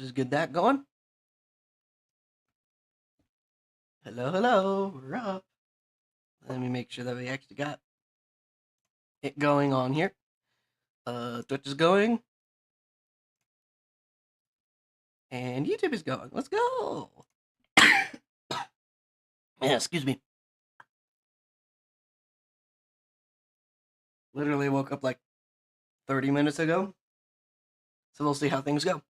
Just get that going. Hello, we're up. Let me make sure that we actually got it going on here. Twitch is going. And YouTube is going. Let's go! Yeah, excuse me. Literally woke up like 30 minutes ago. So we'll see how things go.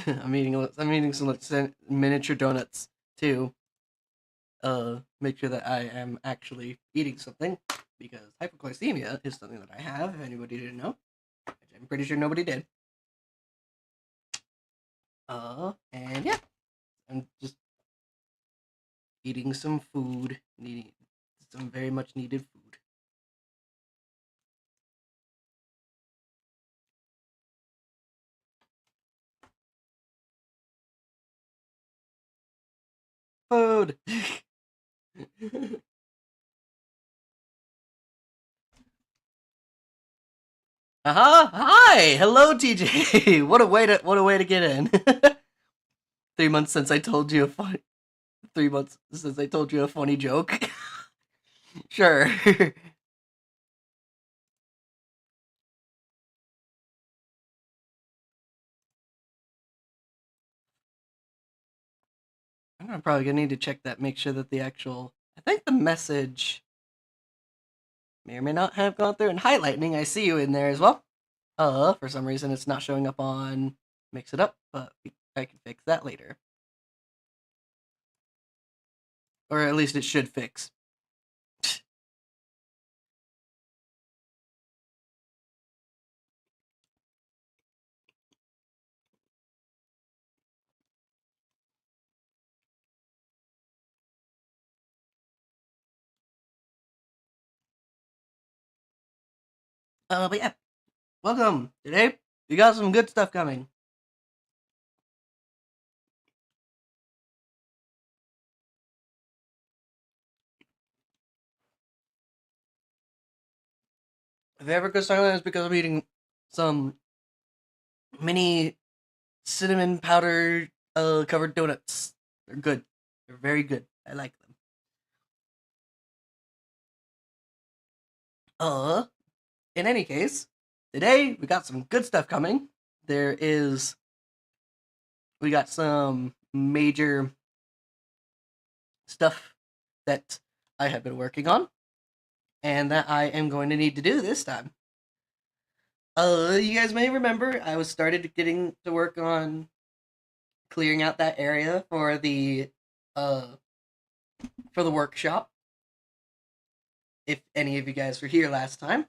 I'm eating some miniature donuts too. Make sure that I am actually eating something because hypoglycemia is something that I have. If anybody didn't know, which I'm pretty sure nobody did. And yeah, I'm just eating some food, needing some very much needed food. Food. Hi. Hello, TJ. What a way to get in. 3 months since I told you a funny. 3 months since I told you a funny joke. Sure. I'm probably gonna need to check that. Make sure that the actual. I think the message may or may not have gone through. And hi, Lightning. I see you in there as well. For some reason it's not showing up on Mix It Up, but I can fix that later. Or at least it should fix. But yeah, welcome. Today, we got some good stuff coming. If I ever go silent, it's because I'm eating some mini cinnamon powder covered donuts. They're good. They're very good. I like them. In any case, today we got some good stuff coming. We got some major stuff that I have been working on and that I am going to need to do this time. You guys may remember I was started getting to work on clearing out that area uh for the workshop. If any of you guys were here last time.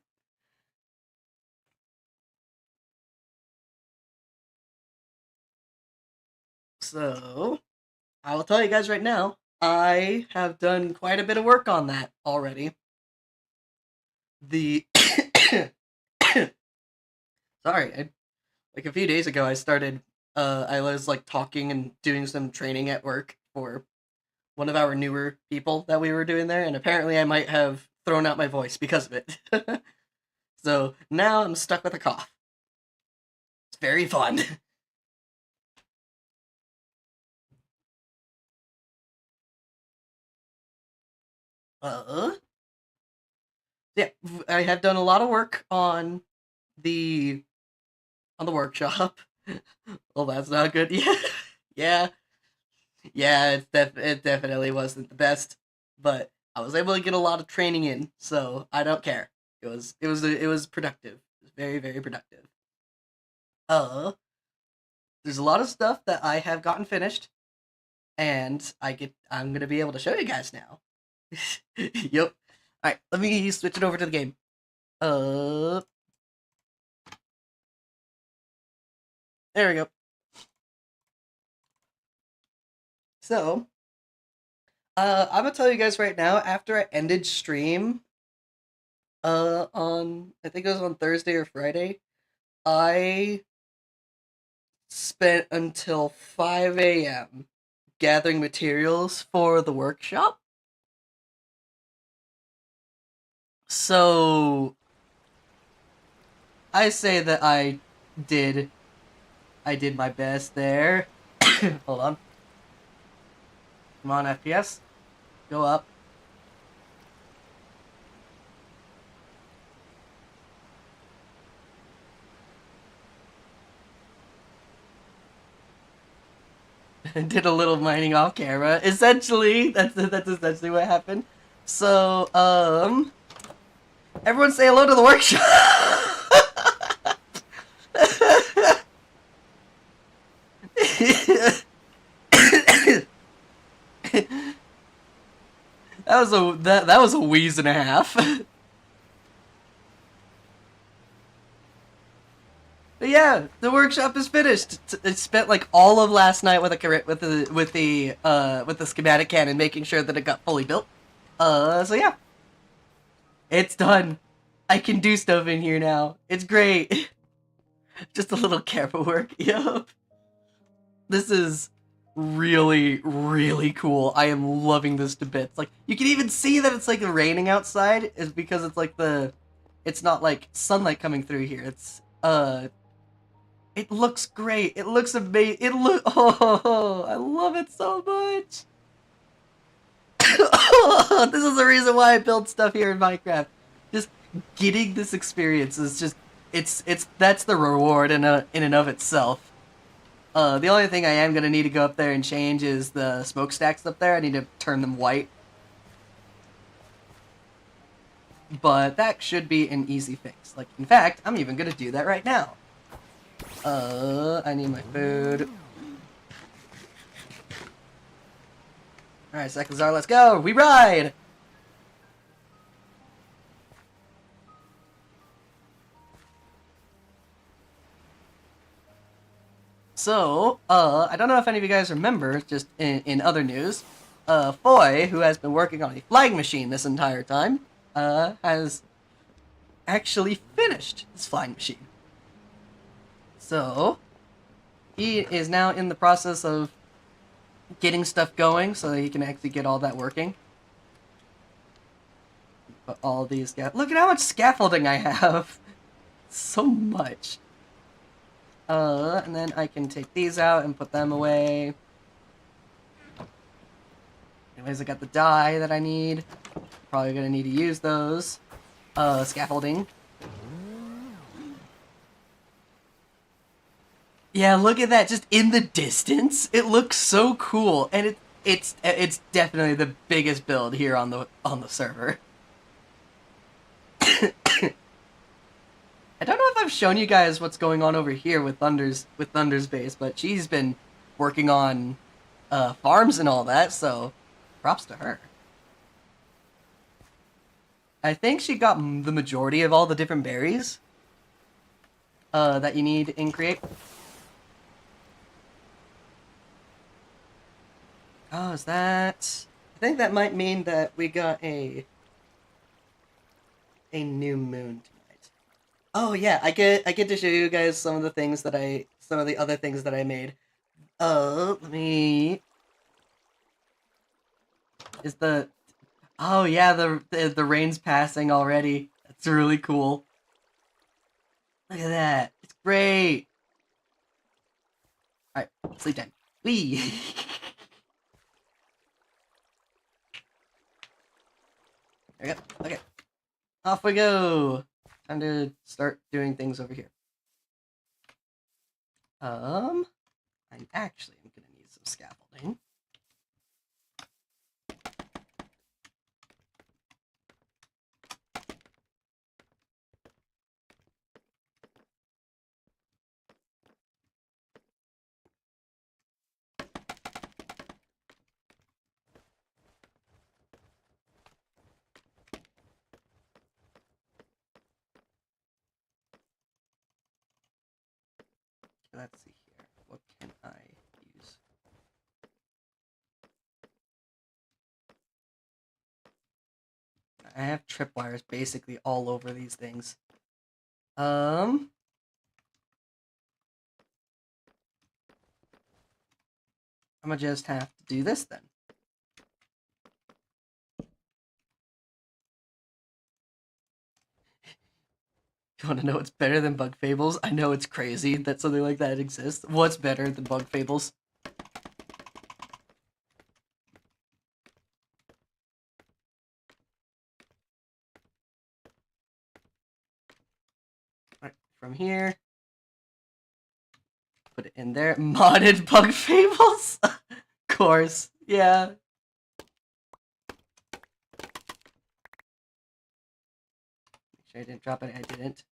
So, I will tell you guys right now, I have done quite a bit of work on that already. The sorry, like a few days ago I started I was like talking and doing some training at work for one of our newer people that we were doing there, and apparently I might have thrown out my voice because of it. So now I'm stuck with a cough. It's very fun. uh yeah, I have done a lot of work on the workshop. Well, that's not good. Yeah, yeah, yeah. It definitely wasn't the best, but I was able to get a lot of training in, so I don't care. It was productive. It was very productive. Uh, there's a lot of stuff that I have gotten finished, and I'm gonna be able to show you guys now. Yep. All right, let me switch it over to the game. Uh, there we go. So, I'm gonna tell you guys right now, after I ended stream, on, I think it was on Thursday or Friday, I spent until 5 a.m. gathering materials for the workshop. So, I say that did, I did my best there. Hold on. Come on, FPS. Go up. Did a little mining off camera. Essentially, that's essentially what happened. So, everyone say hello to the workshop. That was a wheeze and a half. But yeah, the workshop is finished. I spent like all of last night with the schematic cannon, making sure that it got fully built. So yeah, it's done. I can do stuff in here now. It's great. Just a little camera work. Yup. This is really, really cool. I am loving this to bits. Like, you can even see that it's like raining outside is because it's like it's not like sunlight coming through here. It looks great. It looks amazing. Oh, I love it so much. This is the reason why I build stuff here in Minecraft. Just getting this experience is just, that's the reward in and of itself. The only thing I am gonna need to go up there and change is the smokestacks up there. I need to turn them white. But that should be an easy fix. Like, in fact, I'm even gonna do that right now. I need my food. Alright, seconds are, let's go! We ride! So, I don't know if any of you guys remember, just in other news, Foy, who has been working on a flying machine this entire time, has actually finished his flying machine. So, he is now in the process of getting stuff going so that he can actually get all that working. But all these look at how much scaffolding I have. So much. And then I can take these out and put them away. Anyways, I got the dye that I need. Probably gonna need to use those. Scaffolding. Yeah, look at that, just in the distance. It looks so cool, and it's definitely the biggest build here on the server. I don't know if I've shown you guys what's going on over here with Thunder's base, but she's been working on farms and all that, so props to her. I think she got the majority of all the different berries that you need in Create. Oh, is that? I think that might mean that we got a new moon tonight. Oh yeah, I get to show you guys some of the things that some of the other things that I made. Let me. Is the? Oh yeah, the rain's passing already. That's really cool. Look at that. It's great. All right, sleep time. Wee. There we go. Okay. Off we go. Time to start doing things over here. I'm actually gonna need some scaffolding. Let's see here. What can I use? I have tripwires basically all over these things. I'm gonna just have to do this then. You want to know what's better than Bug Fables? I know it's crazy that something like that exists. What's better than Bug Fables? Right, from here. Put it in there. Modded Bug Fables? Of course. Yeah. Make sure I didn't drop it. I didn't.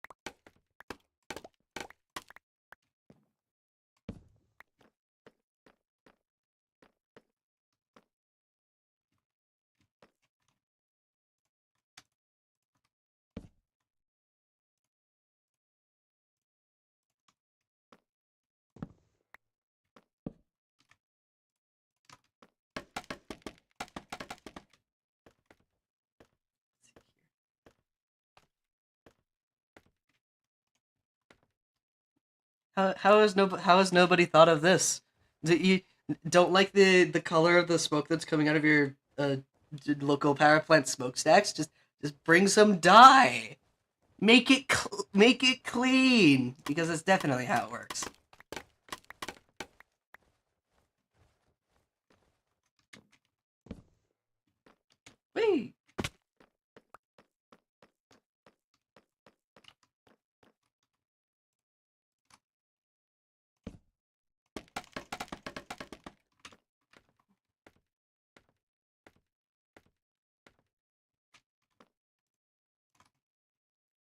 How has nobody thought of this? You don't like the color of the smoke that's coming out of your local power plant smokestacks? Just bring some dye. Make it clean, because that's definitely how it works. Whee!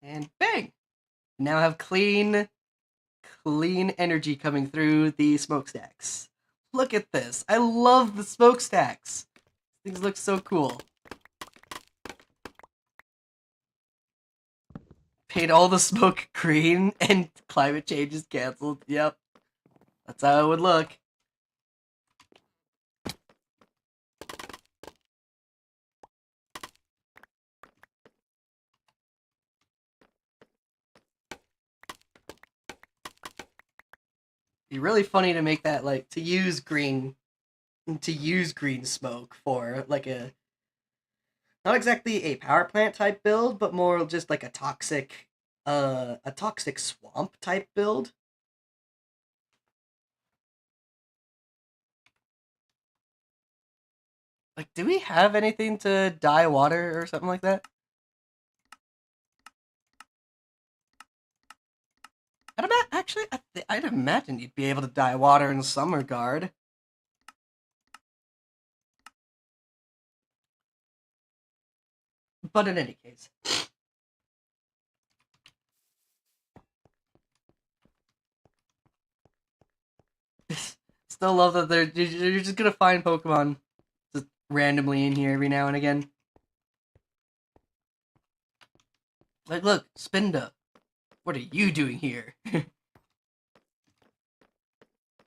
And bang! Now have clean energy coming through the smokestacks. Look at this. I love the smokestacks. Things look so cool. Paint all the smoke green and climate change is canceled. Yep. That's how it would look. Be really funny to make that, like, to use green smoke for like a, not exactly a power plant type build, but more just like a toxic swamp type build. Like, do we have anything to dye water or something like that? I'd imagine you'd be able to dye water in some regard. But in any case. Still love that you're just gonna find Pokemon just randomly in here every now and again. Like, look, Spinda. What are you doing here?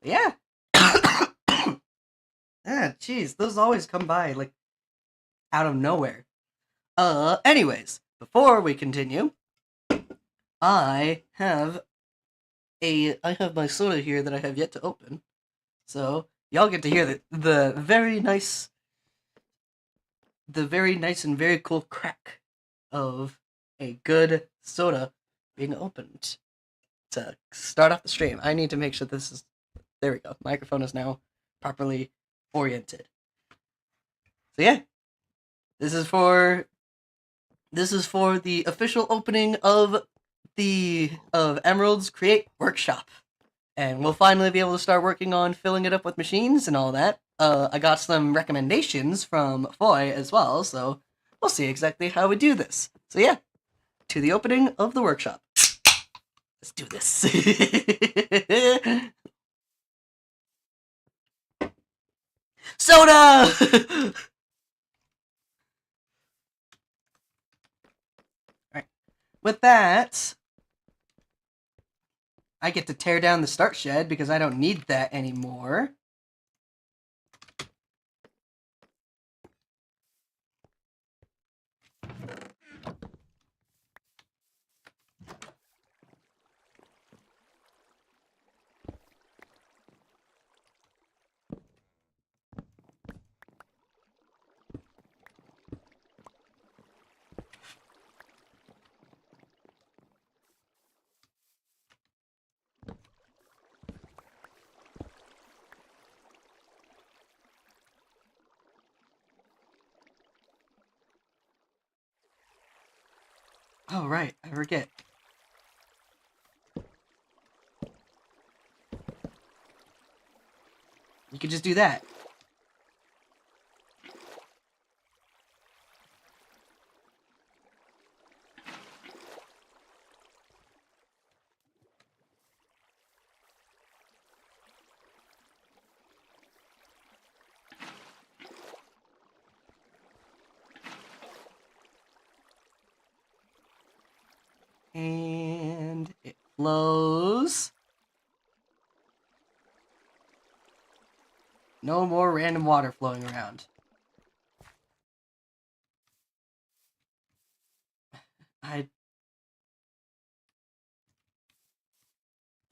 Yeah. Ah, jeez, those always come by, like, out of nowhere. Anyways, before we continue, I have my soda here that I have yet to open. So, y'all get to hear the very nice and very cool crack of a good soda being opened. To start off the stream, I need to make sure this is, there we go. Microphone is now properly oriented. So yeah, this is for the official opening of Emerald's Create Workshop, and we'll finally be able to start working on filling it up with machines and all that. I got some recommendations from Foy as well, so we'll see exactly how we do this. So yeah, to the opening of the workshop. Let's do this. Soda! Alright. With that, I get to tear down the start shed because I don't need that anymore. Oh, right. I forget. You could just do that. And it flows. No more random water flowing around. I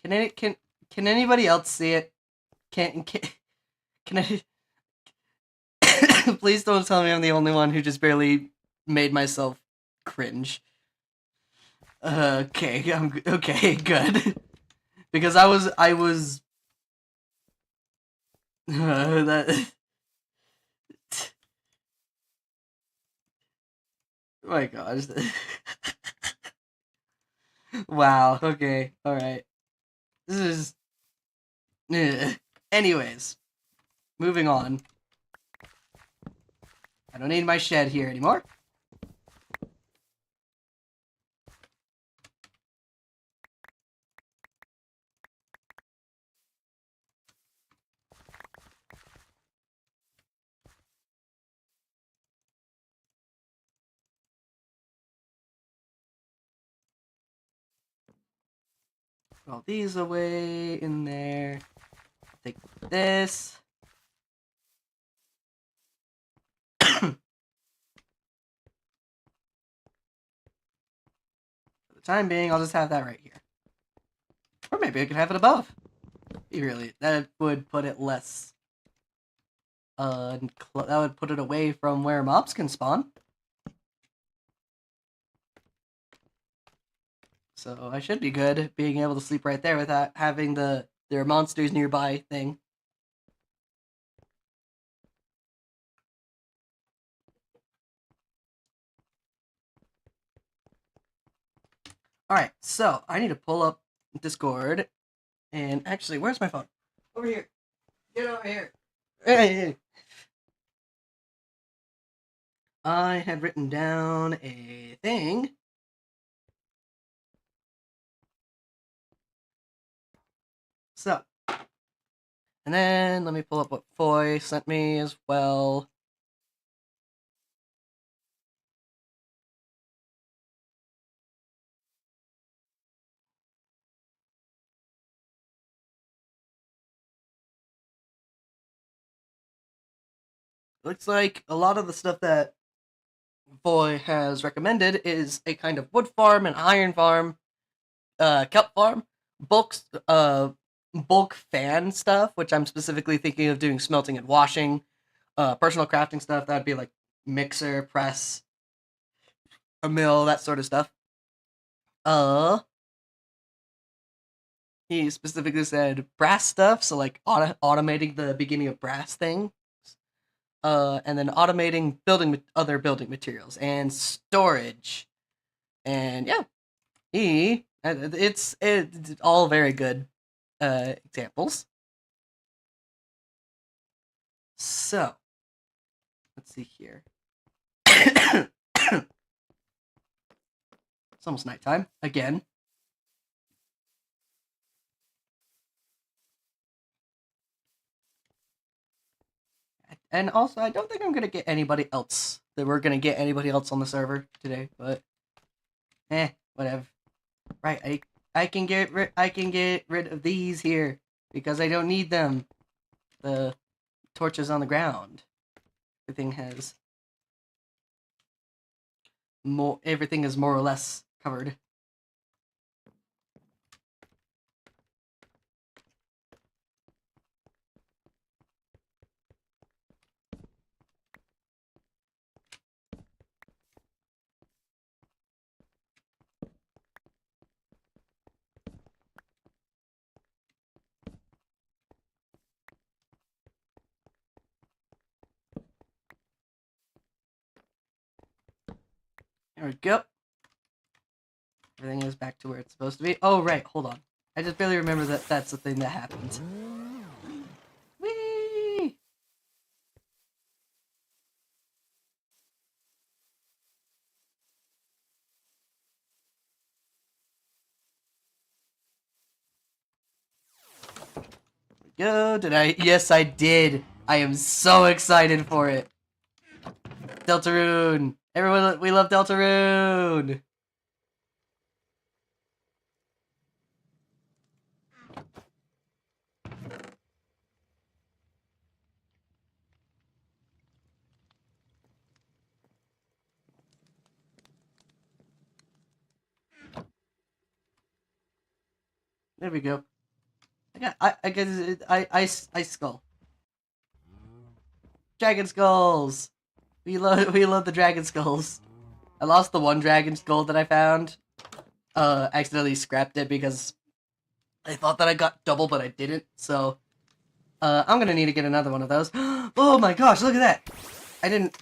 can anybody else see it? Can I please don't tell me I'm the only one who just barely made myself cringe. Okay, okay, good. Because I was that oh my gosh. Wow, okay, alright. This is anyways, moving on. I don't need my shed here anymore. Put all these away in there. Take this. For the time being, I'll just have that right here. Or maybe I could have it above. That would put it less. That would put it away from where mobs can spawn. So I should be good being able to sleep right there without having there are monsters nearby thing. Alright, so I need to pull up Discord. And actually, where's my phone? Over here. Get over here. Hey. I had written down a thing. So, and then let me pull up what Foy sent me as well. Looks like a lot of the stuff that Foy has recommended is a kind of wood farm, an iron farm, kelp farm, bulk fan stuff, which I'm specifically thinking of doing smelting and washing, personal crafting stuff. That'd be like mixer, press, a mill, that sort of stuff. He specifically said brass stuff, so like automating the beginning of brass things, and then automating other building materials and storage, and yeah, it's all very good examples. So let's see here. It's almost nighttime again. And also, I don't think I'm gonna get anybody else. That we're gonna get anybody else on the server today, but whatever. Right, I can get rid of these here because I don't need them. The torches on the ground. Everything is more or less covered. There we go. Everything is back to where it's supposed to be. Oh, right. Hold on. I just barely remember that that's the thing that happened. Whee! Go, did I? Yes, I did. I am so excited for it. Deltarune! Everyone, we love Deltarune! There we go. I guess ice skull. Dragon skulls! We love the dragon skulls. I lost the one dragon skull that I found. Accidentally scrapped it because I thought that I got double, but I didn't. So, I'm gonna need to get another one of those. Oh my gosh, look at that! I didn't...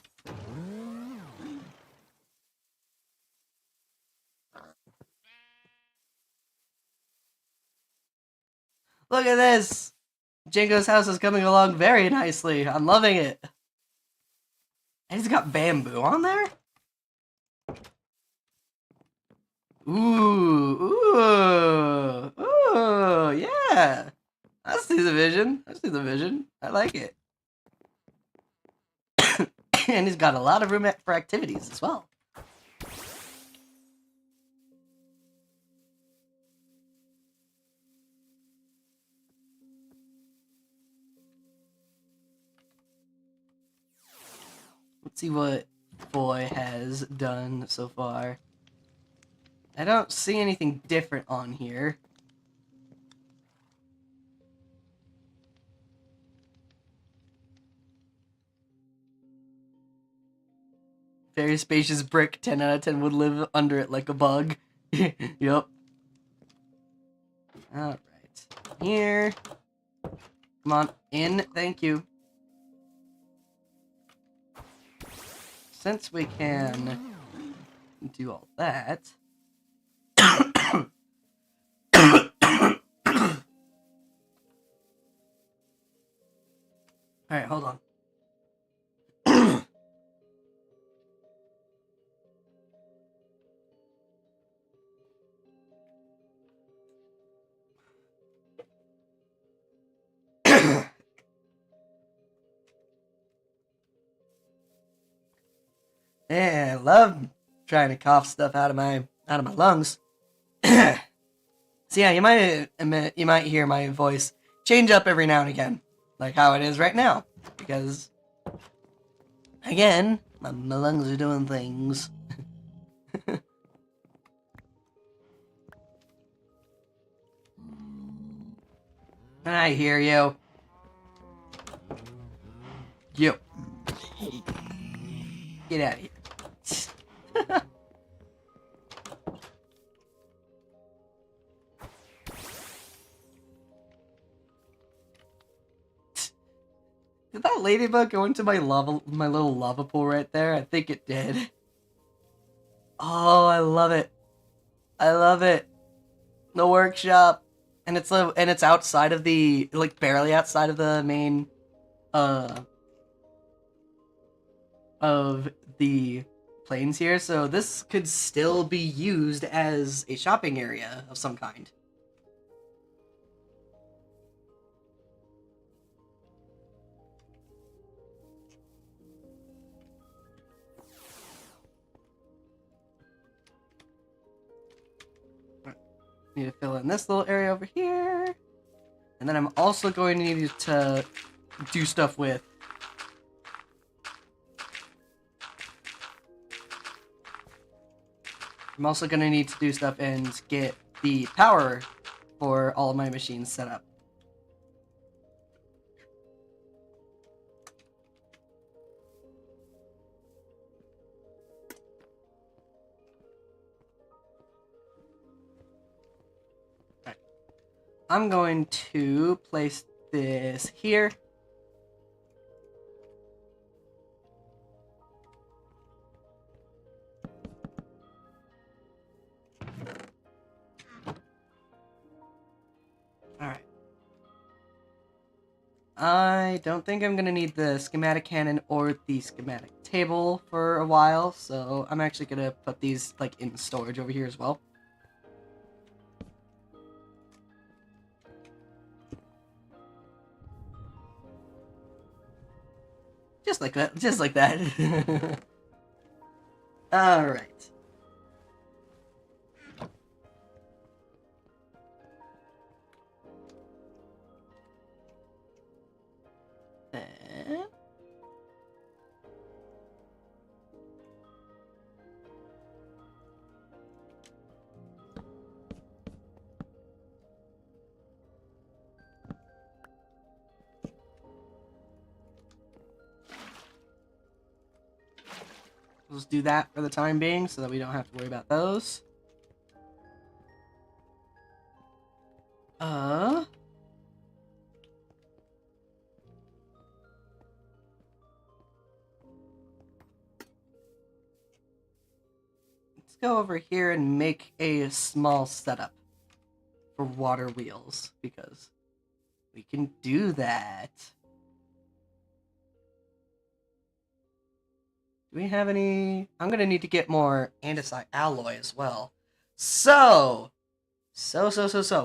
Look at this! Jingo's house is coming along very nicely. I'm loving it. And it's got bamboo on there? Ooh, yeah. I see the vision. I see the vision. I like it. And he's got a lot of room for activities as well. Let's see what Boy has done so far. I don't see anything different on here. Very spacious brick, 10 out of 10 would live under it like a bug. Yep. Alright. Here. Come on, in, thank you. Since we can do all that... Alright, hold on. Yeah, I love trying to cough stuff out of my lungs. So yeah, you might hear my voice change up every now and again, like how it is right now, because again, my lungs are doing things. I hear you. You. Get out of here. Did that ladybug go into my little lava pool right there? I think it did. Oh, I love it. I love it. The workshop. And it's outside of the, like, barely outside of the main, of the plains here, so this could still be used as a shopping area of some kind. Need to fill in this little area over here. And then I'm also going to need to do stuff with I'm also going to need to do stuff and get the power for all of my machines set up. Right. I'm going to place this here. I don't think I'm gonna need the schematic cannon or the schematic table for a while, so I'm actually gonna put these, like, in storage over here as well. Just like that, just like that. Alright. Let's do that for the time being so that we don't have to worry about those. Let's go over here and make a small setup for water wheels, because we can do that. Do we have any? I'm gonna need to get more andesite alloy as well. So,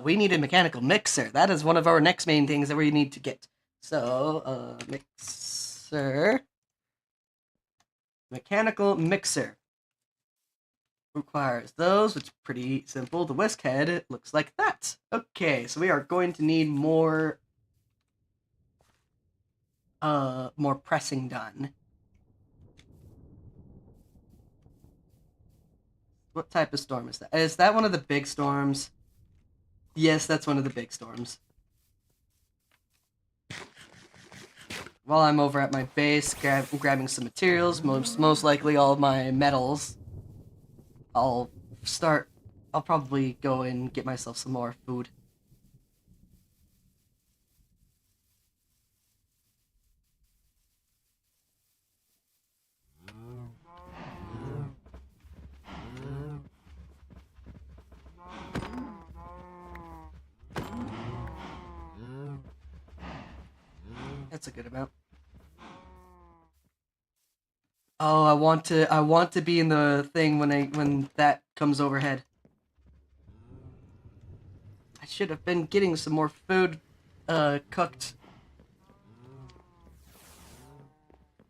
we need a mechanical mixer. That is one of our next main things that we need to get. So, mixer. Mechanical mixer. Requires those, which is pretty simple. The whisk head looks like that. Okay, so we are going to need more pressing done. What type of storm is that? Is that one of the big storms? Yes, that's one of the big storms. While I'm over at my base, grabbing some materials, most likely all of my metals, I'll probably go and get myself some more food. That's a good amount. Oh, I want to be in the thing when that comes overhead. I should have been getting some more food cooked.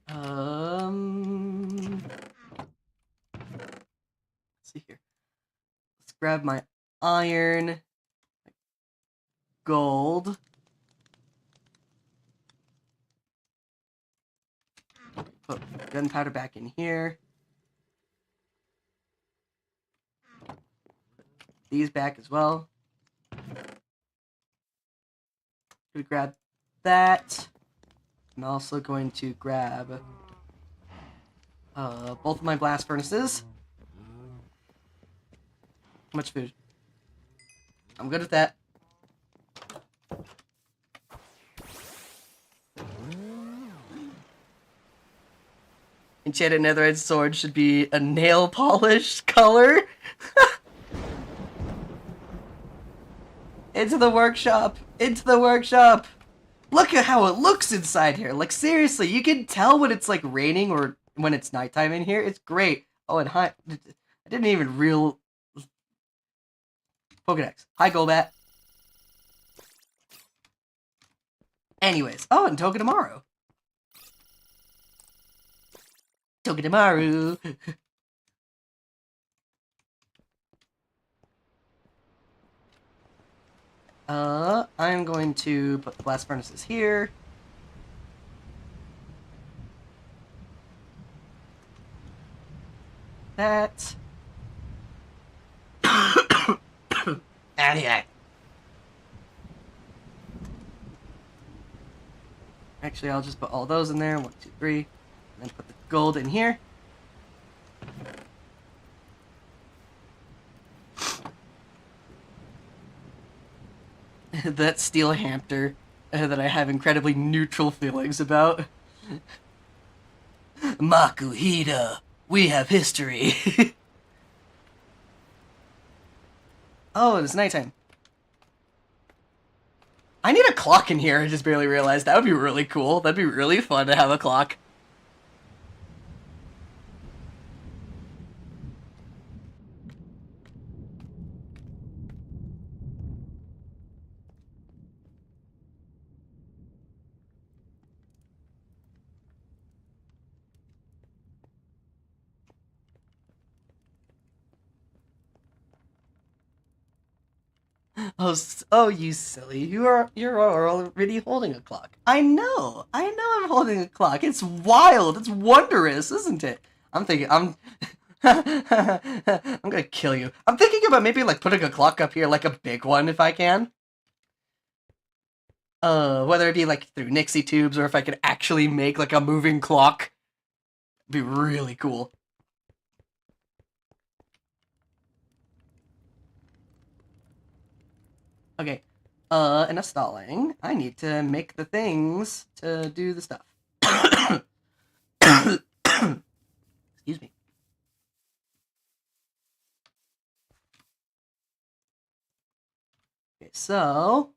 Let's see here. Let's grab my iron, gold. Put gunpowder back in here. Put these back as well. Gonna grab that. I'm also going to grab both of my blast furnaces. How much food? I'm good with that. Enchanted netherite sword should be a nail polish color. Into the workshop! Into the workshop! Look at how it looks inside here. Like, seriously, you can tell when it's, like, raining or when it's nighttime in here. It's great. Oh, and hi... I didn't even real... Pokedex. Hi, Golbat. Anyways. Oh, and Togedemaru. Togedemaru. I'm going to put the blast furnaces here. That. Anyway. Actually, I'll just put all those in there. 1, 2, 3. And then put the gold in here. That steel hamster that I have incredibly neutral feelings about. Makuhita, we have history. Oh, it's nighttime. I need a clock in here. I just barely realized. That would be really cool. That'd be really fun to have a clock. Oh, you silly! You're already holding a clock. I know. I'm holding a clock. It's wild. It's wondrous, isn't it? I'm thinking. I'm gonna kill you. I'm thinking about maybe like putting a clock up here, like a big one, if I can. Whether it be like through Nixie tubes or if I could actually make like a moving clock, it'd be really cool. Okay. Enough stalling. I need to make the things to do the stuff. Excuse me. Okay, so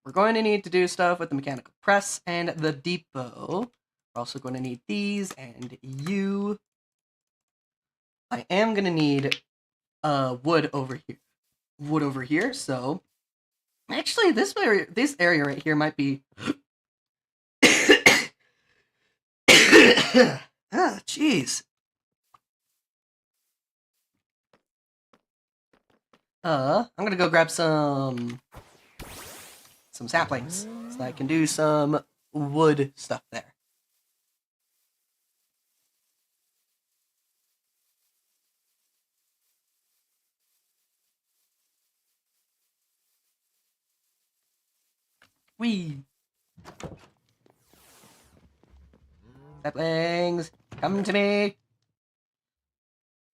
we're going to need to do stuff with the mechanical press and the depot. We're also going to need these and you. I am going to need wood over here. So actually, this area right here might be. Ah, jeez. I'm gonna go grab some saplings so I can do some wood stuff there. Whee! Saplings, come to me!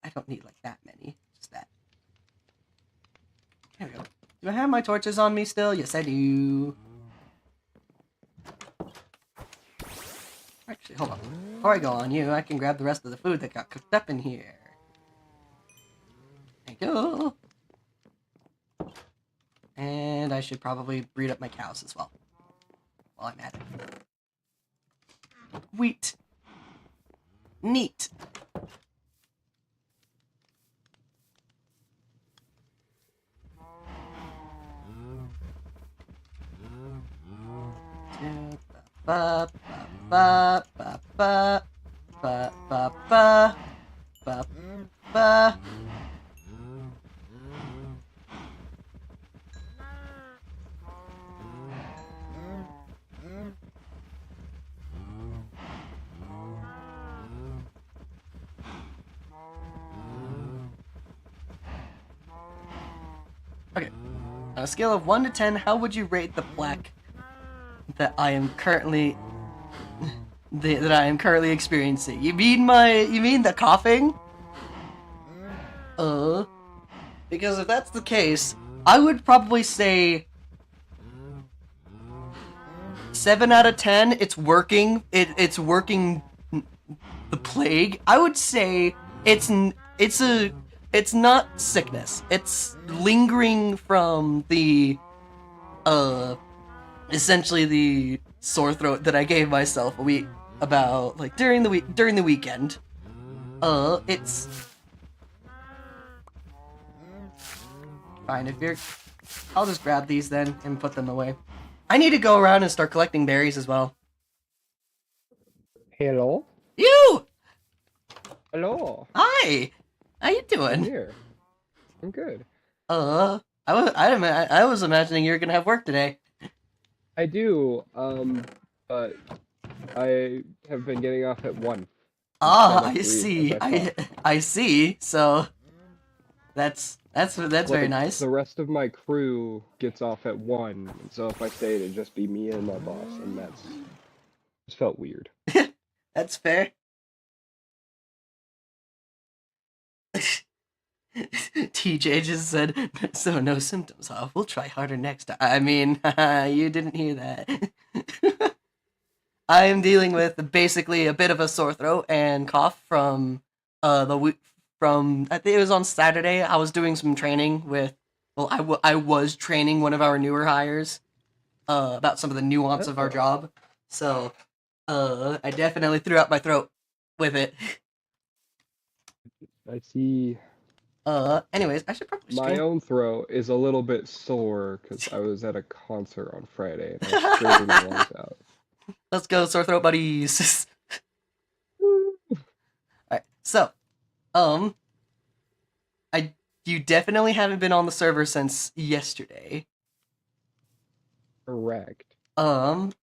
I don't need like that many, just that. There we go. Do I have my torches on me still? Yes, I do. Actually, hold on. Before I go on you, I can grab the rest of the food that got cooked up in here. There you go. And I should probably breed up my cows as well, while I'm at it. Wheat. Neat. Ba ba ba ba ba ba ba ba ba. Okay. On a scale of 1 to 10, how would you rate the plaque that I am currently experiencing? You mean the coughing? Because if that's the case, I would probably say 7 out of 10. It's working. It's working. The plague. I would say it's not sickness. It's lingering from the essentially the sore throat that I gave myself during the weekend. It's fine if you're. I'll just grab these then and put them away. I need to go around and start collecting berries as well. Hello? You! Hello. Hi! How you doing? I'm here. I'm good. I was imagining you were gonna have work today. I do, but I have been getting off at 1. I see. I see. So that's very nice. The rest of my crew gets off at 1, so if I stay, it'd just be me and my boss, and that's just felt weird. That's fair. TJ just said, so no symptoms, huh? We'll try harder next time. I mean, you didn't hear that. I am dealing with basically a bit of a sore throat and cough from I think it was on Saturday. I was doing some training with, I was training one of our newer hires about some of the nuance of our Oh. job. So I definitely threw out my throat with it. I see. Anyways, I should probably My stream. own throat is a little bit sore because I was at a concert on Friday and I was scraping my lungs out. Let's go, sore throat buddies. Alright, so, um, you definitely haven't been on the server since yesterday. Correct.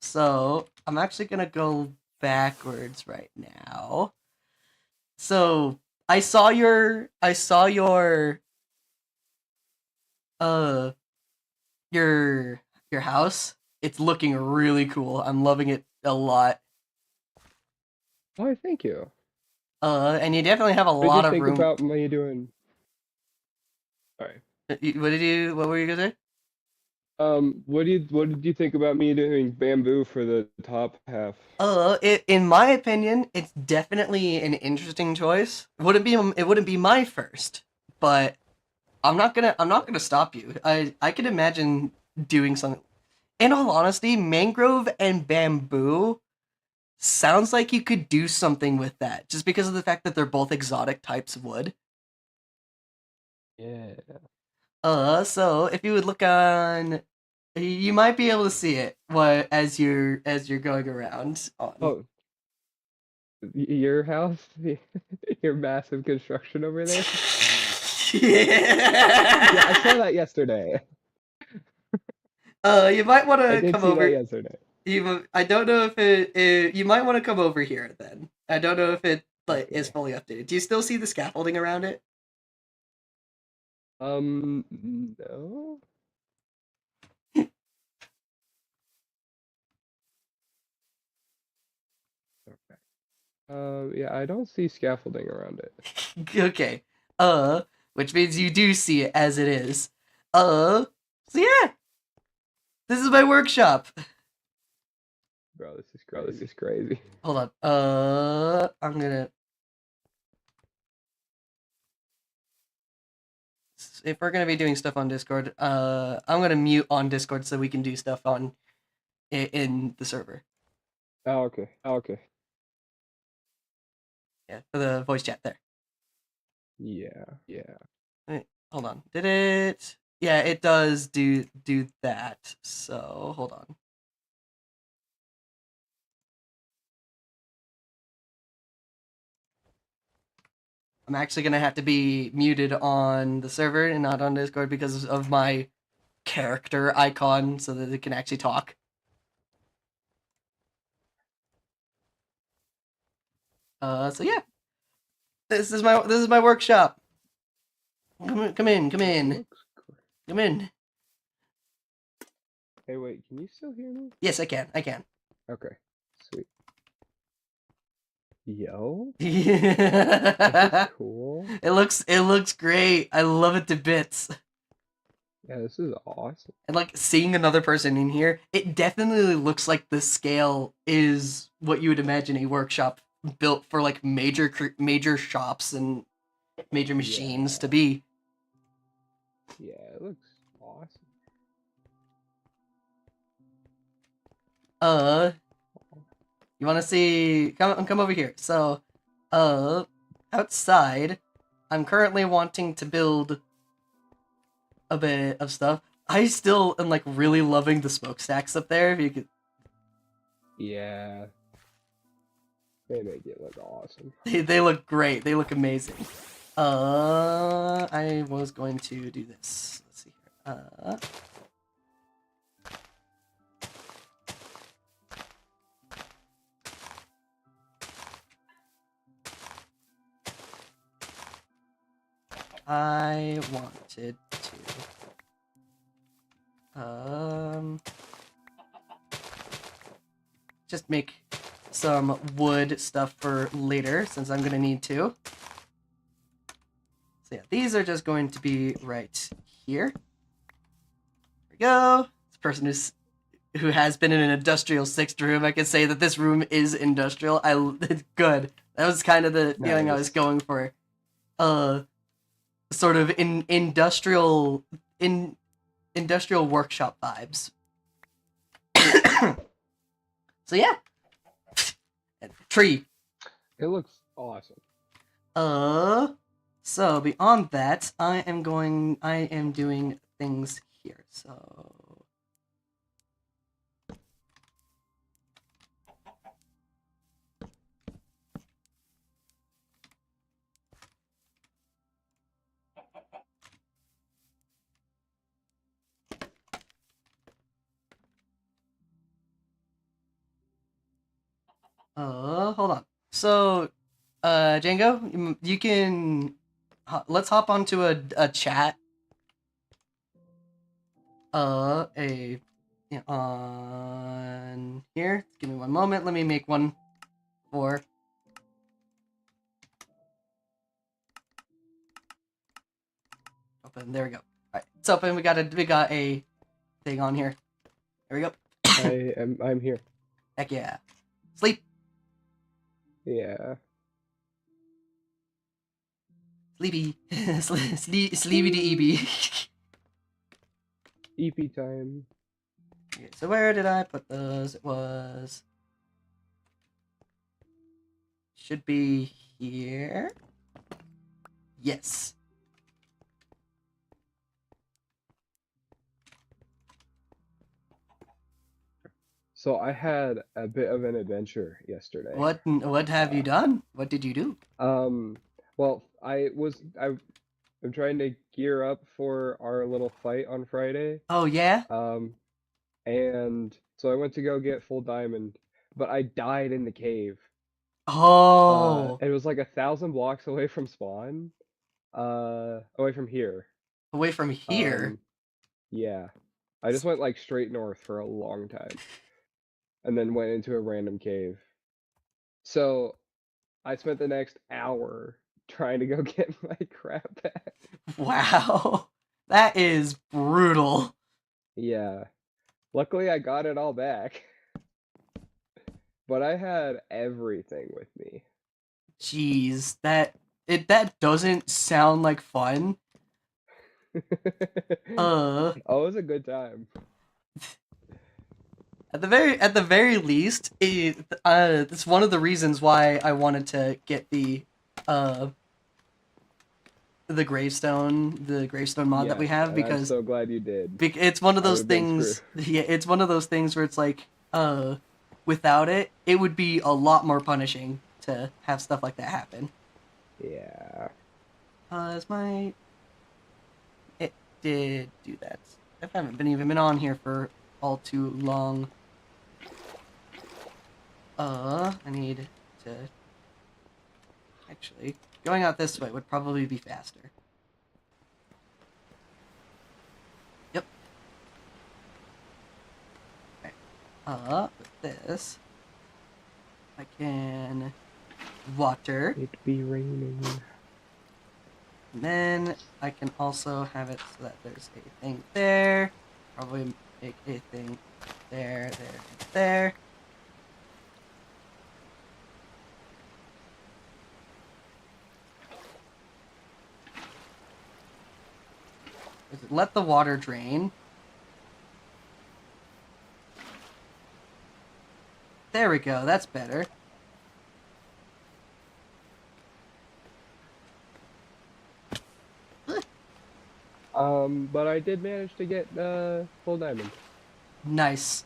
So I'm actually gonna go backwards right now. So I saw your uh your your house. It's looking really cool. I'm loving it a lot. Why, thank you. And you definitely have a What did you lot of think room. about me doing? Sorry. What were you gonna say? What did you think about me doing bamboo for the top half? In my opinion, it's definitely an interesting choice. It wouldn't be my first, but I'm not gonna stop you. I could imagine doing something. In all honesty, mangrove and bamboo sounds like you could do something with that, just because of the fact that they're both exotic types of wood. Yeah. So if you would look on, you might be able to see it as you're going around on. Oh, your house? Your massive construction over there? Yeah, I saw Yeah. that yesterday. You might want I to did come see that over. yesterday. I don't know if you might want to come over here then. I don't know if it like is Okay. fully updated. Do you still see the scaffolding around it? No. Okay. Yeah, I don't see scaffolding around it. Okay. Which means you do see it as it is. So yeah, this is my workshop. Bro, this is crazy. Hold on. I'm gonna. If we're gonna be doing stuff on Discord, I'm gonna mute on Discord so we can do stuff on in the server. Oh, okay. Oh, okay. Yeah, for the voice chat there. Yeah. Yeah. Wait, hold on. Did it? Yeah, it does do that. So hold on. I'm actually gonna have to be muted on the server and not on Discord because of my character icon, so that it can actually talk. So yeah, this is my workshop. Come in, come This in, looks great. come in. Hey, wait, can you still hear me? Yes, I can. I can. Okay. Sweet. Yo, this is it cool. looks great. I love it to bits. Yeah, this is awesome. And like seeing another person in here, it definitely looks like the scale is what you would imagine a workshop built for like major shops and major machines to Yeah. be. Yeah, it looks awesome. You want to see? Come over here. So, outside, I'm currently wanting to build a bit of stuff. I still am like really loving the smokestacks up there. If you could, Yeah. They make it look awesome. they look great. They look amazing. I was going to do this. Let's see here. I wanted to just make some wood stuff for later, since I'm gonna need to. So yeah, these are just going to be right here. There we go. This person who has been in an industrial sixth room, I can say that this room is industrial. It's good. That was kind of the feeling I was Nice. going for. Sort of industrial workshop vibes. So yeah, tree. It looks awesome. So beyond that, I am doing things here. So hold on. So, Django, you can let's hop onto a chat. On here. Give me one moment. Let me make one for. Open. There we go. All right, it's open. We got a thing on here. There we go. I'm here. Heck yeah. Sleep. Yeah. Sleepy. Sleepy to EB. EP time. Okay, so where did I put those? It was... should be here. Yes. So I had a bit of an adventure yesterday. What have you done? What did you do? Well, I'm trying to gear up for our little fight on Friday. Oh yeah? And so I went to go get full diamond, but I died in the cave. Oh. It was like 1,000 blocks away from spawn. Away from here. Away from here? Yeah. I just went like straight north for a long time. And then went into a random cave. So I spent the next hour trying to go get my crap back. Wow. That is brutal. Yeah. Luckily I got it all back. But I had everything with me. Jeez, that doesn't sound like fun. Oh, it was a good time. At the very least, it's one of the reasons why I wanted to get the gravestone mod that we have, and because I'm so glad you did. it's one of those things. Yeah, it's one of those things where it's like, without it, it would be a lot more punishing to have stuff like that happen. Yeah. It did do that. I haven't even been on here for all too long. I need to... actually, going out this way would probably be faster. Yep. Okay. With this, I can water. It be raining. And then I can also have it so that there's a thing there. Probably make a thing there, there. Let the water drain. There we go, that's better. But I did manage to get full diamond. Nice.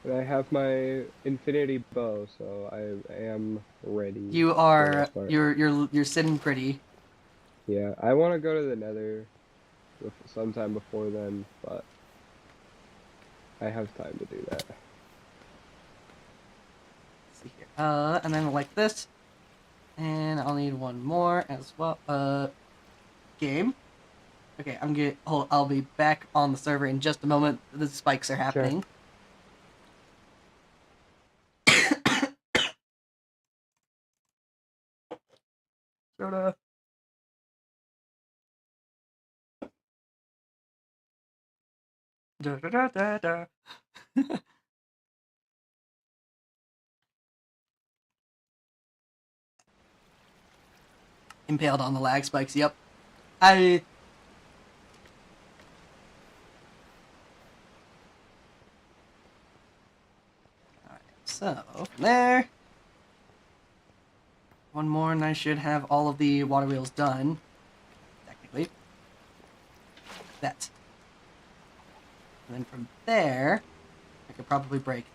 And I have my infinity bow, so I am ready. You are you're sitting pretty. Yeah, I want to go to the Nether sometime before then, but I have time to do that. Let's see here. And then like this, and I'll need one more as well. Game. Okay, I'll be back on the server in just a moment. The spikes are happening. Soda. Da da da da da. Impaled on the lag spikes. Yep. there. One more, and I should have all of the water wheels done. Technically. That. And then from there, I could probably break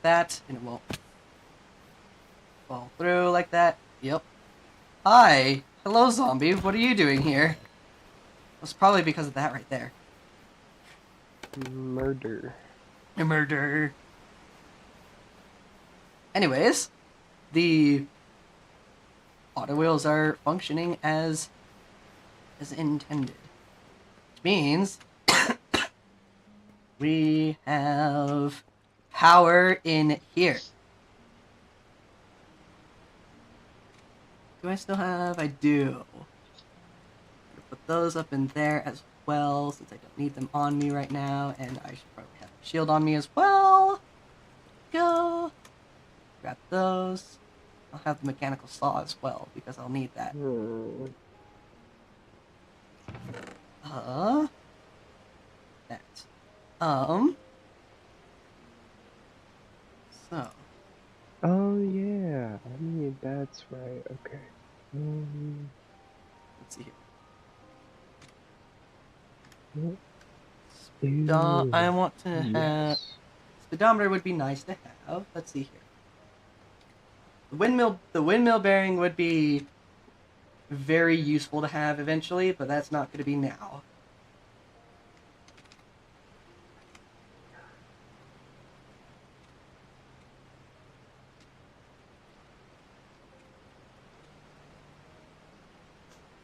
that, and it won't fall through like that. Yep. Hi! Hello, zombie. What are you doing here? It's probably because of that right there. Murder. Murder. Anyways, the auto wheels are functioning as intended. Which means we have power in here. Do I still have? I do. Put those up in there as well, since I don't need them on me right now, and I should probably have a shield on me as well. Go. Grab those. I'll have the mechanical saw as well, because I'll need that. That. So. Oh yeah, I mean that's right. Okay. Let's see here. Ew. I want to have. Yes. Speedometer would be nice to have. Let's see here. The windmill bearing would be very useful to have eventually, but that's not going to be now.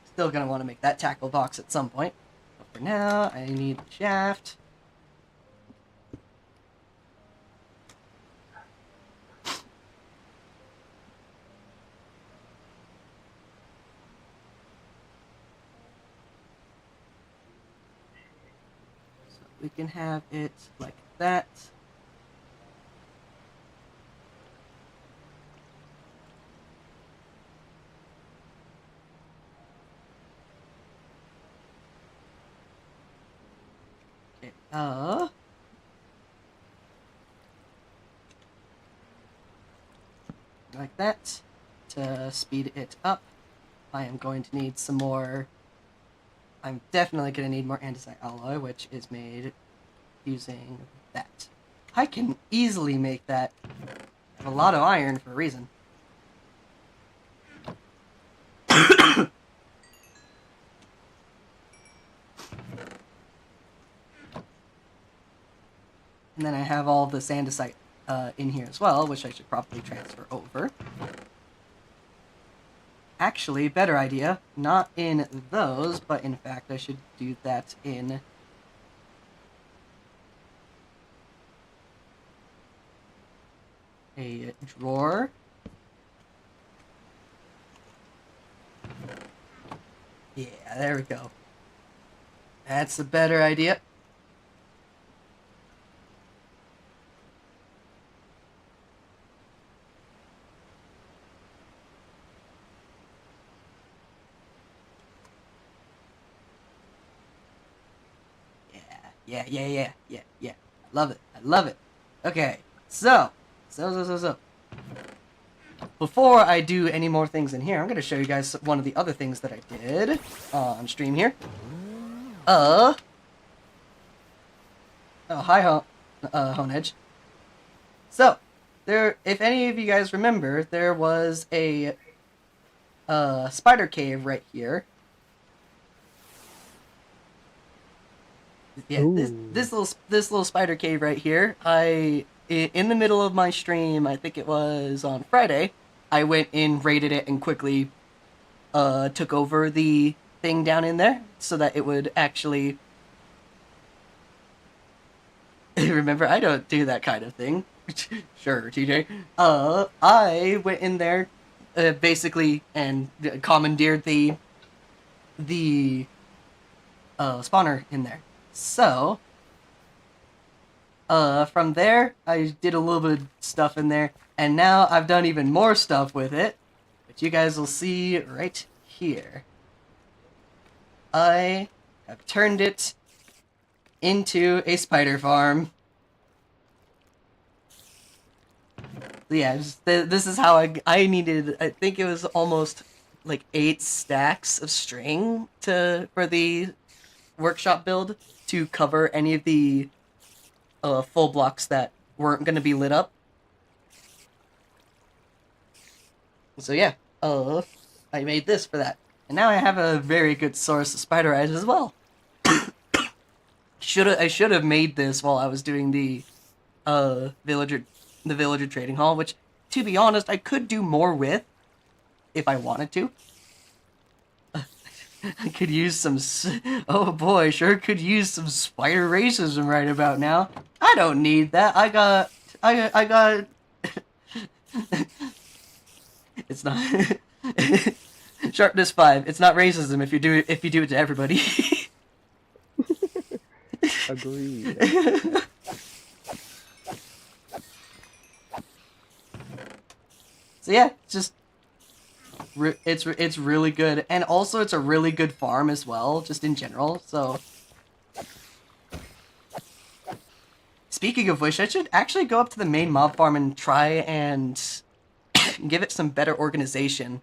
Still going to want to make that tackle box at some point. But for now, I need the shaft. So we can have it like that. Okay, like that. To speed it up, I am going to need some more. I'm definitely going to need more andesite alloy, which is made using that. I can easily make that. I have a lot of iron for a reason. And then I have all this andesite in here as well, which I should probably transfer over. Actually, better idea. Not in those, but in fact I should do that in a drawer. Yeah, there we go. That's a better idea. Yeah. I love it. I love it. Okay, so. Before I do any more things in here, I'm going to show you guys one of the other things that I did on stream here. Oh, hi, Honedge. So, if any of you guys remember, there was a spider cave right here. Yeah, this little spider cave right here. In the middle of my stream, I think it was on Friday, I went in, raided it, and quickly took over the thing down in there so that it would actually. Remember, I don't do that kind of thing. Sure, TJ. I went in there, basically, and commandeered the spawner in there. So, from there, I did a little bit of stuff in there, and now I've done even more stuff with it, which you guys will see right here. I have turned it into a spider farm. Yeah, this is how I needed. I think it was almost like 8 stacks of string for the workshop build to cover any of the full blocks that weren't going to be lit up. So yeah, I made this for that, and now I have a very good source of spider eyes as well. I should have made this while I was doing the villager trading hall, which, to be honest, I could do more with if I wanted to. I could use some. Oh boy, sure could use some spider racism right about now. I don't need that. I got. It's not. Sharpness 5. It's not racism if you do it to everybody. Agreed. So yeah, just it's really good, and also it's a really good farm as well, just in general. So, speaking of which, I should actually go up to the main mob farm and try and give it some better organization,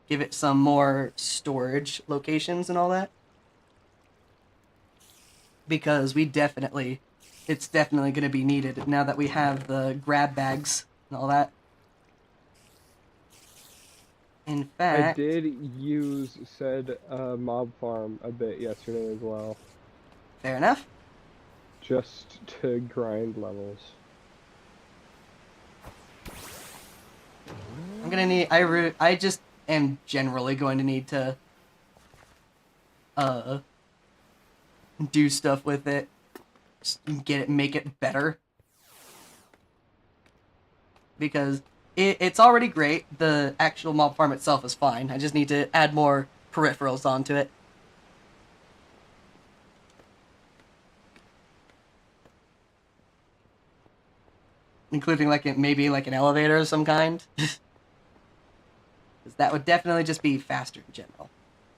give it some more storage locations and all that, because it's definitely going to be needed now that we have the grab bags and all that. In fact, I did use said mob farm a bit yesterday as well. Fair enough. Just to grind levels. I'm gonna need. I just am generally going to need to do stuff with it, just make it better, because it's already great. The actual mob farm itself is fine. I just need to add more peripherals onto it. Including maybe an elevator of some kind. Because that would definitely just be faster in general.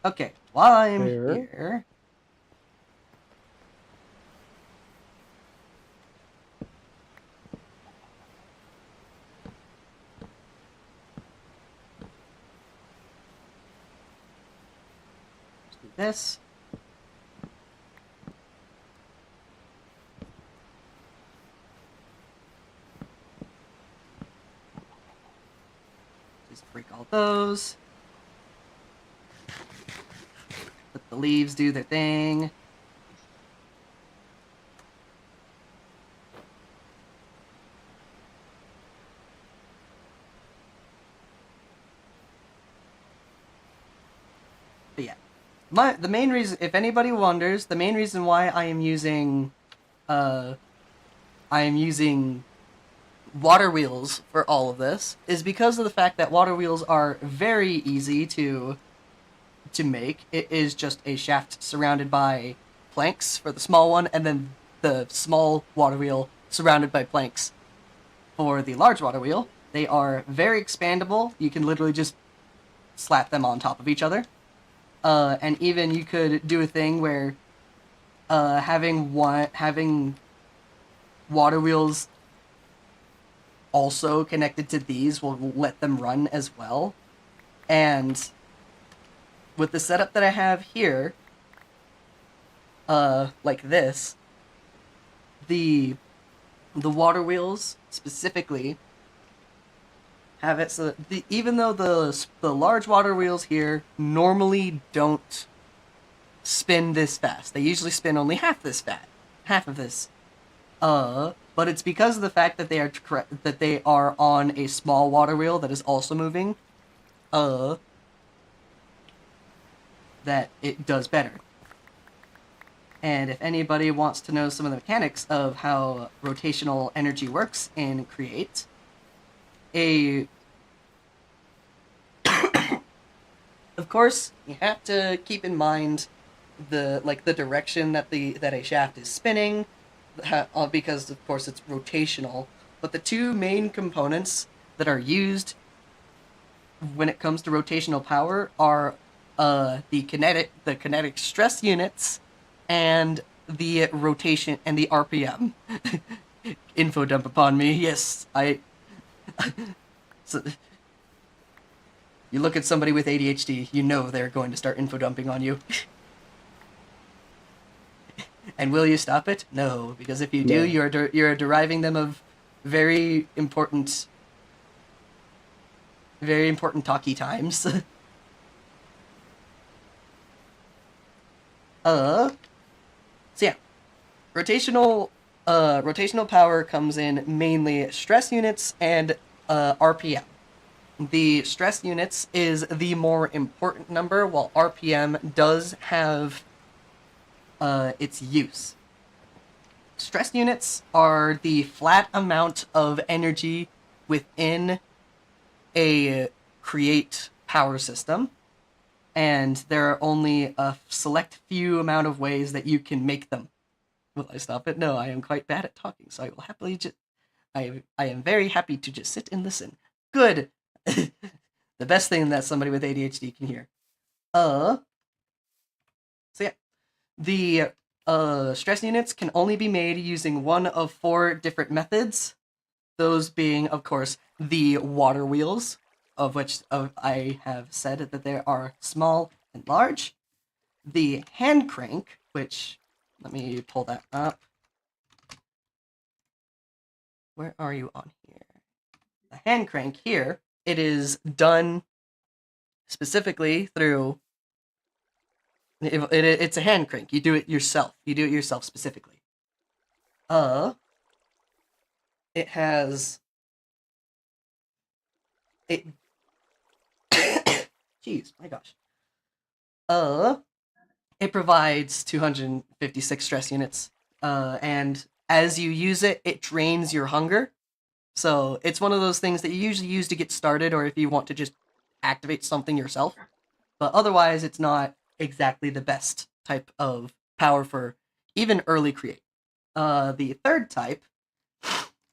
Okay, while I'm here... Let's do this. Just break all those. Let the leaves do their thing. But yeah, the main reason, if anybody wonders, the main reason why I am using water wheels for all of this is because of the fact that water wheels are very easy to make. It is just a shaft surrounded by planks for the small one, and then the small water wheel surrounded by planks for the large water wheel. They are very expandable. You can literally just slap them on top of each other. And even you could do a thing where having water wheels also connected to these will let them run as well. And with the setup that I have here, like this, the water wheels specifically have it so that even though the large water wheels here normally don't spin this fast, they usually spin only half of this. But it's because of the fact that they are on a small water wheel that is also moving, that it does better. And if anybody wants to know some of the mechanics of how rotational energy works in Create, of course, you have to keep in mind the direction that a shaft is spinning, because of course it's rotational. But the two main components that are used when it comes to rotational power are the kinetic stress units and the rotation and the RPM. Info dump upon me. Yes, I So, you look at somebody with ADHD, you know they're going to start info dumping on you. And will you stop it? No, because if you do, No. you're deriving them of very important, very important talkie times. So yeah, rotational power comes in mainly stress units and RPM. The stress units is the more important number, while RPM does have its use. Stress units are the flat amount of energy within a create power system, and there are only a select few amount of ways that you can make them. Will I stop it? No, I am quite bad at talking, so I will happily just. I am very happy to just sit and listen. Good. The best thing that somebody with ADHD can hear. So yeah, the stress units can only be made using one of 4 different methods. Those being, of course, the water wheels, of which I have said that there are small and large. The hand crank, which, let me pull that up. Where are you on here? The hand crank here, it is done specifically through, it's a hand crank. You do it yourself. You do it yourself specifically. It has, it, jeez, my gosh. It provides 256 stress units, and as you use it, it drains your hunger. So it's one of those things that you usually use to get started, or if you want to just activate something yourself. But otherwise, it's not exactly the best type of power for even early create. The third type,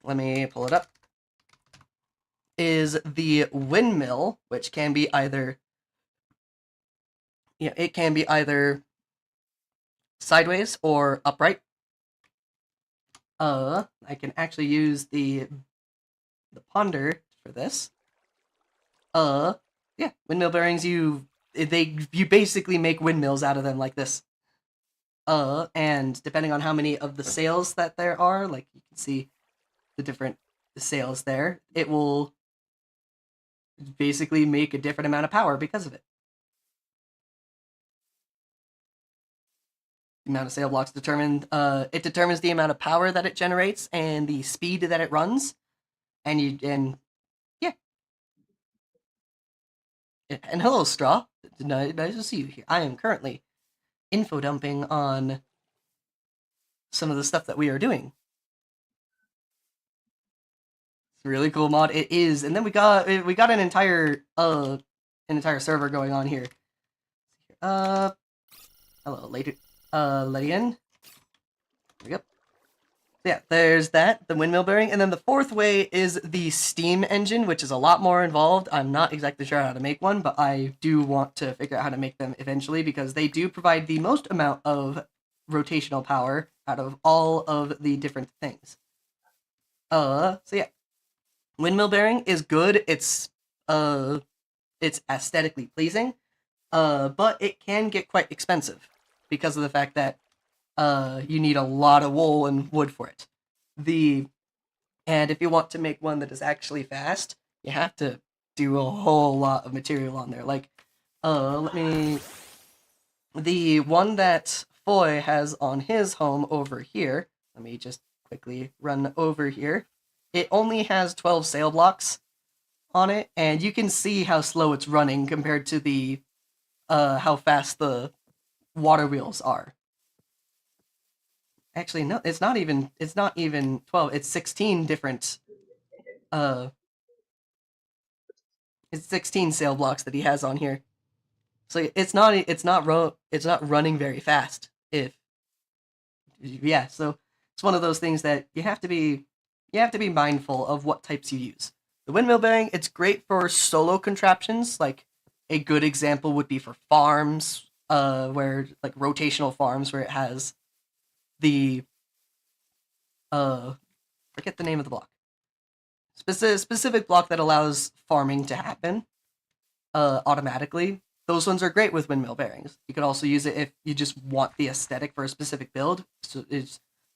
let me pull it up, is the windmill, which can be either, it can be either sideways or upright. I can actually use the ponder for this. Yeah, windmill bearings. You basically make windmills out of them like this. And depending on how many of the sails that there are, like you can see the different sails there, it will basically make a different amount of power because of it. The amount of sail blocks it determines the amount of power that it generates and the speed that it runs, and yeah. And hello, Straw. Nice to see you here. I am currently info dumping on some of the stuff that we are doing. It's a really cool mod. It is, and then we got an entire server going on here. Hello, lady, Lydian. There we go. Yeah, there's that, the windmill bearing, and then the fourth way is the steam engine, which is a lot more involved. I'm not exactly sure how to make one, but I do want to figure out how to make them eventually because they do provide the most amount of rotational power out of all of the different things. So yeah, windmill bearing is good. It's aesthetically pleasing, but it can get quite expensive because of the fact that you need a lot of wool and wood for it. And if you want to make one that is actually fast, you have to do a whole lot of material on there. Like, the one that Foy has on his home over here, let me just quickly run over here. It only has 12 sail blocks on it, and you can see how slow it's running compared to the how fast the water wheels are. Actually, no, it's not even 12. It's 16 different it's 16 sail blocks that he has on here. So it's not running very fast. If Yeah, so it's one of those things that you have to be mindful of what types you use. The windmill bearing, it's great for solo contraptions. Like a good example would be for farms, where like rotational farms where it has the forget the name of the block. specific block that allows farming to happen automatically. Those ones are great with windmill bearings. You can also use it if you just want the aesthetic for a specific build. So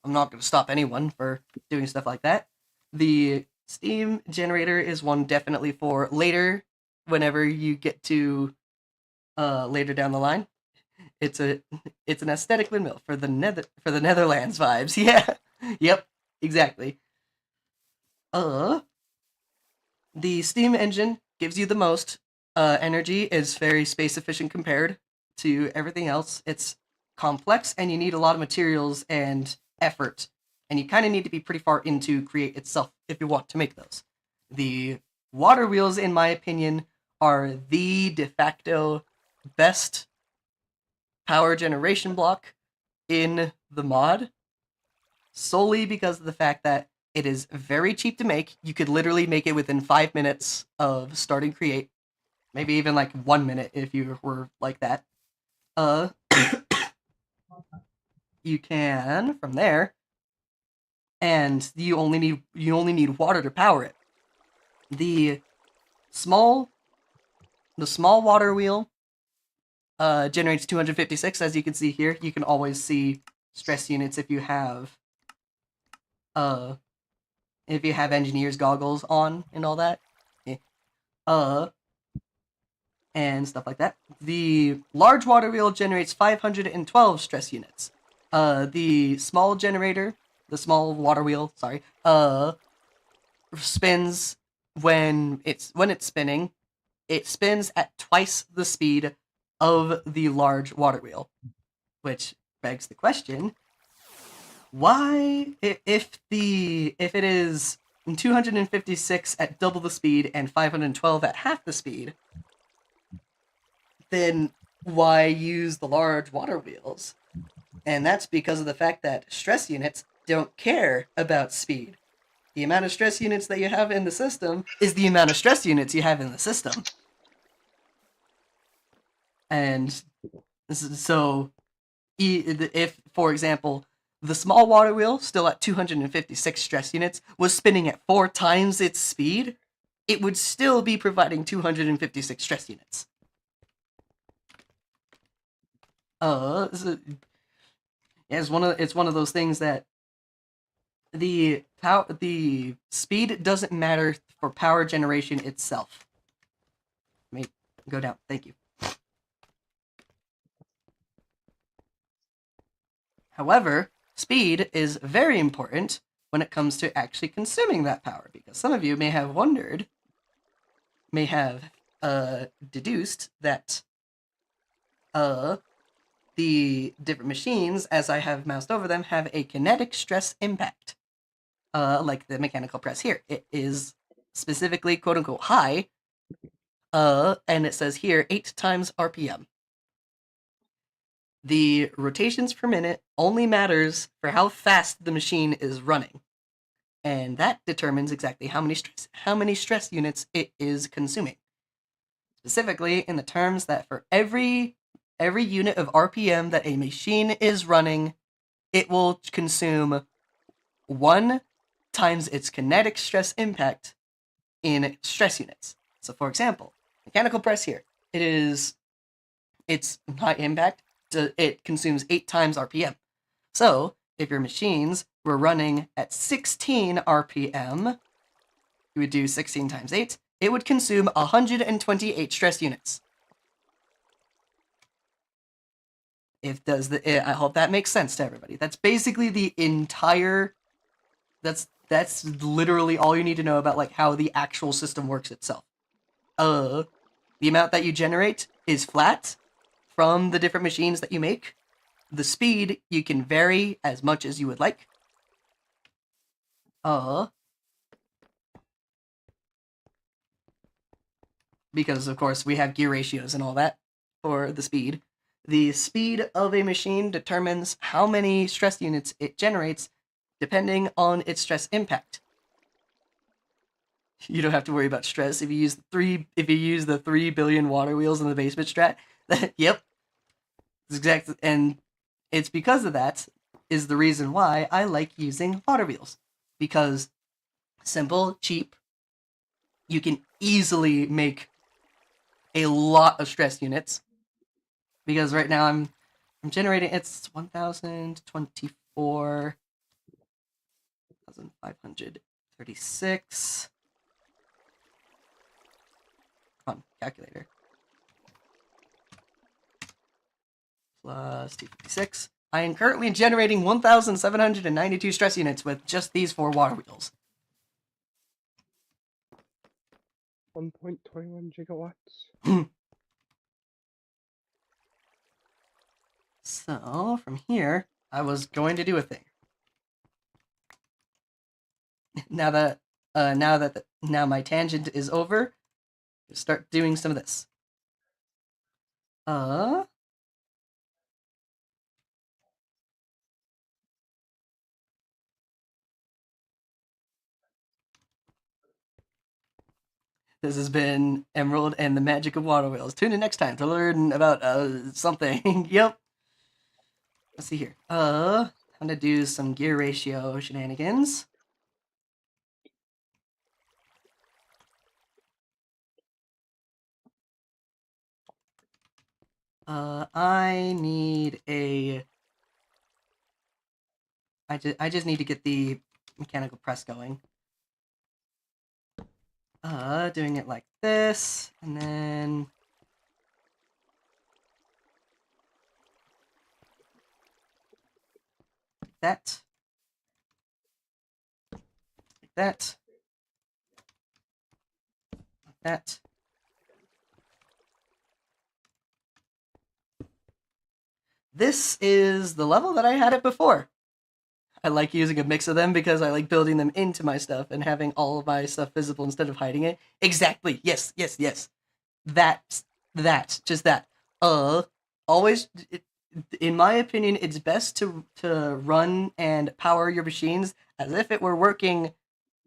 I'm not going to stop anyone for doing stuff like that. The steam generator is one definitely for later, whenever you get to later down the line. It's an aesthetic windmill for the Netherlands vibes. Yeah. Yep. Exactly. The steam engine gives you the most energy. Is very space efficient compared to everything else. It's complex, and you need a lot of materials and effort, and you kind of need to be pretty far into Create itself if you want to make those. The water wheels, in my opinion, are the de facto best power generation block in the mod, solely because of the fact that it is very cheap to make. You could literally make it within 5 minutes of starting Create, maybe even like 1 minute if you were like that. You can from there, and you only need water to power it. The small water wheel generates 256, as you can see here. You can always see stress units if you have engineer's goggles on and all that. And stuff like that. The large water wheel generates 512 stress units. The small water wheel, sorry, spins when it's spinning. It spins at twice the speed of the large water wheel, which begs the question: why, if it is 256 at double the speed and 512 at half the speed, then why use the large water wheels? And that's because of the fact that stress units don't care about speed. The amount of stress units that you have in the system is the amount of stress units you have in the system. And so, if, for example, the small water wheel, still at 256 stress units, was spinning at 4 times its speed, it would still be providing 256 stress units. It's one of those things that the speed doesn't matter for power generation itself. Let me go down. Thank you. However, speed is very important when it comes to actually consuming that power, because some of you may have deduced that the different machines, as I have moused over them, have a kinetic stress impact. Like the mechanical press here. It is specifically quote-unquote high, and it says here 8 times RPM. The rotations per minute only matters for how fast the machine is running, and that determines exactly how many stress units it is consuming. Specifically, in the terms that for every unit of RPM that a machine is running, it will consume 1 times its kinetic stress impact in stress units. So, for example, mechanical press here, it's high impact. It consumes 8 times RPM. So, if your machines were running at 16 RPM, you would do 16 times 8. It would consume 128 stress units. I hope that makes sense to everybody. That's basically the entire. That's literally all you need to know about like how the actual system works itself. The amount that you generate is flat from the different machines that you make. The speed you can vary as much as you would like. Because of course we have gear ratios and all that for the speed. The speed of a machine determines how many stress units it generates depending on its stress impact. You don't have to worry about stress if you use the 3 billion water wheels in the basement strat. Yep. Exactly. And it's because of that is the reason why I like using water wheels. Because simple, cheap, you can easily make a lot of stress units. Because right now I'm generating, it's 1,024,536. Come on, calculator. Plus 256. I am currently generating 1,792 stress units with just these 4 water wheels. 1.21 gigawatts. So from here, I was going to do a thing. Now that now my tangent is over, start doing some of this. This has been Emerald and the Magic of Water Wheels. Tune in next time to learn about something. Yep. Let's see here. I'm gonna do some gear ratio shenanigans. I need a. I just need to get the mechanical press going. Doing it like this, and then like that, like that, like that. This is the level that I had it before. I like using a mix of them because I like building them into my stuff and having all of my stuff visible instead of hiding it. Exactly. Yes, yes, yes. Just that. Always, in my opinion, it's best to run and power your machines as if it were working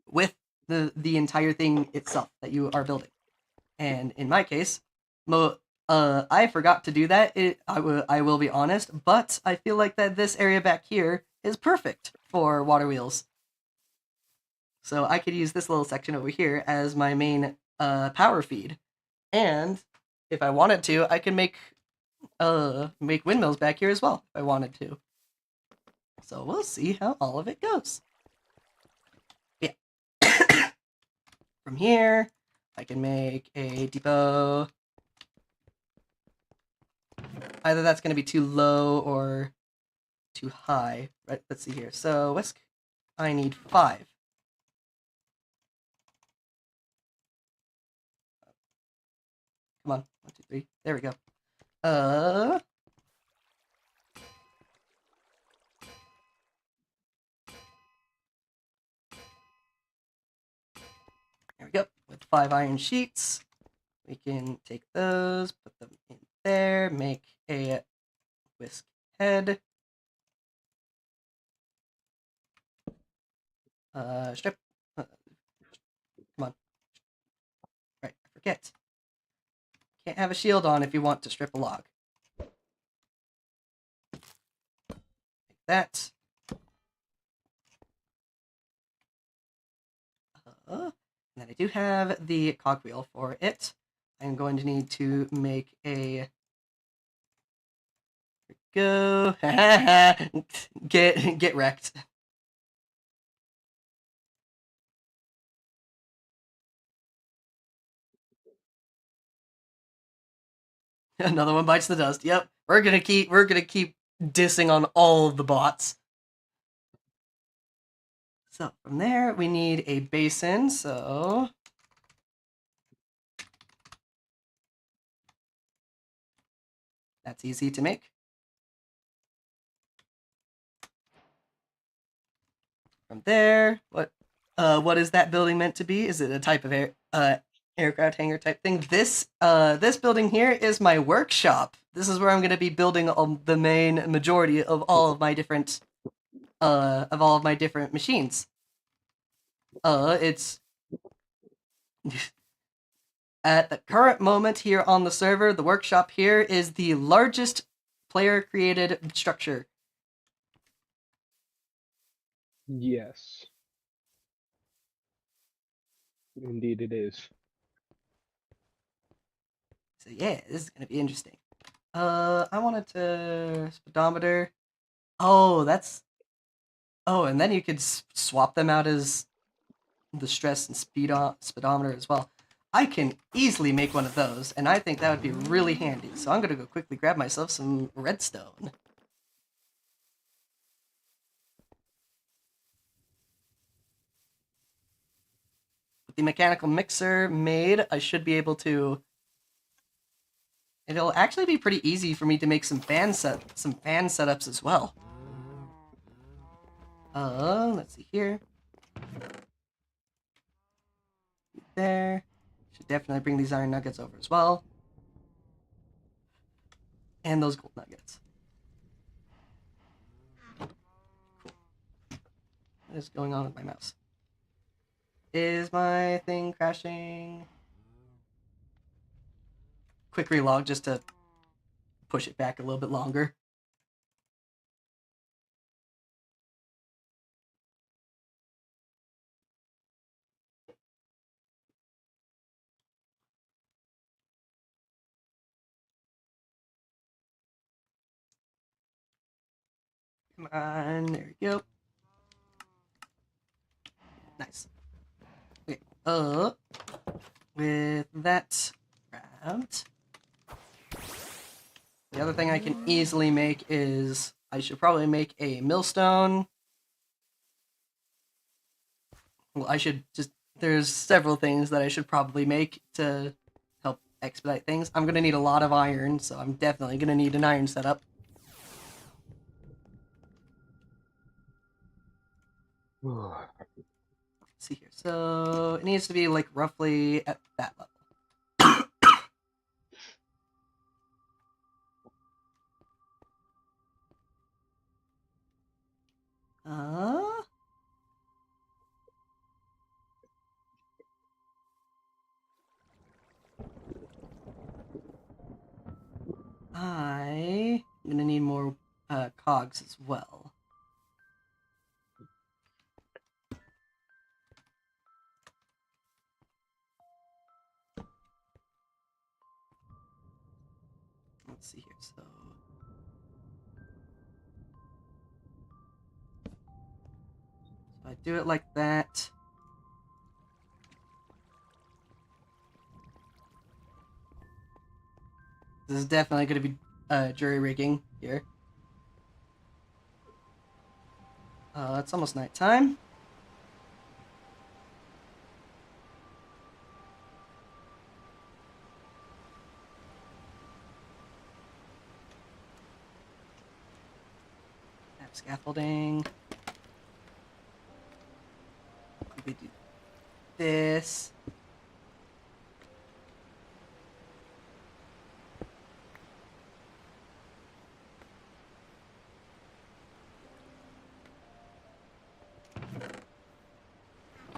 with the entire thing itself that you are building. And in my case, I forgot to do that. I will be honest, but I feel like that this area back here is perfect for water wheels. So I could use this little section over here as my main power feed. And if I wanted to, I can make windmills back here as well if I wanted to. So we'll see how all of it goes. Yeah. From here, I can make a depot. Either that's going to be too low or too high. Right, let's see here. So whisk, I need 5. Come on, 1, 2, 3. There we go. There we go. With 5 iron sheets, we can take those, put them in there, make a whisk head. Strip. Come on. Right, I forget. Can't have a shield on if you want to strip a log. Like that. And then I do have the cogwheel for it. I'm going to need to make a. Go. Get wrecked. Another one bites the dust. Yep. We're gonna keep dissing on all of the bots. So from there we need a basin, so that's easy to make. From there, what is that building meant to be? Is it a type of aircraft hangar type thing? This building here is my workshop. This is where I'm going to be building the main majority of all of my different machines. It's at the current moment here on the server, the workshop here is the largest player created structure. Yes. Indeed it is. So yeah, this is gonna be interesting. I wanted to speedometer. Oh, that's. Oh, and then you could swap them out as the stress and speedometer as well. I can easily make one of those, and I think that would be really handy. So I'm gonna go quickly grab myself some redstone. With the mechanical mixer made, I should be able to. It'll actually be pretty easy for me to make some fan setups as well. Let's see here. There. Should definitely bring these iron nuggets over as well. And those gold nuggets. Cool. What is going on with my mouse? Is my thing crashing? Quick relog just to push it back a little bit longer. Come on, there we go. Nice. Okay, with that grabbed. The other thing I can easily make is, I should probably make a millstone. Well, I should just, there's several things that I should probably make to help expedite things. I'm gonna need a lot of iron, so I'm definitely gonna need an iron setup. Let's see here. So it needs to be like roughly at that level. I'm gonna need more cogs as well. Let's see here. So I do it like that. This is definitely going to be jury rigging here. It's almost nighttime. Have scaffolding. We do this.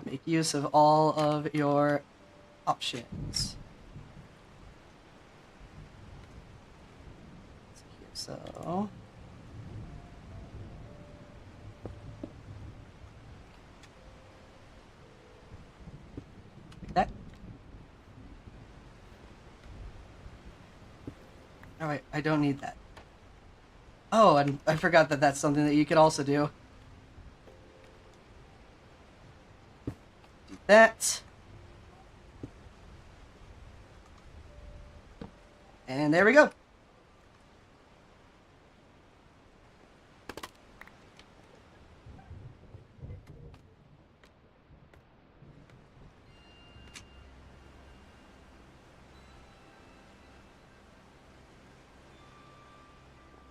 Make use of all of your options. So like that. Oh wait, I don't need that. Oh, and I forgot that that's something that you could also do. Do that. And there we go.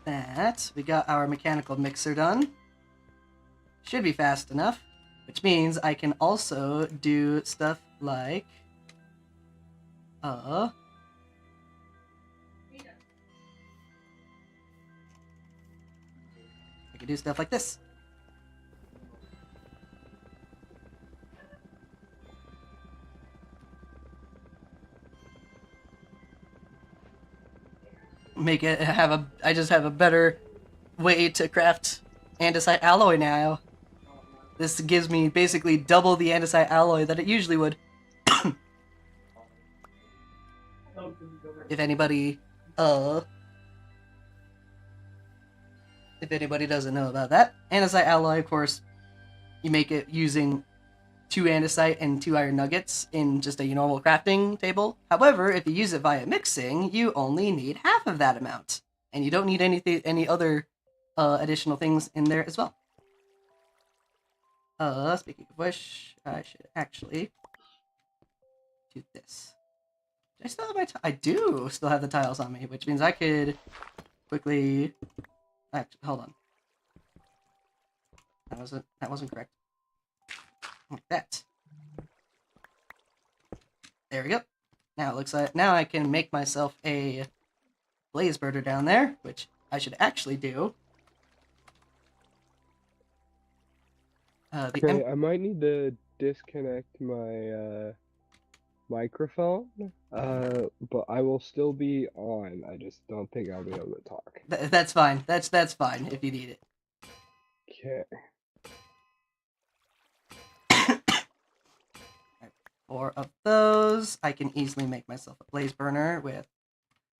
That, we got our mechanical mixer done. Should be fast enough, which means I can also do stuff like I can do stuff like this. Make it have a, I just have a better way to craft andesite alloy now. This gives me basically double the andesite alloy that it usually would. If anybody doesn't know about that, andesite alloy, of course, you make it using 2 andesite and 2 iron nuggets in just a normal crafting table. However, if you use it via mixing, you only need half of that amount, and you don't need any other additional things in there as well. Speaking of which, I should actually do this. Do I still have my I do still have the tiles on me, which means I could quickly... Actually, hold on. That wasn't correct. Like that. There we go. Now it looks like now I can make myself a blaze burner down there, which I should actually do. Okay, I might need to disconnect my microphone, but I will still be on. I just don't think I'll be able to talk. That's fine. That's fine if you need it. Okay. 4 of those. I can easily make myself a blaze burner with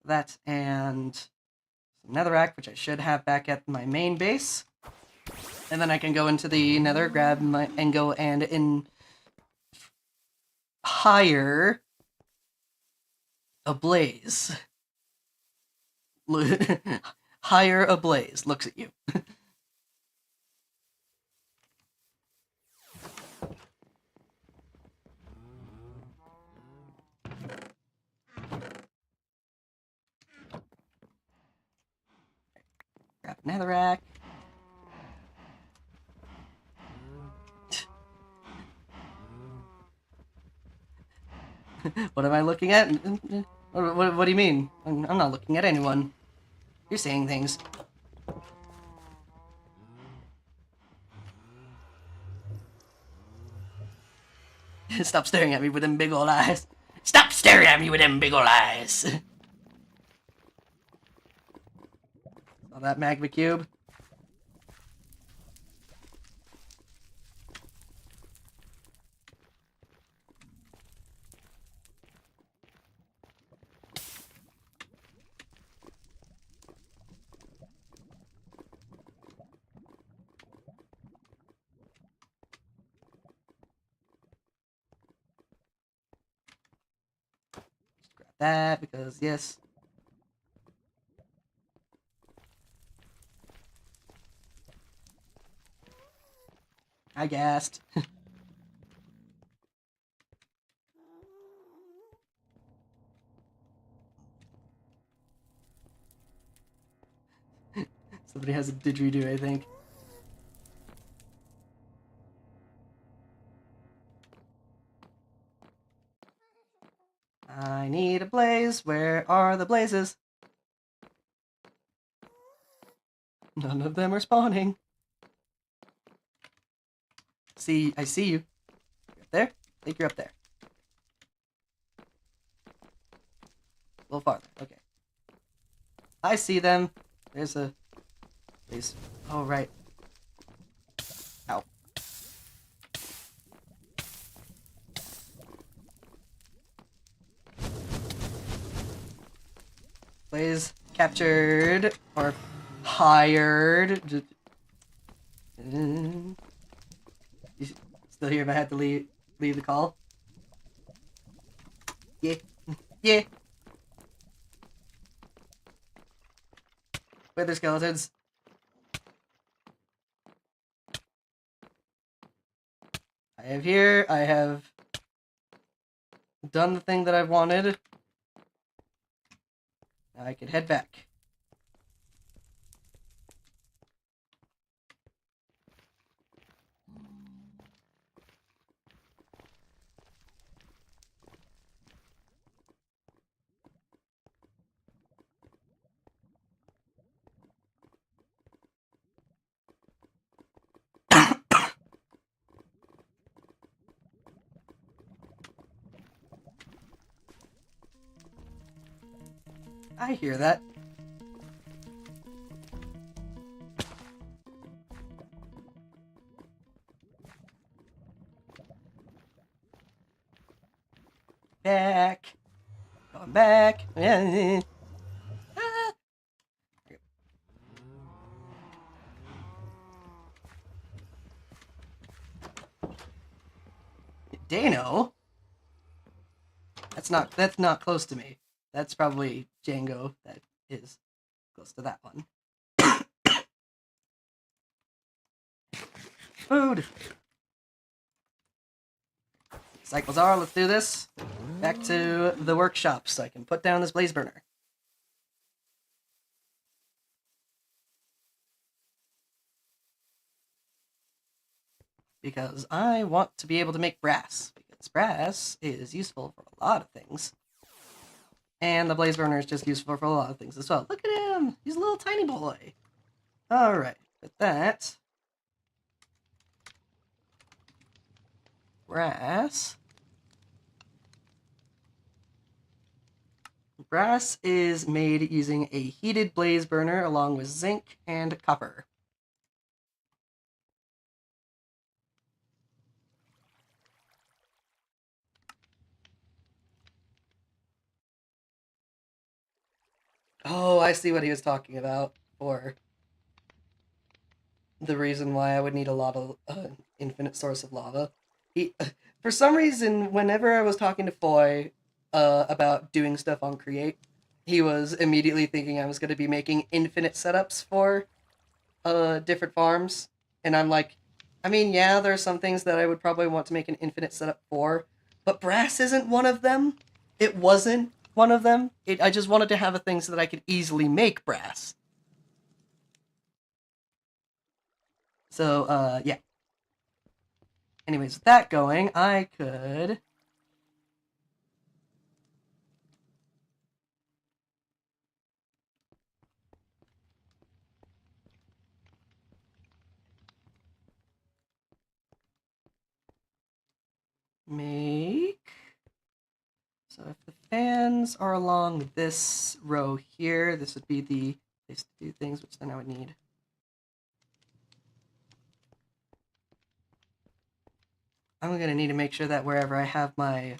that and some netherrack, which I should have back at my main base. And then I can go into the nether, grab my, and go and hire a blaze. Hire a blaze. Looks at you. Grab netherrack. What am I looking at? What do you mean? I'm not looking at anyone. You're saying things. Stop staring at me with them big ol' eyes. Stop staring at me with them big ol' eyes. Saw that magma cube? That because yes. I gassed. Somebody has a didgeridoo, I think. I need a blaze. Where are the blazes? None of them are spawning. See, I see you. You're up there? I think you're up there. A little farther. Okay. I see them. There's a... There's... Oh, right. Ow. Blaze captured. Or hired. You still here if I had to leave the call? Yeah. Yeah. Wither skeletons. I have done the thing that I've wanted. Now I can head back. I hear that. Back. I'm back. Ah. Dano? That's not close to me. That's probably Django that is close to that one. Food! Cycles are, let's do this. Back to the workshop so I can put down this blaze burner. Because I want to be able to make brass. Because brass is useful for a lot of things. And the blaze burner is just useful for a lot of things as well. Look at him! He's a little tiny boy. Alright, with that. Brass. Brass is made using a heated blaze burner along with zinc and copper. Oh, I see what he was talking about for the reason why I would need a lot of infinite source of lava. He, for some reason, whenever I was talking to Foy about doing stuff on Create, he was immediately thinking I was going to be making infinite setups for different farms, and I'm like, I mean, yeah, there are some things that I would probably want to make an infinite setup for, but brass isn't one of them. It wasn't one of them. I just wanted to have a thing so that I could easily make brass. So, yeah. Anyways, with that going, I could make... So if the fans are along this row here, this would be the place to do things, which then I would need. I'm going to need to make sure that wherever I have my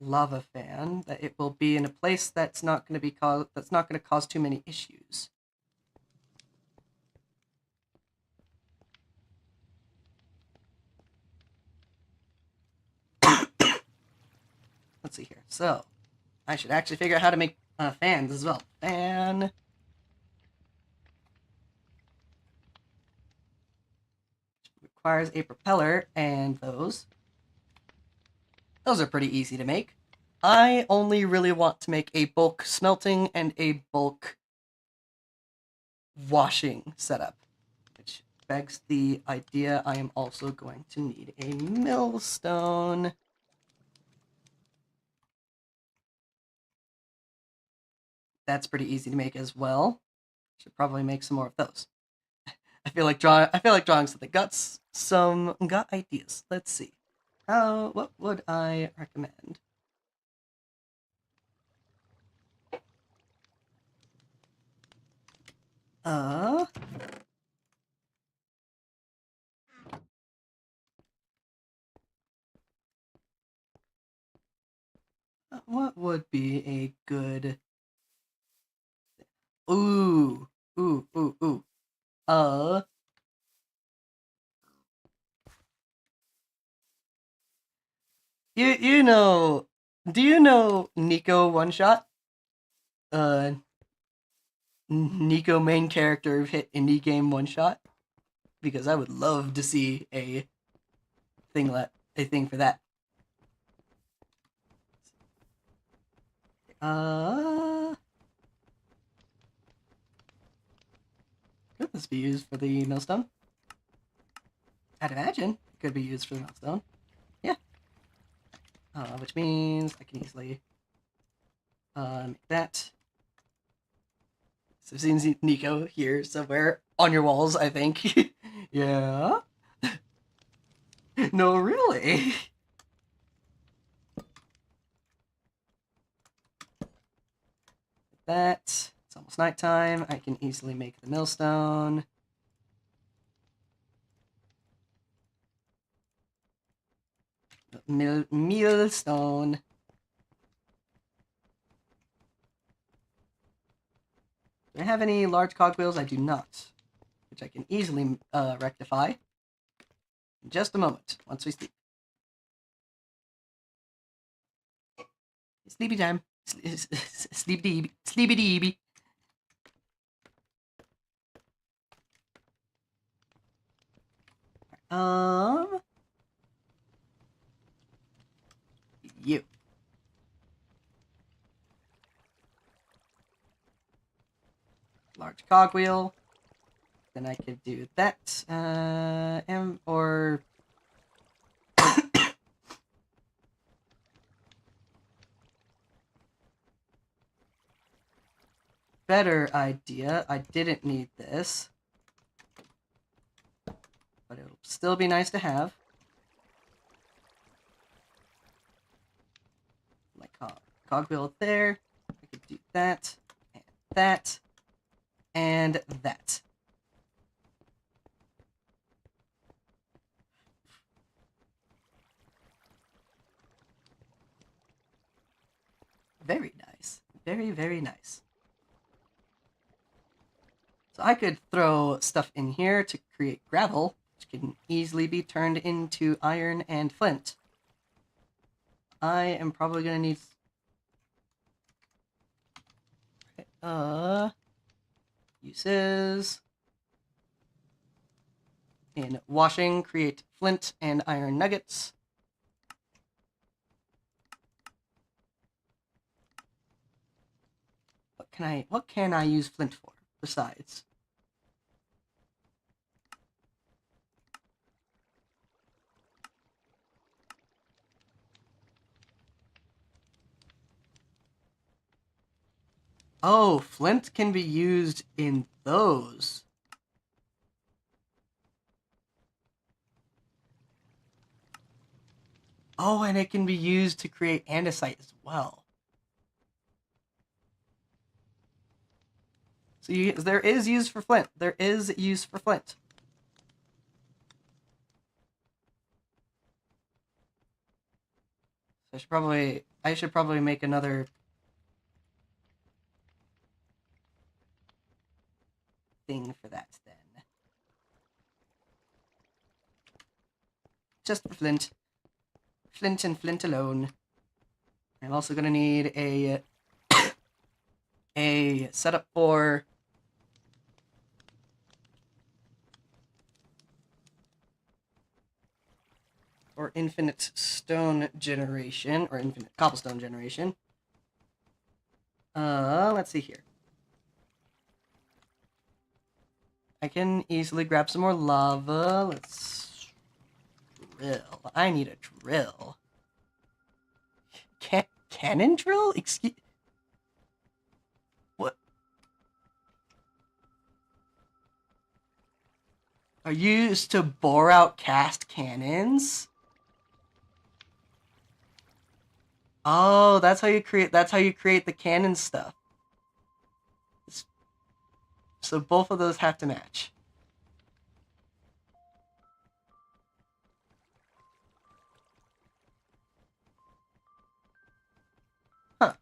lava fan, that it will be in a place that's not going to cause too many issues. Let's see here. So, I should actually figure out how to make fans as well. Fan. Requires a propeller, and those are pretty easy to make. I only really want to make a bulk smelting and a bulk washing setup, which begs the idea I am also going to need a millstone. That's pretty easy to make as well. Should probably make some more of those. I feel like drawing something. Got ideas. Let's see. What would I recommend? What would be a good... Ooh. Ooh, ooh, ooh. You know, do you know Nico One Shot? Uh, Nico main character hit indie game One Shot? Because I would love to see a thing for that. Could this be used for the millstone? I'd imagine it could be used for the millstone. Yeah. Which means I can easily make that. So I've seen Nico here somewhere on your walls, I think. Yeah. No, really. That. It's almost nighttime. I can easily make the millstone. Millstone. Do I have any large cogwheels? I do not. Which I can easily rectify. In just a moment, once we sleep. Sleepy time. Sleepy deeby. You. Large cogwheel. Then I could do that. Or better idea. I didn't need this. But it'll still be nice to have. Like cogwheel there. I could do that. And that. And that. Very nice. Very, very nice. So I could throw stuff in here to create gravel, which can easily be turned into iron and flint. I am probably going to need... uses... In washing, create flint and iron nuggets. What can I use flint for besides? Oh, flint can be used in those. Oh, and it can be used to create andesite as well. So there is use for flint. There is use for flint. So I should probably make another thing for that then. Just for flint. Flint and flint alone. I'm also gonna need a setup for infinite stone generation, or infinite cobblestone generation. Let's see here. I can easily grab some more lava. Let's drill. I need a drill. Cannon drill? Excuse... What? Are used to bore out cast cannons? Oh, that's how you create the cannon stuff. So both of those have to match. Huh.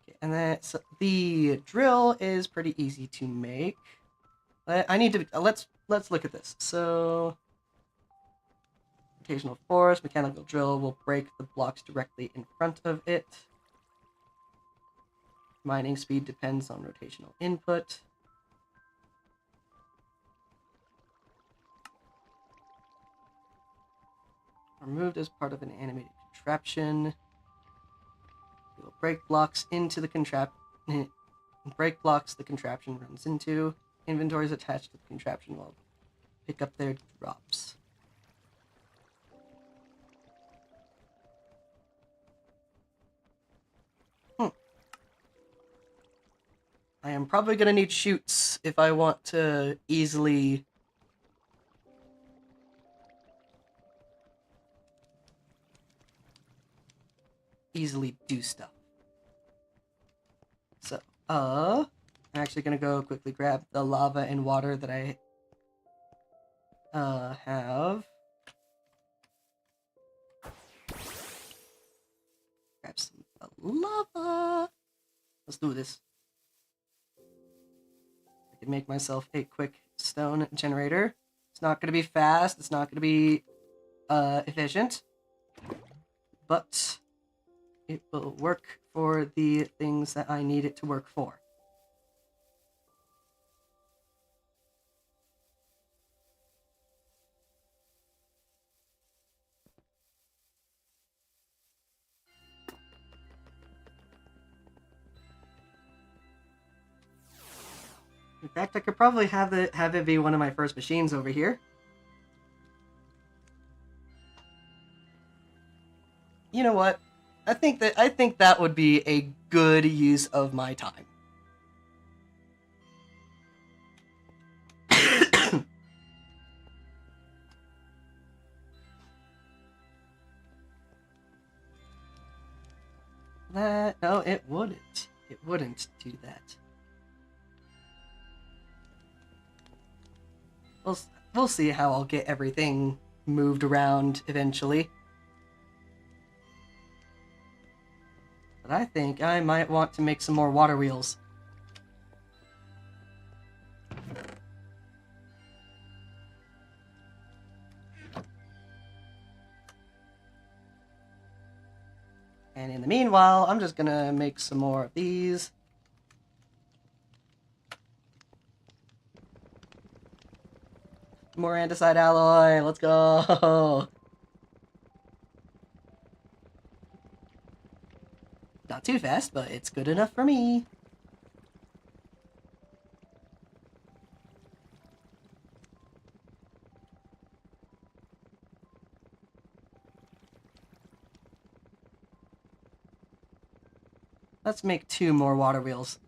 Okay, and then so the drill is pretty easy to make. I need to let's look at this. So rotational force, mechanical drill will break the blocks directly in front of it. Mining speed depends on rotational input. Removed as part of an animated contraption. We will break blocks into the break blocks the contraption runs into. Inventories attached to the contraption will pick up their drops. I am probably going to need chutes if I want to easily do stuff. So, I'm actually going to go quickly grab the lava and water that I have. lava. Let's do this. I can make myself a quick stone generator. It's not going to be fast. It's not going to be efficient. But it will work for the things that I need it to work for. In fact, I could probably have it be one of my first machines over here. You know what? I think that would be a good use of my time. No, it wouldn't. It wouldn't do that. We'll see how I'll get everything moved around eventually. But I think I might want to make some more water wheels. And in the meanwhile, I'm just gonna make some more of these. More andesite alloy, let's go! Not too fast, but it's good enough for me. Let's make 2 more water wheels.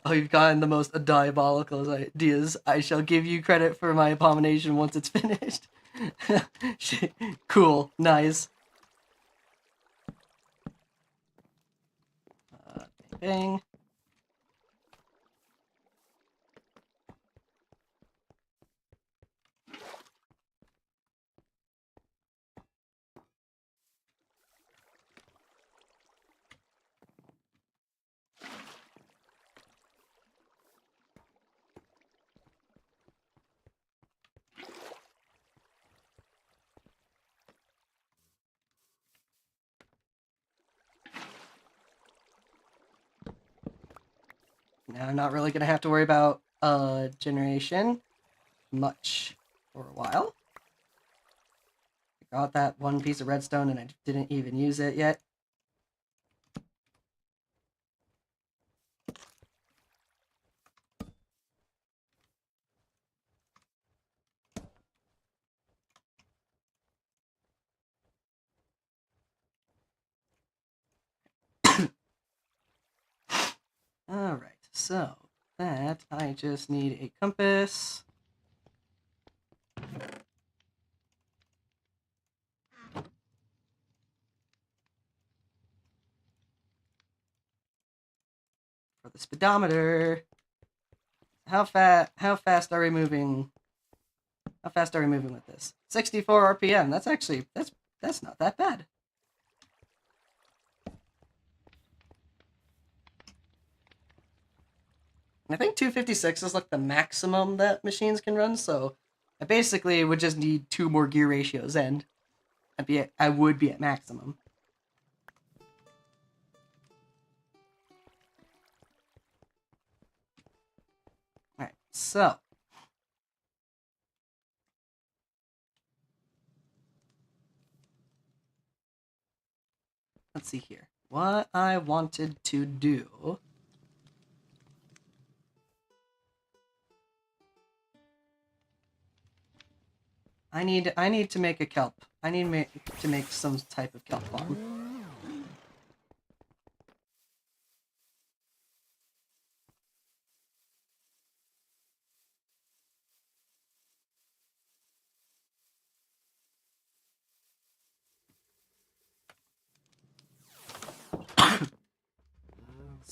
Oh, you've gotten the most diabolical ideas. I shall give you credit for my abomination once it's finished. Cool. Nice. Bang. Now I'm not really going to have to worry about generation much for a while. I got that one piece of redstone and I didn't even use it yet. Alright, so that I just need a compass. For the speedometer. How fast are we moving? How fast are we moving with this? 64 RPM. That's actually that's not that bad. I think 256 is like the maximum that machines can run, so I basically would just need 2 more gear ratios and I would be at maximum. Alright, so let's see here. What I wanted to do. I need to make a kelp. I need to make some type of kelp farm.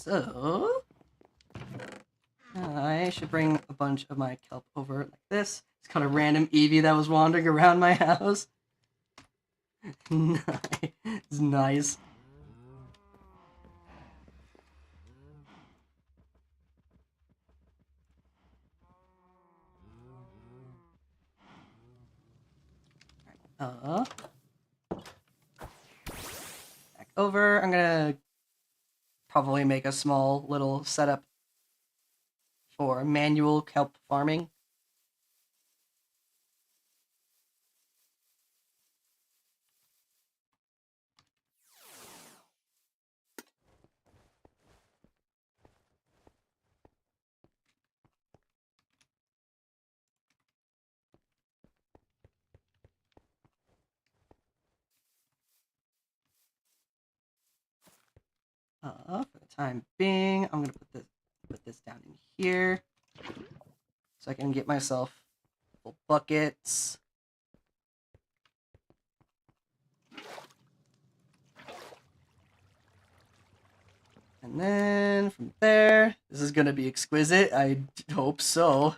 So I should bring a bunch of my kelp over like this. It's kind of random Eevee that was wandering around my house. It's nice. Back over. I'm gonna probably make a small little setup for manual kelp farming. For the time being, I'm gonna put this down in here so I can get myself full buckets. And then from there, this is gonna be exquisite. I hope so.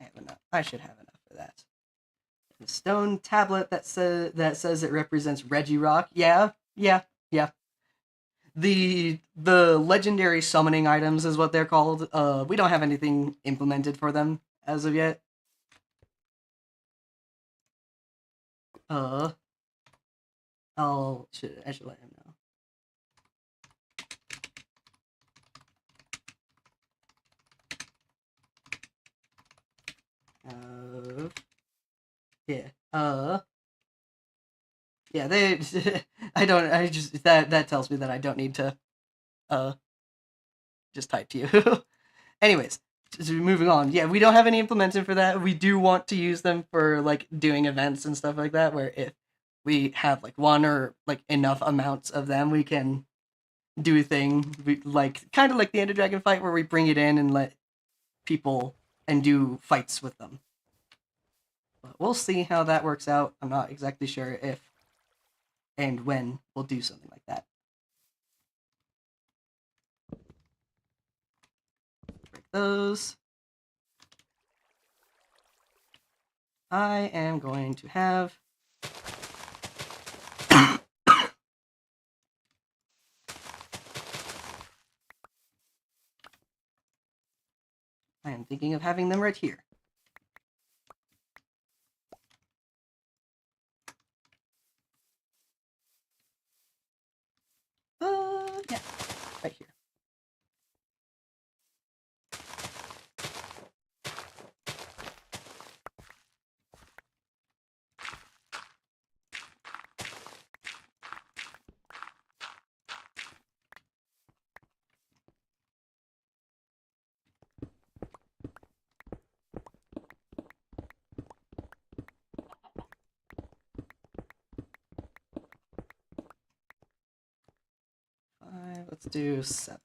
I have enough. I should have enough for that. The stone tablet that says it represents Regirock. Yeah. The legendary summoning items is what they're called. We don't have anything implemented for them as of yet. I should let him know. Yeah. Yeah, they I just that tells me that I don't need to just type to you. Anyways, just moving on. Yeah, we don't have any implemented for that. We do want to use them for like doing events and stuff like that, where if we have like one or like enough amounts of them, we can do a thing like kind of like the Ender Dragon fight where we bring it in and let people and do fights with them. But we'll see how that works out. I'm not exactly sure if and when we'll do something like that. Break those. I am going to have I am thinking of having them right here. Yeah, right here. Let's do 7.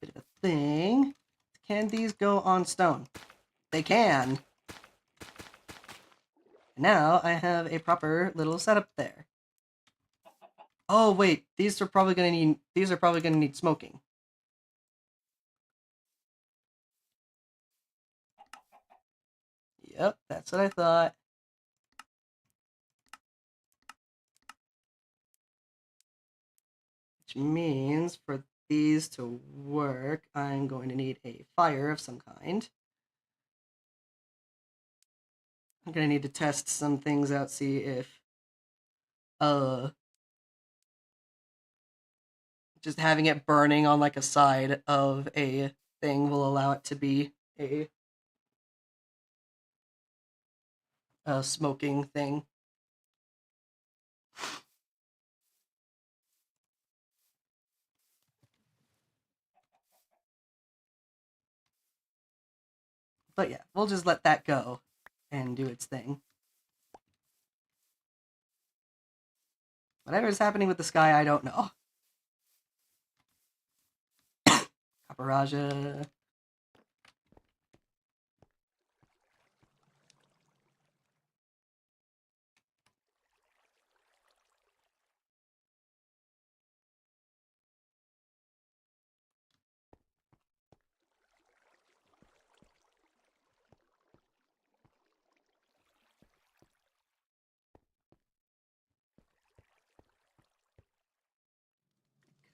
Bit of a thing. Can these go on stone? They can. Now I have a proper little setup there. Oh wait, these are probably gonna need smoking. Yep, that's what I thought. Which means for these to work, I'm going to need a fire of some kind. I'm gonna need to test some things out, see if uh just having it burning on like a side of a thing will allow it to be a smoking thing. But yeah, we'll just let that go and do its thing. Whatever is happening with the sky, I don't know. Caparaja.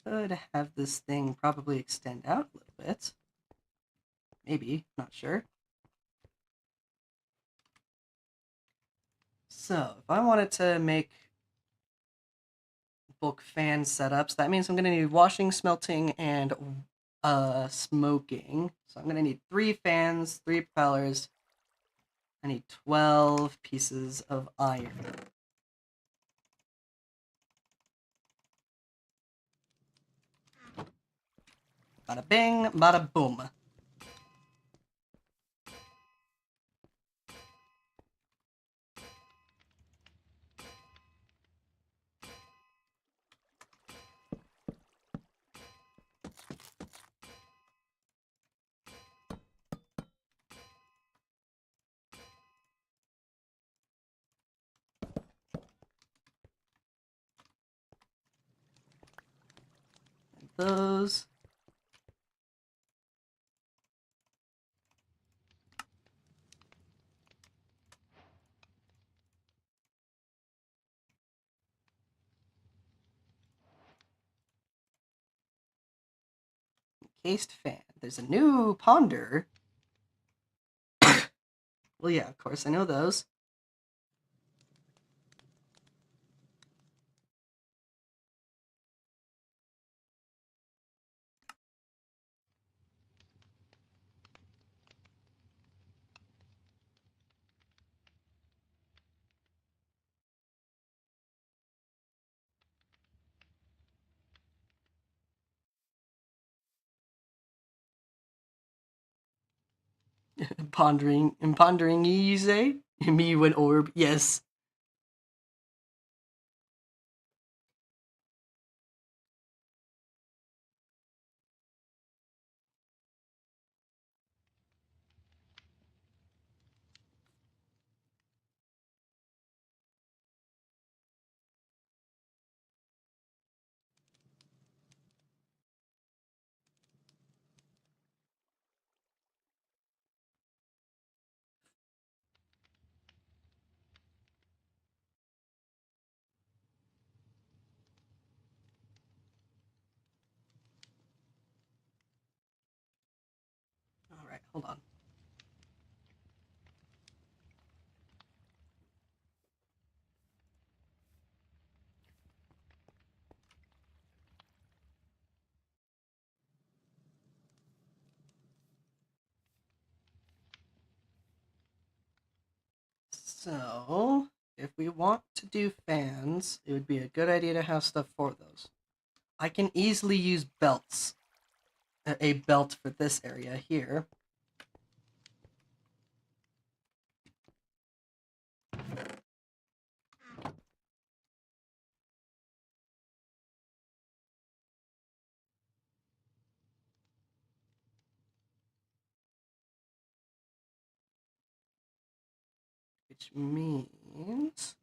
Could have this thing probably extend out a little bit. Maybe, not sure. So, if I wanted to make bulk fan setups, that means I'm going to need washing, smelting, and smoking. So I'm going to need 3 fans, 3 propellers. I need 12 pieces of iron. Bada bing, bada boom. Those. Encased fan. There's a new ponder. Well, yeah, of course, I know those. Pondering, you say? Me, an orb, yes. Alright, hold on. So, if we want to do fans, it would be a good idea to have stuff for those. I can easily use belts. A belt for this area here. Which means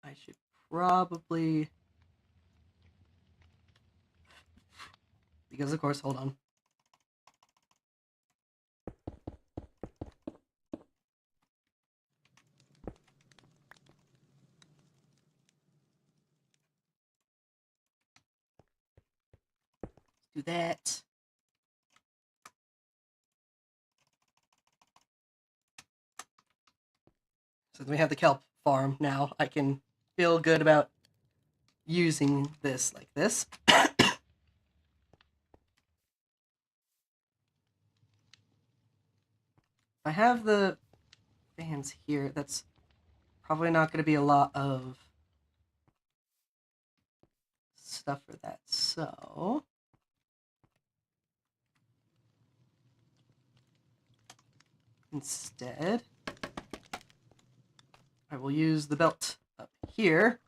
I should probably, because of course, hold on. Do that. we have the kelp farm now, I can feel good about using this like this. I have the fans here. That's probably not going to be a lot of stuff for that. So instead, I will use the belt up here.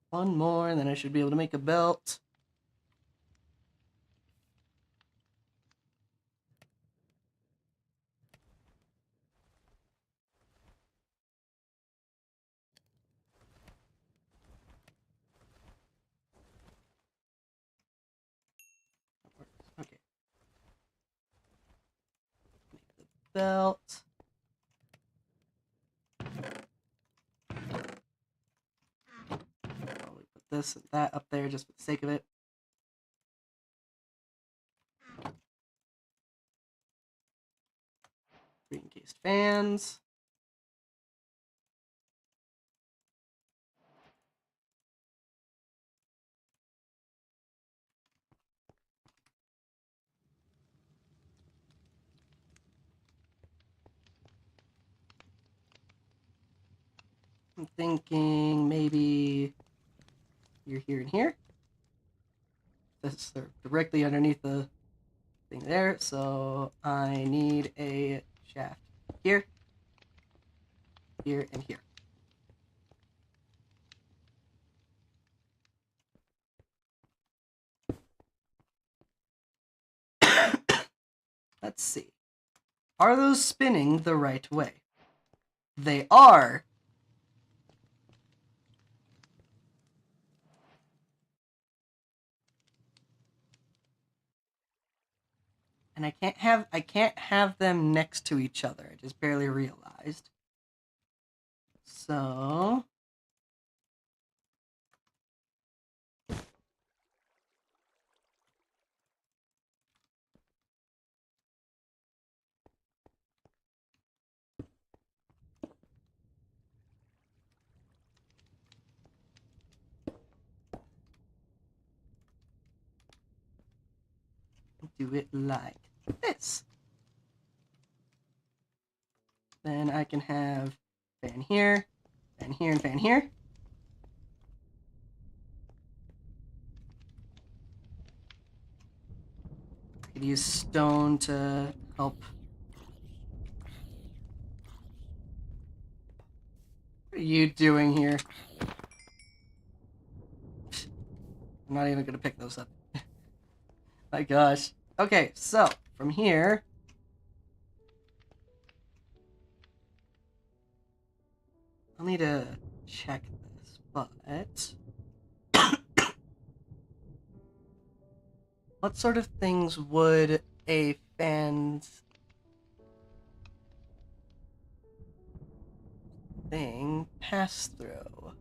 One more, and then I should be able to make a belt. Okay. Make the belt. Probably put this and that up there just for the sake of it. Three encased fans. I'm thinking maybe you're here and here. They're directly underneath the thing there, so I need a shaft here, here, and here. Let's see. Are those spinning the right way? They are. And I can't have them next to each other. I just barely realized. So do it like this. Then I can have fan here, fan here, and fan here. I could use stone to help. What are you doing here? I'm not even gonna pick those up. My gosh. Okay, so from here, I'll need to check this, but what sort of things would a fan's thing pass through?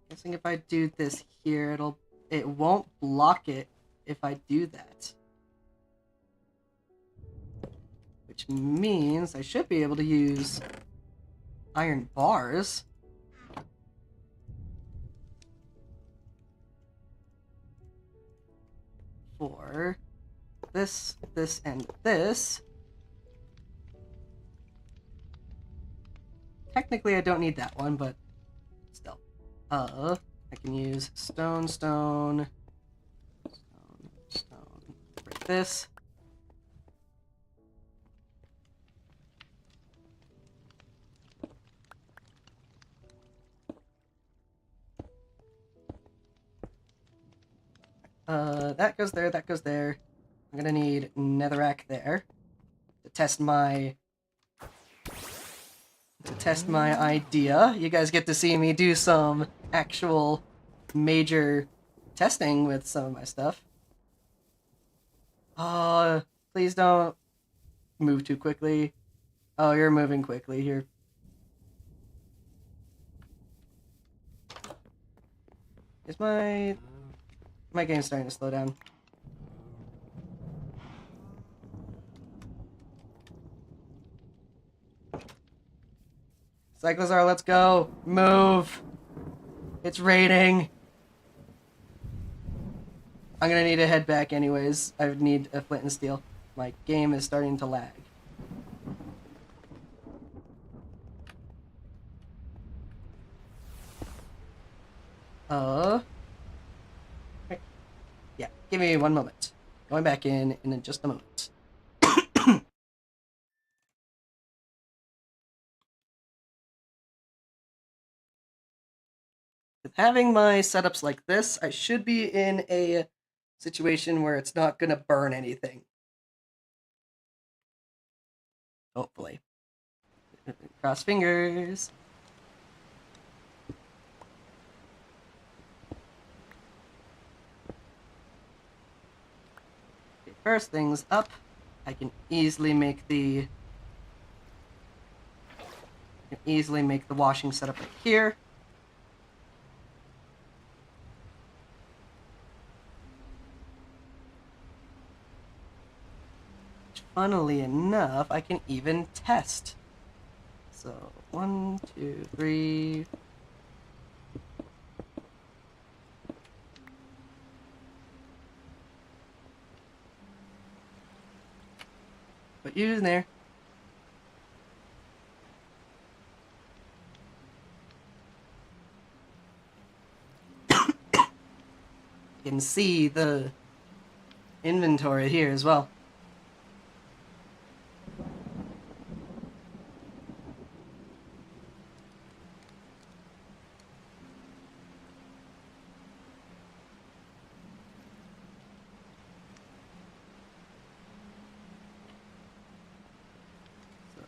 Guessing if I do this here, it won't block it if I do that. Which means I should be able to use iron bars. For this, this, and this. Technically, I don't need that one, but still. I can use stone, stone, stone, stone. Break this. That goes there, that goes there. I'm gonna need netherrack there to test test my idea. You guys get to see me do some actual major testing with some of my stuff. Please don't move too quickly. Oh, you're moving quickly here. Is my game's starting to slow down? Cyclozar, let's go. Move. It's raining. I'm gonna need to head back anyways. I would need a flint and steel. My game is starting to lag. Yeah, give me 1 moment. Going back in just a moment. With having my setups like this, I should be in a situation where it's not gonna burn anything. Hopefully. Cross fingers. Okay, first things up, I can easily make the washing setup right here. Funnily enough, I can even test. So 1, 2, 3. Put you in there. You can see the inventory here as well.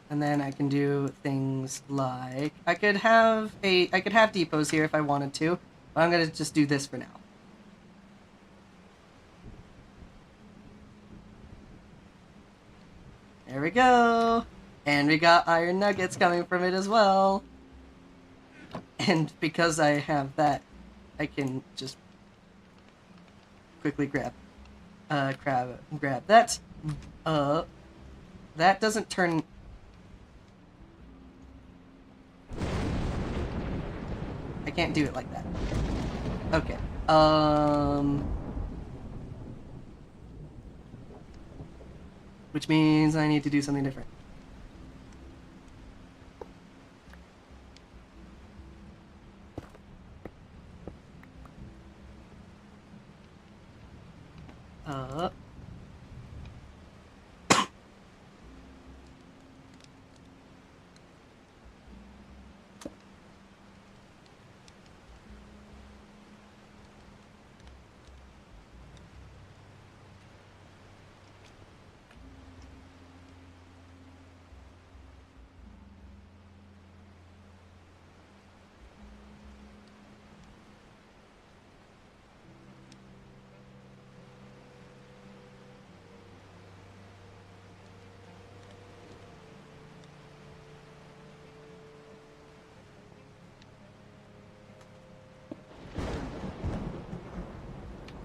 And then I can do things like I could have depots here if I wanted to, but I'm gonna just do this for now. There we go. And we got iron nuggets coming from it as well. And because I have that, I can just quickly grab that. That doesn't turn. I can't do it like that. Okay. Which means I need to do something different.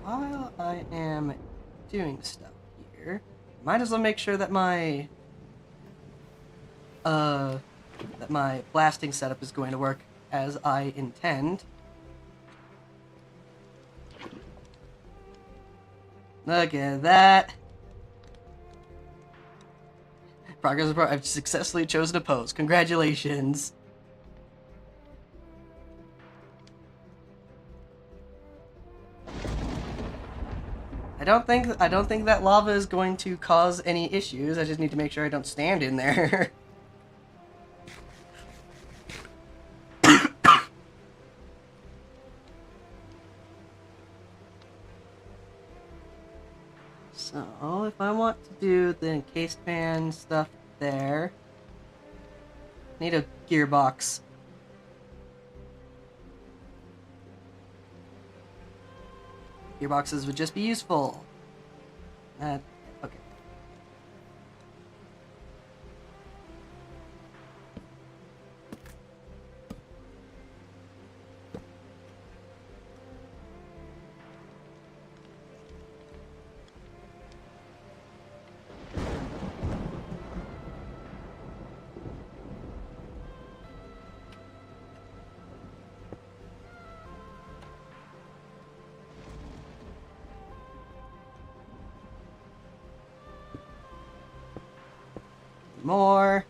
While I am doing stuff here, might as well make sure that my blasting setup is going to work as I intend. Look at that. Progress report. I've successfully chosen a pose. Congratulations. I don't think that lava is going to cause any issues. I just need to make sure I don't stand in there. So, if I want to do the encased pan stuff there, Need a gearbox. Gearboxes would just be useful. Okay. More.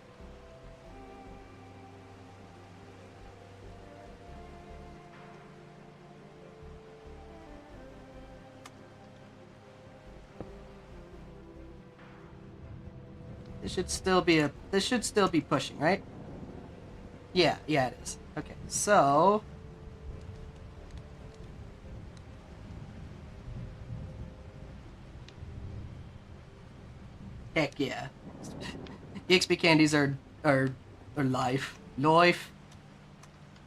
This should still be pushing, right? Yeah, it is. Okay, so heck yeah. EXP candies are life. Life.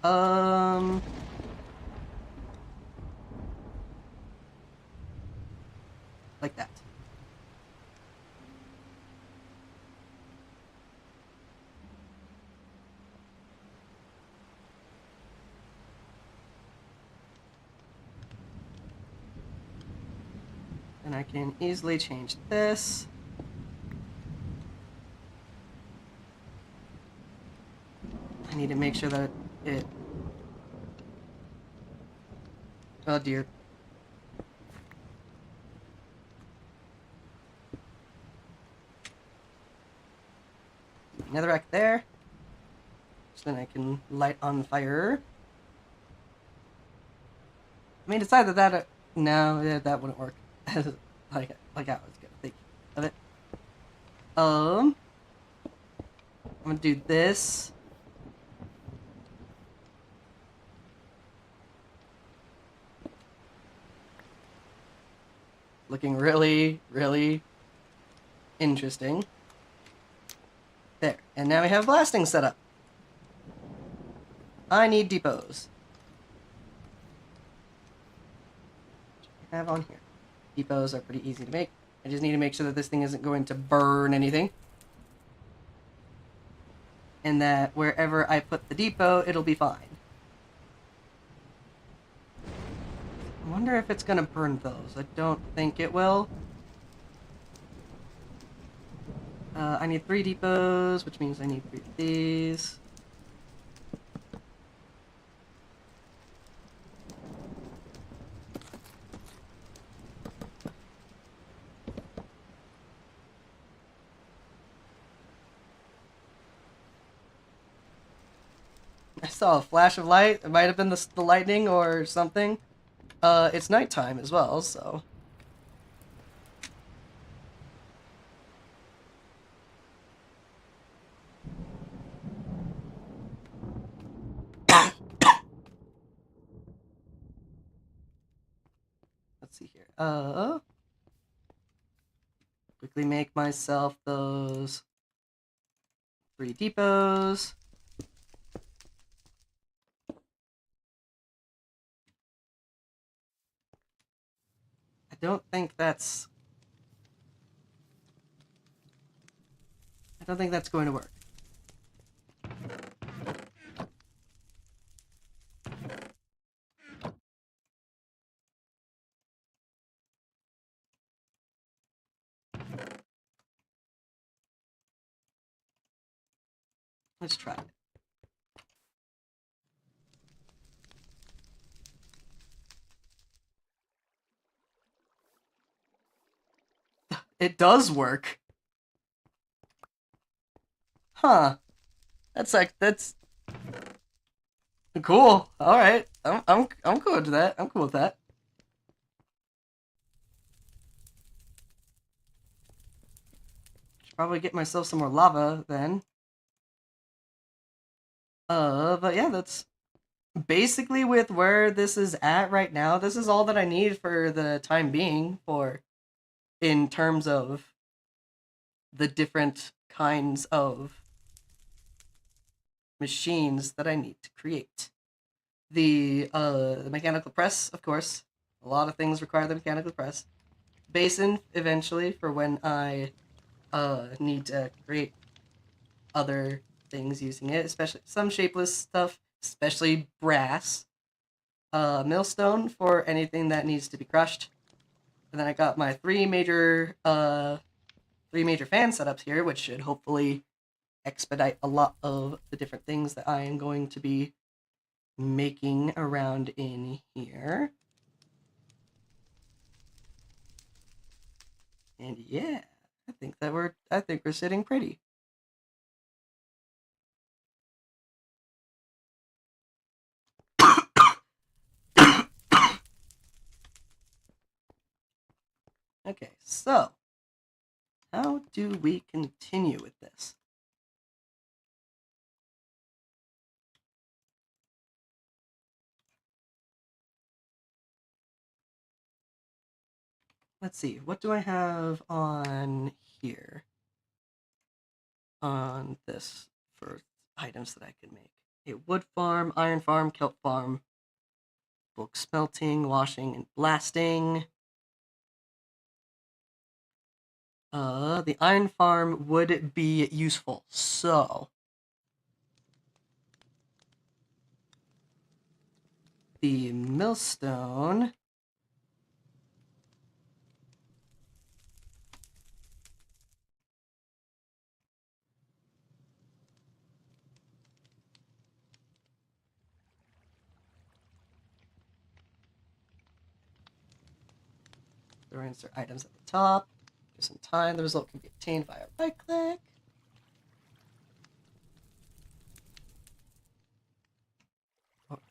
Like that. And I can easily change this. I need to make sure that it... Oh dear. Netherrack there. So then I can light on fire. I mean, it's either that or... No, yeah, that wouldn't work. like I was gonna think of it. I'm gonna do this. Looking really, really interesting. There. And now we have blasting set up. I need depots. What do I have on here? Depots are pretty easy to make. I just need to make sure that this thing isn't going to burn anything. And that wherever I put the depot, it'll be fine. I wonder if it's going to burn those. I don't think it will. I need 3 depots, which means I need 3 of these. I saw a flash of light. It might have been the lightning or something. It's nighttime as well, so... Let's see here. Quickly make myself those 3 depots. I don't think that's going to work. Let's try it. It does work. Huh. That's cool. All right. I'm cool with that. I'm cool with that. Should probably get myself some more lava then. But yeah, that's basically with where this is at right now. This is all that I need for the time being for in terms of the different kinds of machines that I need to create. The mechanical press, of course. A lot of things require the mechanical press. Basin, eventually, for when I need to create other things using it, especially some shapeless stuff, especially brass. Millstone for anything that needs to be crushed. And then I got my three major fan setups here, which should hopefully expedite a lot of the different things that I am going to be making around in here. And yeah, I think we're sitting pretty. Okay, so how do we continue with this? Let's see, what do I have on here? On this for items that I can make. A wood farm, iron farm, kelp farm, bulk smelting, washing, and blasting. The iron farm would be useful, so the millstone. There are insert items at the top. Give some time. The result can be obtained via right click.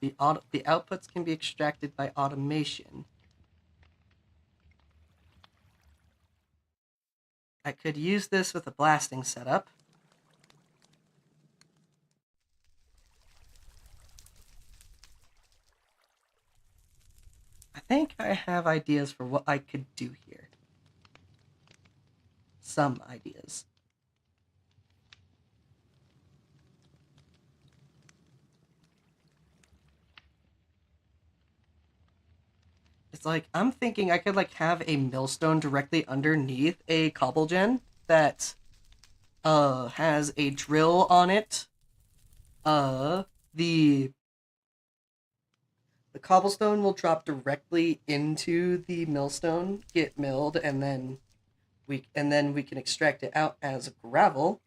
The outputs can be extracted by automation. I could use this with a blasting setup. I think I have ideas for what I could do here. Some ideas. It's like, I'm thinking I could, like, have a millstone directly underneath a cobble gen that, has a drill on it. The cobblestone will drop directly into the millstone, get milled, and then we can extract it out as gravel.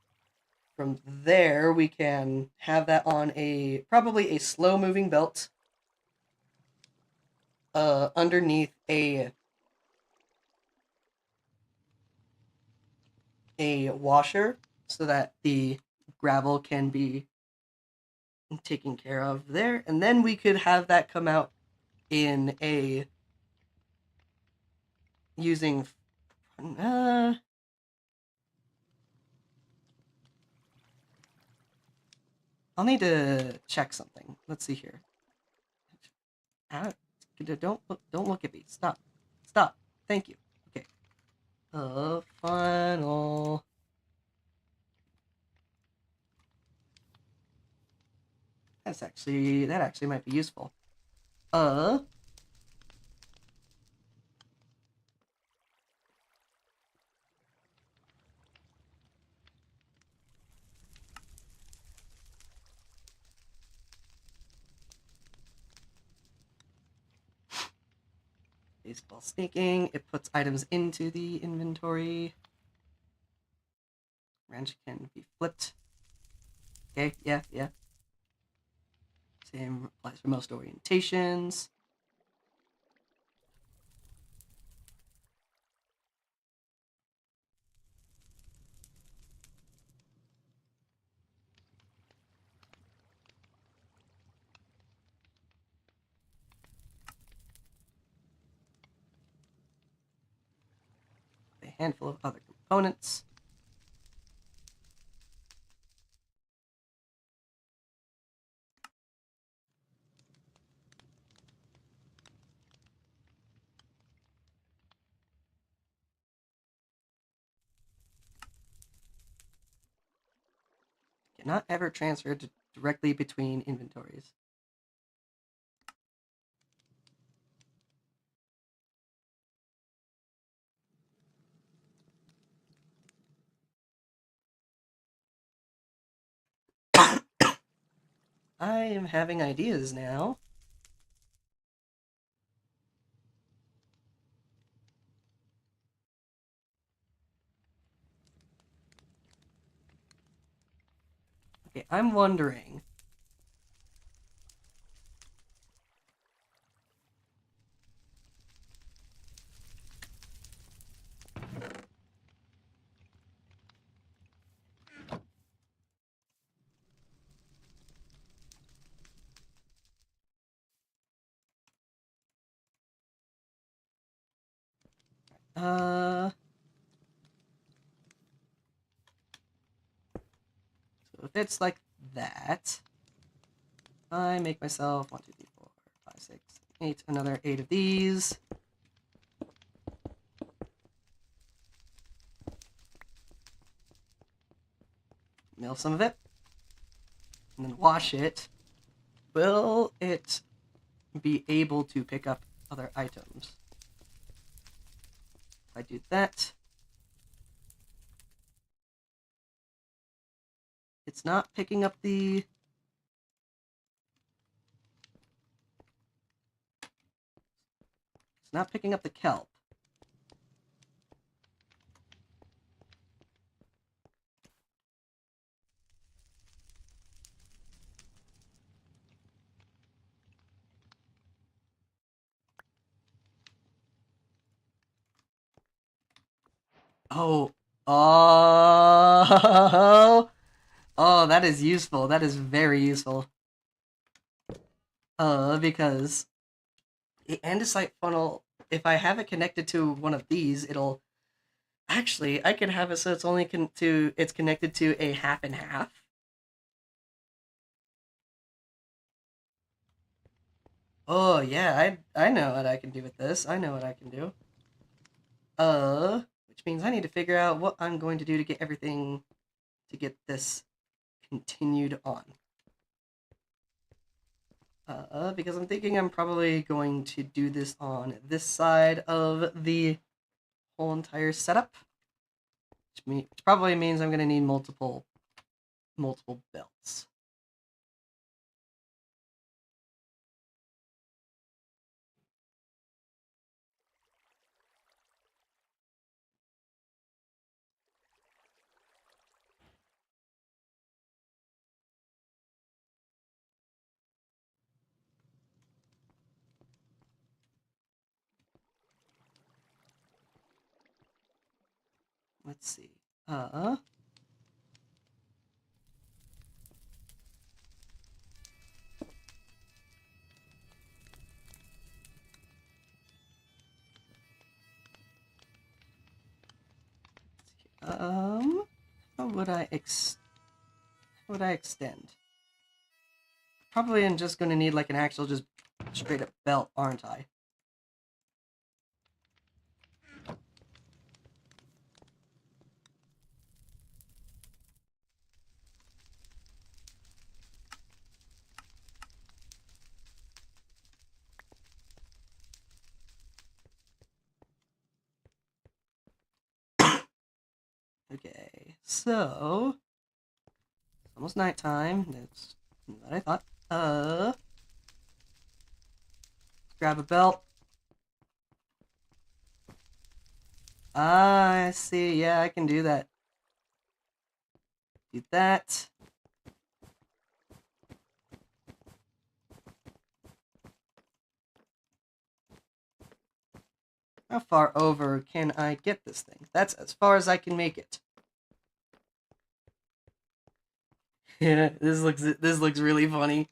From there, we can have that on probably a slow moving belt, underneath a washer, so that the gravel can be taken care of there, and then we could have that come out in a using I'll need to check something. Let's see here. Don't look at me. Stop. Thank you. Okay. Final. That actually might be useful. Baseball sneaking. It puts items into the inventory. Wrench can be flipped. Okay, yeah. Same applies for most orientations. A handful of other components. Cannot ever transfer directly between inventories. I am having ideas now. Okay, I'm wondering. So if it's like that, I make myself 1, 2, 3, 4, 5, 6, 8, another 8 of these. Mill some of it, and then wash it. Will it be able to pick up other items? If I do that, it's not picking up the... It's not picking up the kelp. Oh. Oh. Oh, that is useful. That is very useful. Because the andesite funnel, if I have it connected to one of these, it'll... Actually, I can have it so it's only it's connected to a half and half. Oh yeah, I know what I can do with this. I know what I can do. Which means I need to figure out what I'm going to do to get everything to get this continued on. Because I'm thinking I'm probably going to do this on this side of the whole entire setup. Which probably means I'm going to need multiple belts. Let's see. How would I extend? Probably I'm just going to need like an actual just straight up belt, aren't I? Okay, so it's almost nighttime. That's what I thought. Grab a belt. Ah, I see. Yeah, I can do that. Do that. How far over can I get this thing? That's as far as I can make it. Yeah, this looks really funny.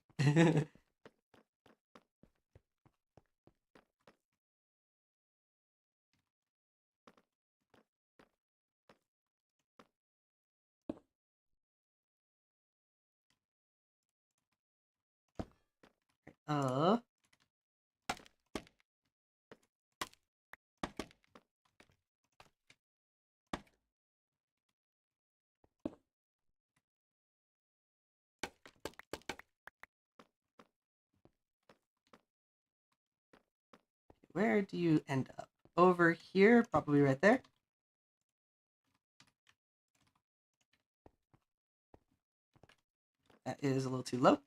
uh where do you end up? Over here, probably right there. That is a little too low.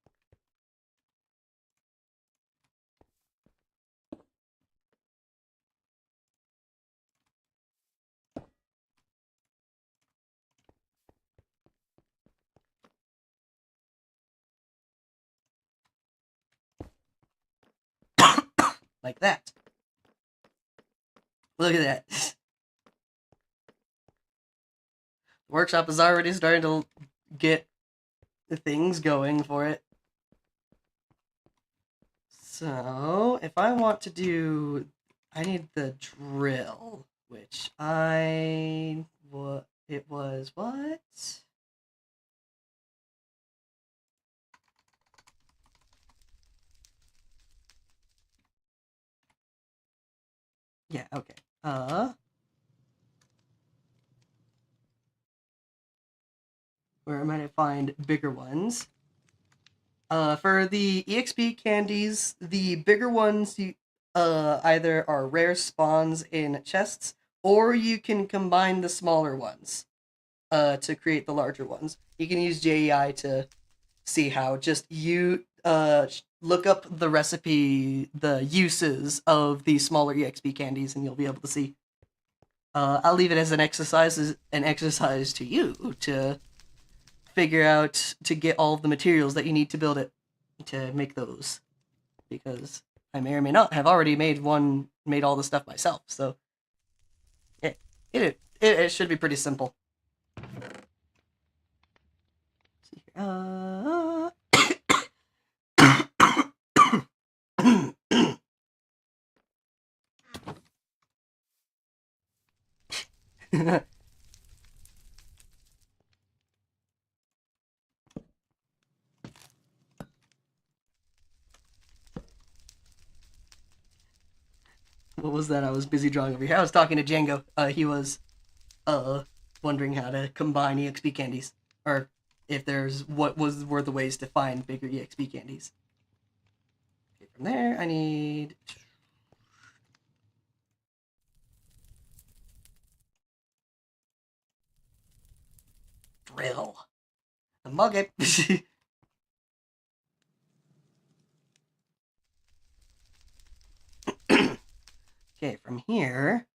Like that. Look at that. The workshop is already starting to get the things going for it. So, if I want to do... I need the drill, which I... What? It was what? Yeah, okay. Where might I find bigger ones? For the EXP candies, the bigger ones either are rare spawns in chests, or you can combine the smaller ones to create the larger ones. You can use JEI to see how. Just you look up the recipe, the uses of the smaller EXP candies, and you'll be able to see. I'll leave it as an exercise to you to figure out to get all of the materials that you need to build it to make those, because I may or may not have already made all the stuff myself. So it should be pretty simple. What was that? I was busy drawing over here. I was talking to Django. He was wondering how to combine EXP candies, or if there's were the ways to find bigger EXP candies. Okay, from there, I need drill. A mug it. Okay, from here.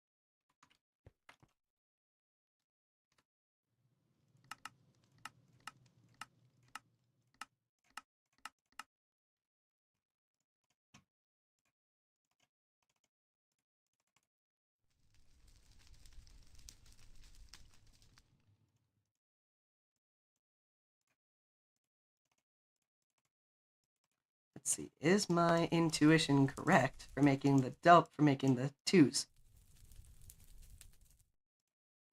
Let's see, is my intuition correct for making the twos?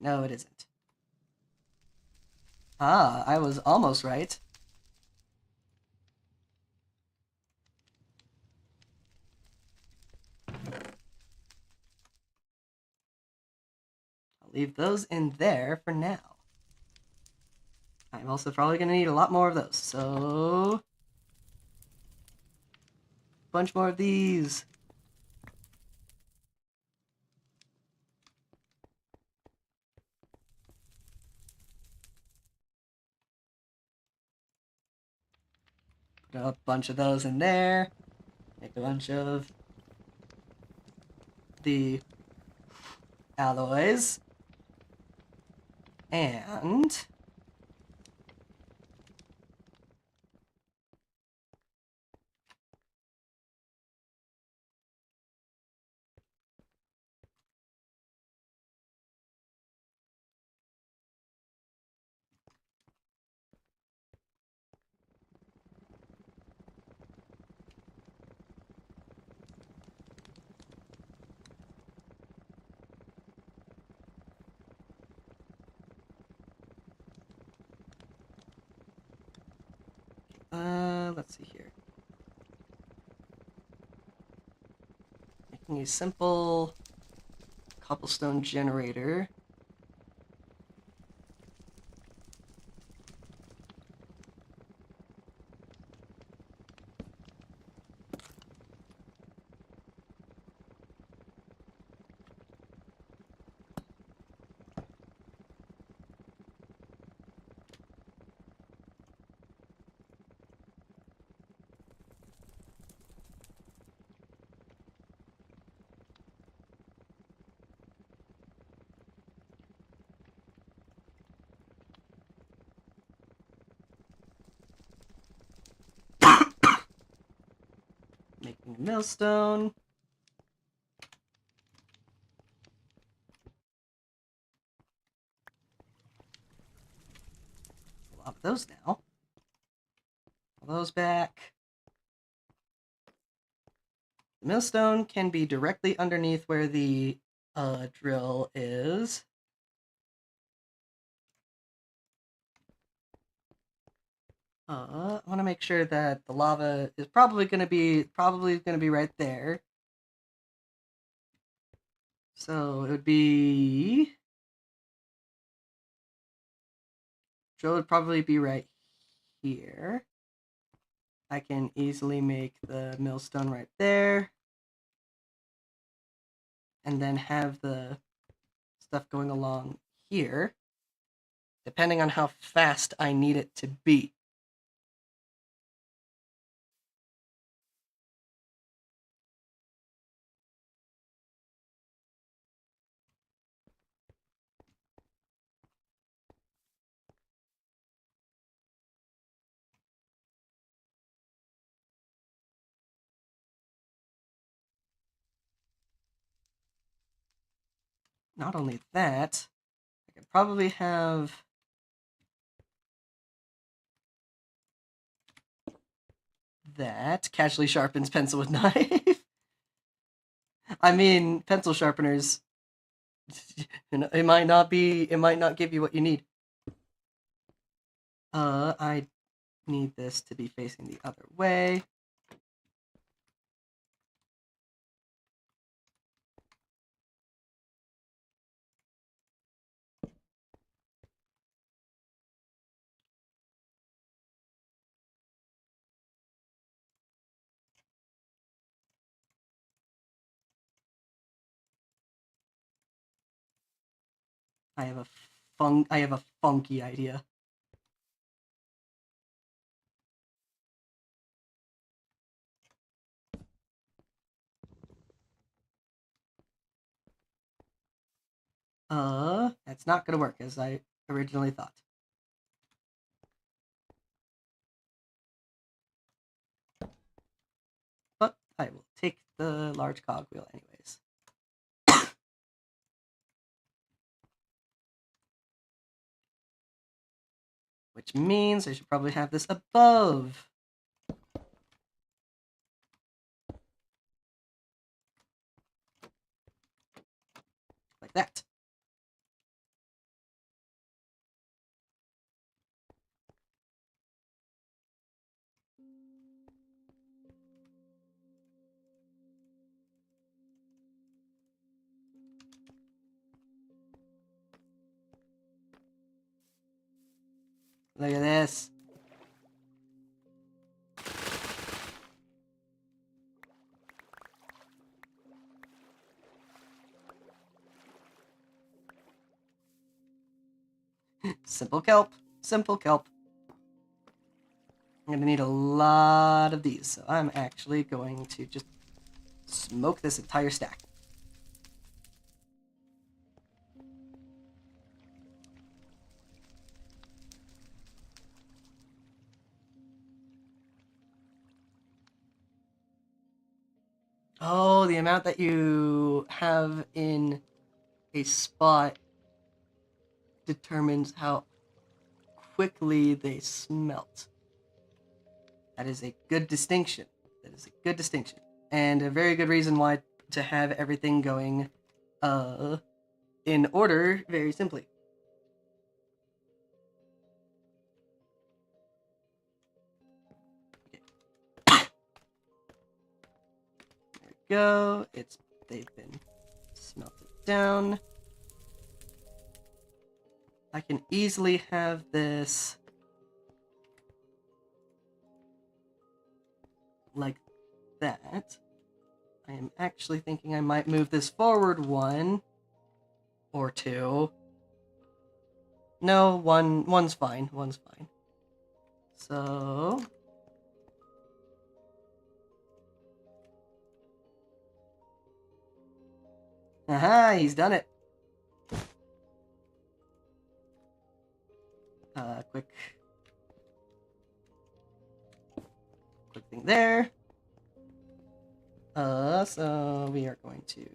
No, it isn't. Ah, I was almost right. I'll leave those in there for now. I'm also probably going to need a lot more of those, so... bunch more of these. Put a bunch of those in there. Make a bunch of the alloys. And... let's see here. Making a simple cobblestone generator. Making millstone. A lot of those now. Pull those back. The millstone can be directly underneath where the drill is. I want to make sure that the lava is probably going to be right there. So it would be drill would probably be right here. I can easily make the millstone right there. And then have the stuff going along here, depending on how fast I need it to be. Not only that, I could probably have that casually sharpens pencil with knife. I mean, pencil sharpeners. It might not give you what you need. I need this to be facing the other way. I have a funky idea. That's not gonna work as I originally thought. But I will take the large cogwheel anyways. Which means I should probably have this above. Like that. Look at this. Simple kelp. Simple kelp. I'm going to need a lot of these, so I'm actually going to just smoke this entire stack. Oh, the amount that you have in a spot determines how quickly they smelt. That is a good distinction. That is a good distinction. And a very good reason why to have everything going in order very simply. There we go. They've been smelted down. I can easily have this like that. I am actually thinking I might move this forward one or two. No, one's fine. One's fine. So aha, he's done it. Quick thing there. So we are going to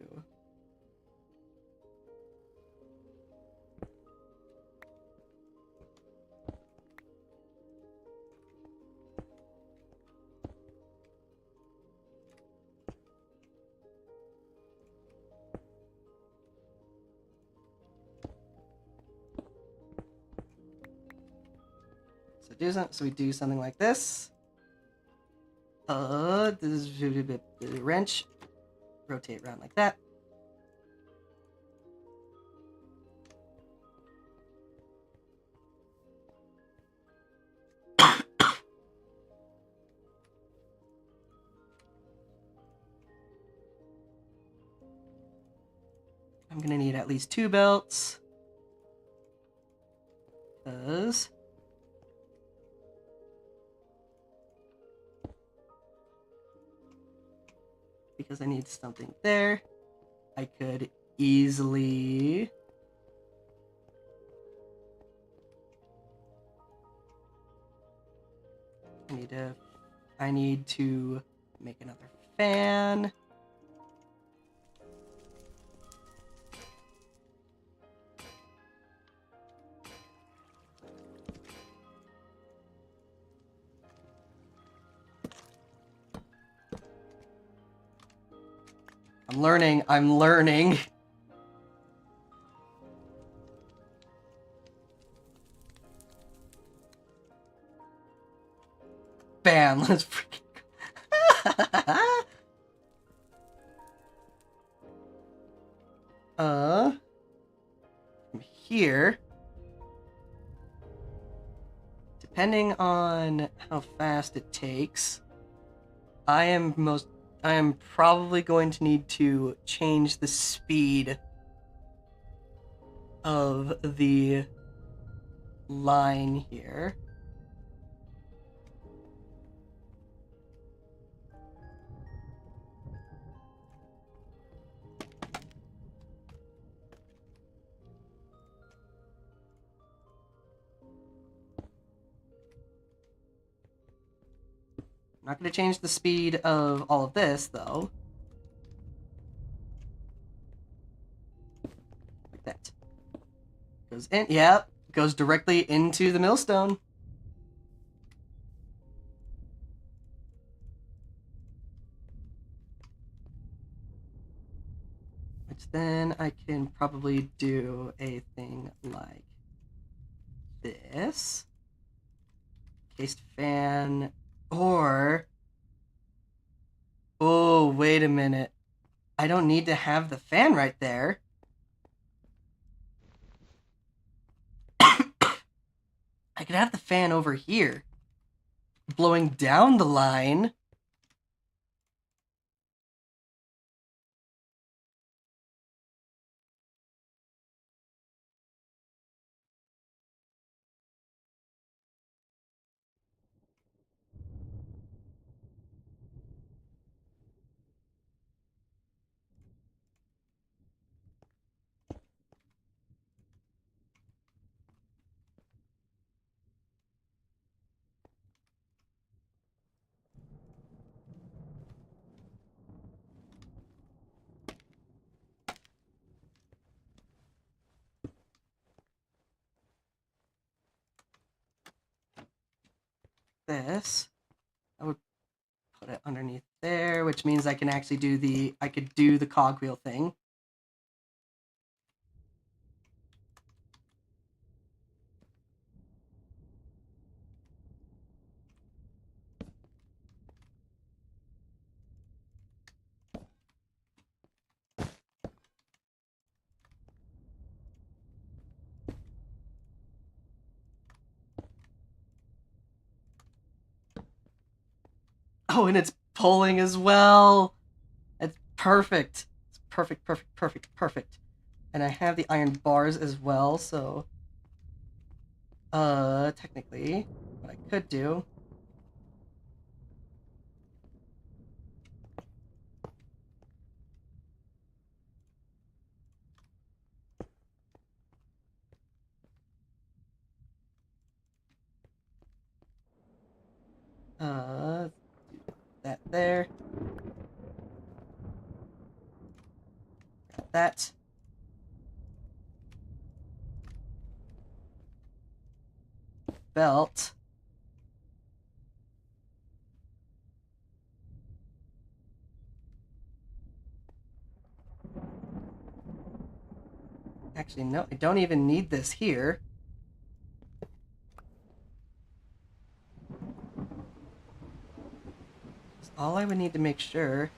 so we do something like this. This is the wrench. Rotate around like that. I'm gonna need at least 2 belts. Because I need something there. I could easily I need to make another fan. I'm learning. Bam, let's freaking from here, depending on how fast it takes, I am probably going to need to change the speed of the line here. I'm not going to change the speed of all of this, though. Like that. Goes in, yeah, goes directly into the millstone. Which then I can probably do a thing like this. Cased fan, or... Oh, wait a minute. I don't need to have the fan right there. I could have the fan over here, blowing down the line. This, I would put it underneath there, which means I can actually I could do the cogwheel thing. Oh, and it's pulling as well. It's perfect. It's perfect, perfect, perfect, perfect. And I have the iron bars as well, so technically what I could do do that there. that. Belt. Actually, no, I don't even need this here. All I would need to make sure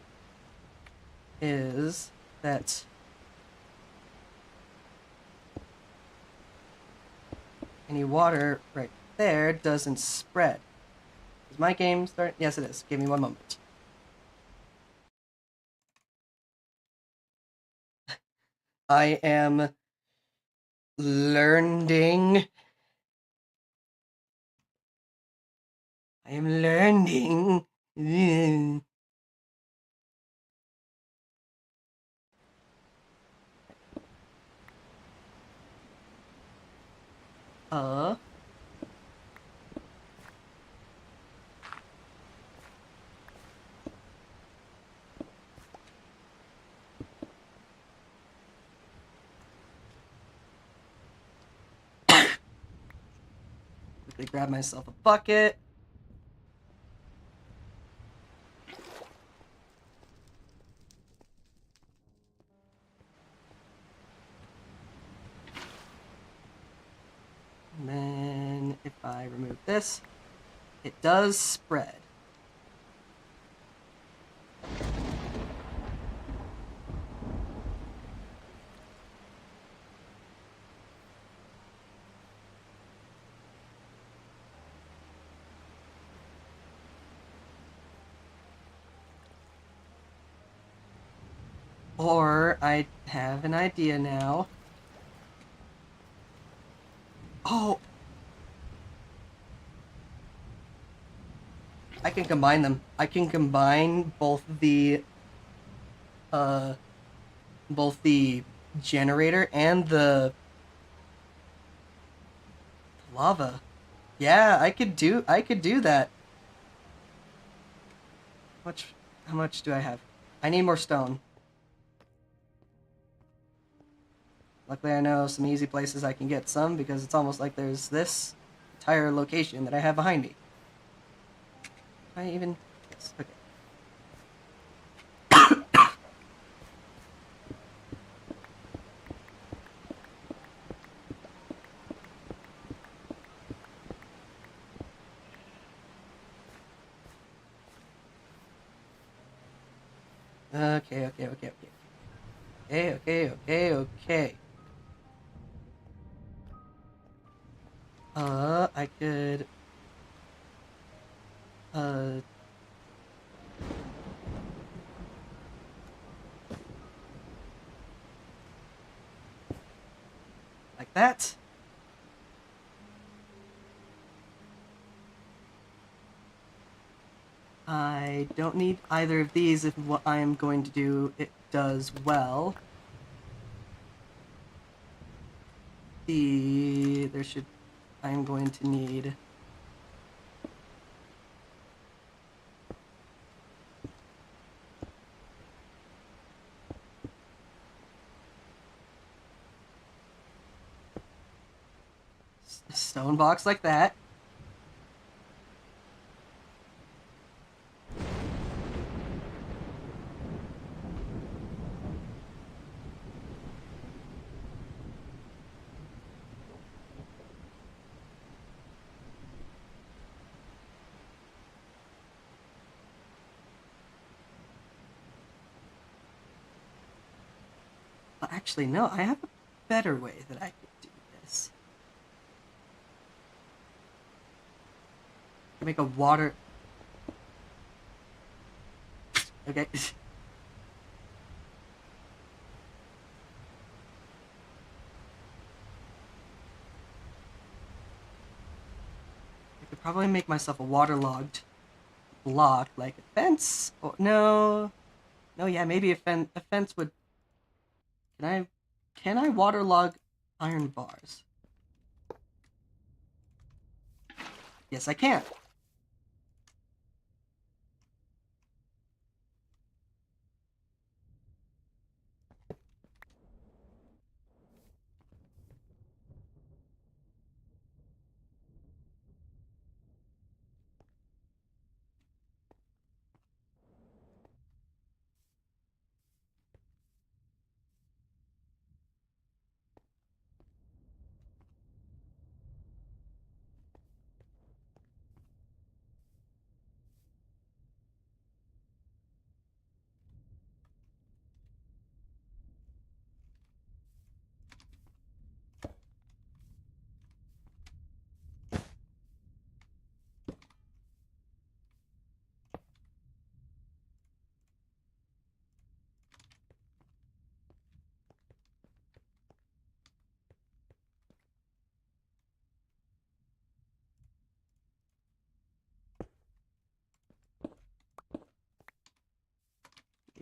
is that any water right there doesn't spread. Is my game starting? Yes, it is. Give me one moment. I am learning. I am learning. Uh. Quickly grab myself a bucket. And then if I remove this, it does spread. Or I have an idea now. Oh! I can combine them. I can combine both the generator and the lava. Yeah, I could do that. How much do I have? I need more stone. Luckily I know some easy places I can get some because it's almost like there's this entire location that I have behind me. I even yes, okay. Okay. I could uh like that. I don't need either of these if what I am going to do it does well. I am going to need a stone box like that. But actually, no, I have a better way that I could do this. Make a water. Okay. I could probably make myself a waterlogged block, like a fence. Oh, no. No, yeah, maybe a fence would. Can I waterlog iron bars? Yes, I can.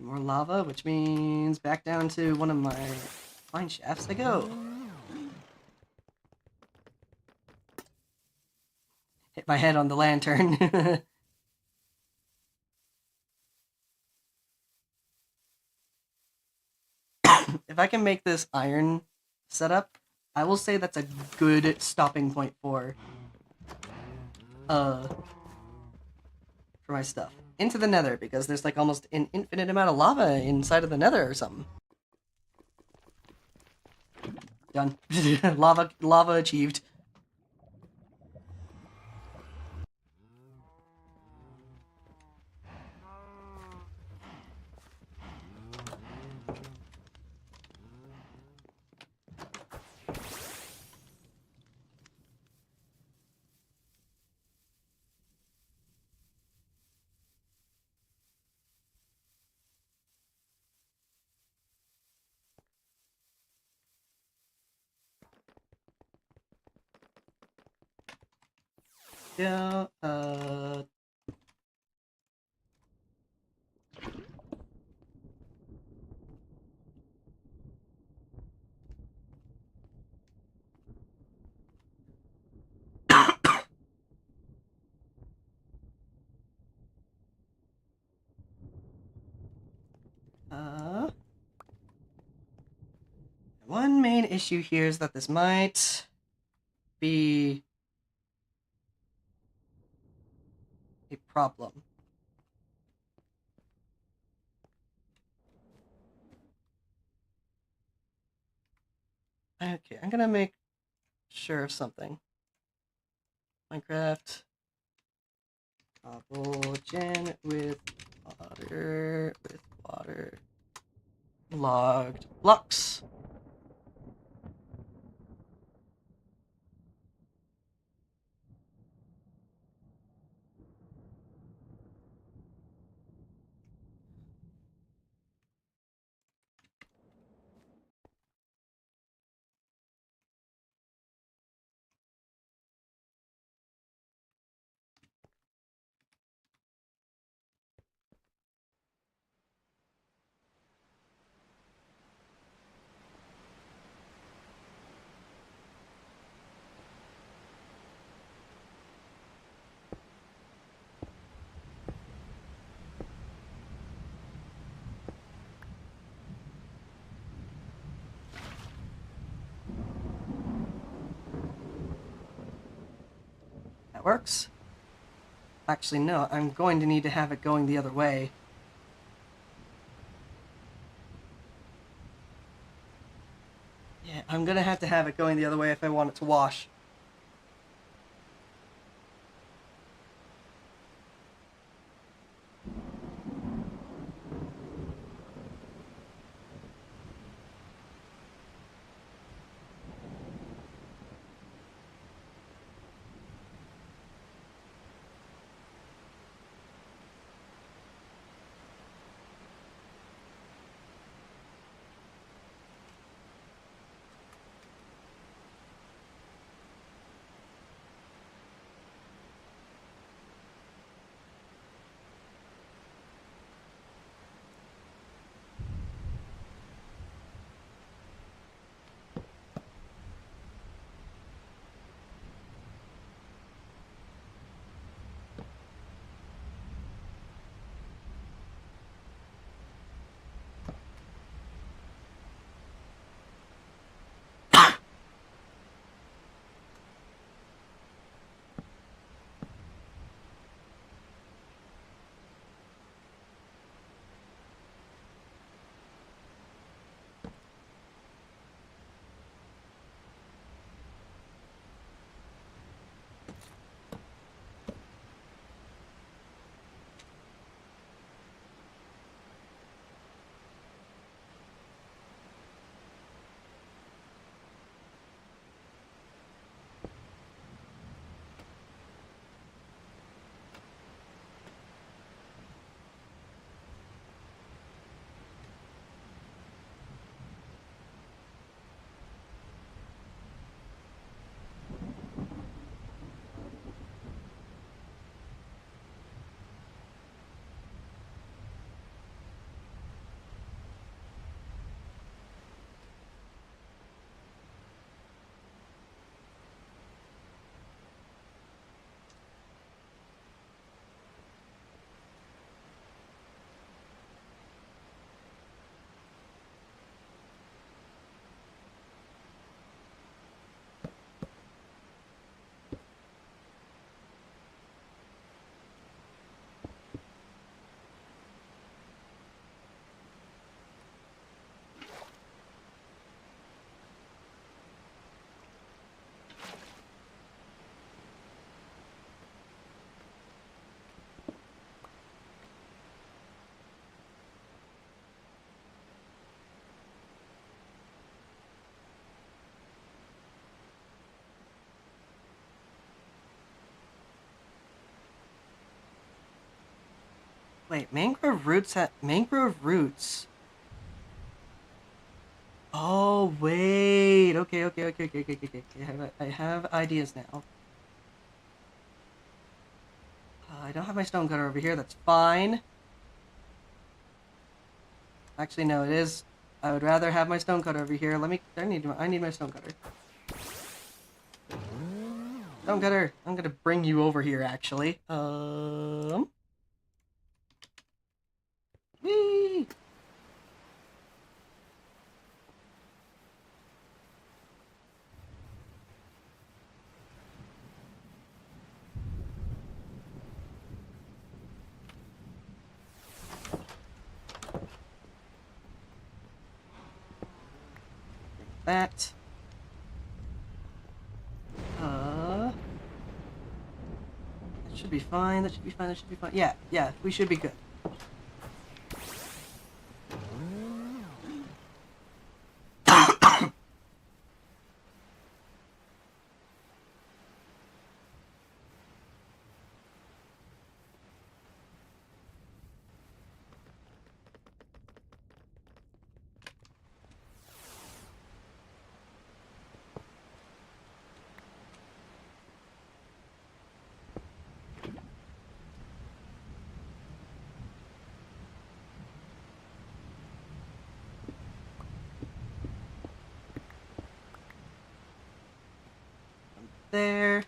More lava, which means back down to one of my mine shafts I go. Hit my head on the lantern. If I can make this iron setup, I will say that's a good stopping point for my stuff. Into the nether, because there's like almost an infinite amount of lava inside of the nether or something. Done. Lava achieved. Yeah, one main issue here is that this might be a problem. Okay, I'm gonna make sure of something. Minecraft cobble gen with water logged blocks. That works. Actually, no, I'm going to need to have it going the other way. Yeah, I'm gonna have to have it going the other way if I want it to wash. Wait, mangrove roots have mangrove roots. Oh wait. Okay. I have ideas now. I don't have my stone cutter over here. That's fine. Actually, no, it is. I would rather have my stone cutter over here. I need my stone cutter. Stone cutter. I'm gonna bring you over here. Actually. Whee! That. That should be fine. That should be fine. That should be fine. Yeah. We should be good. There.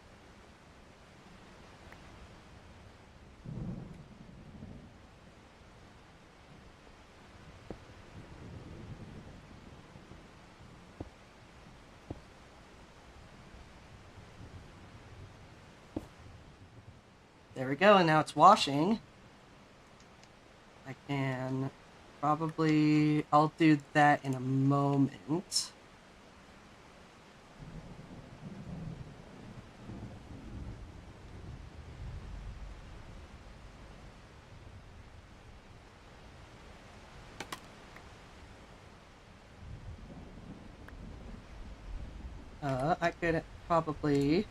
There we go, and now it's washing. I can probably... I'll do that in a moment. I could probably...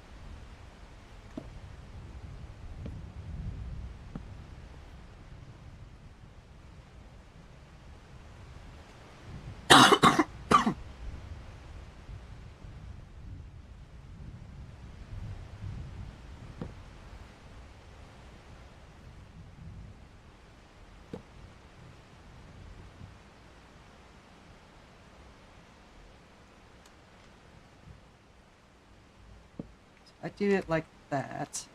I do it like that.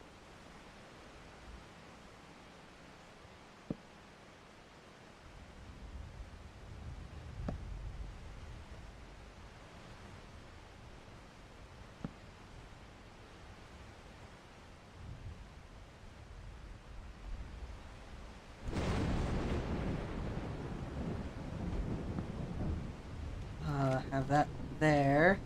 Have that there.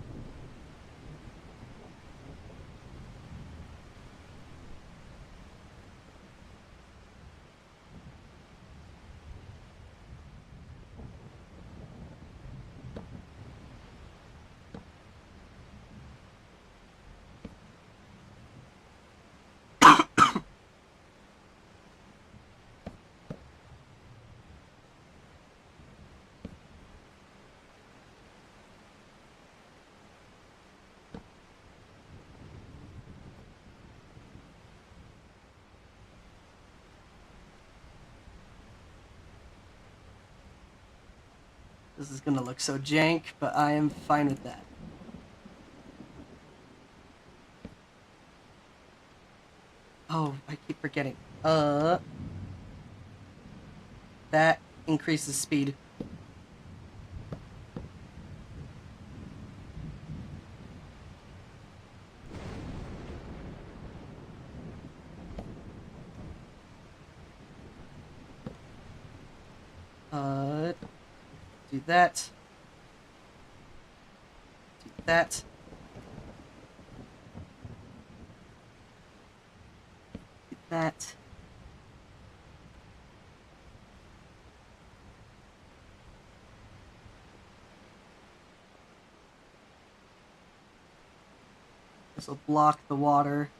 This is gonna look so jank, but I am fine with that. Oh, I keep forgetting. That increases speed. Do that. Do that. Do that. This will block the water.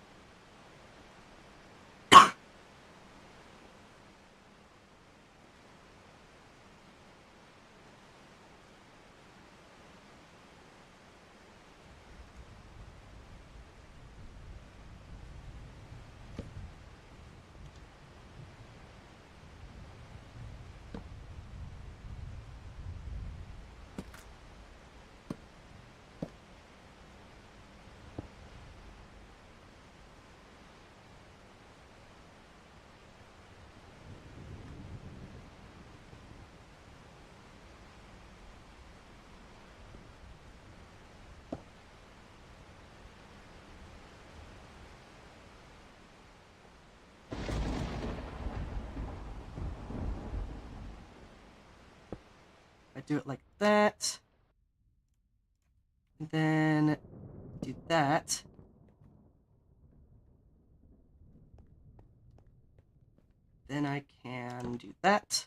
do it like that. And then do that. Then I can do that.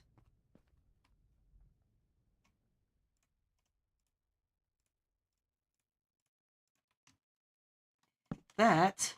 That.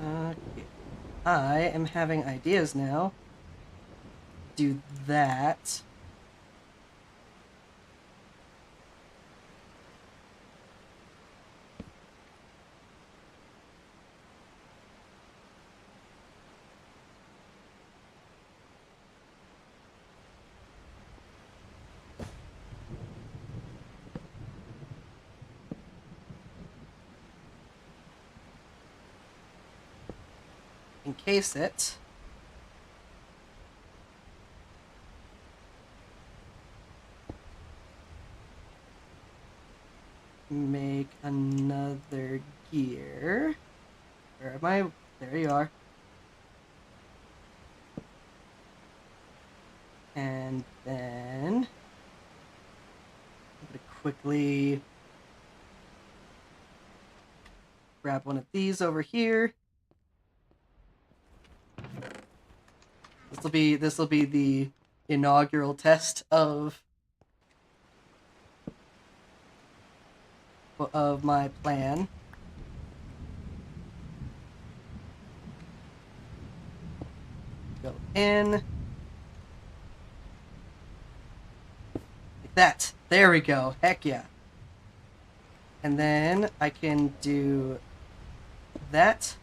Okay. I am having ideas now. Do that. Encase it. Make another gear. Where am I? There you are. And then I'm gonna quickly grab one of these over here. This will be the inaugural test of my plan. Go in. Like that. There we go. Heck yeah. And then I can do that.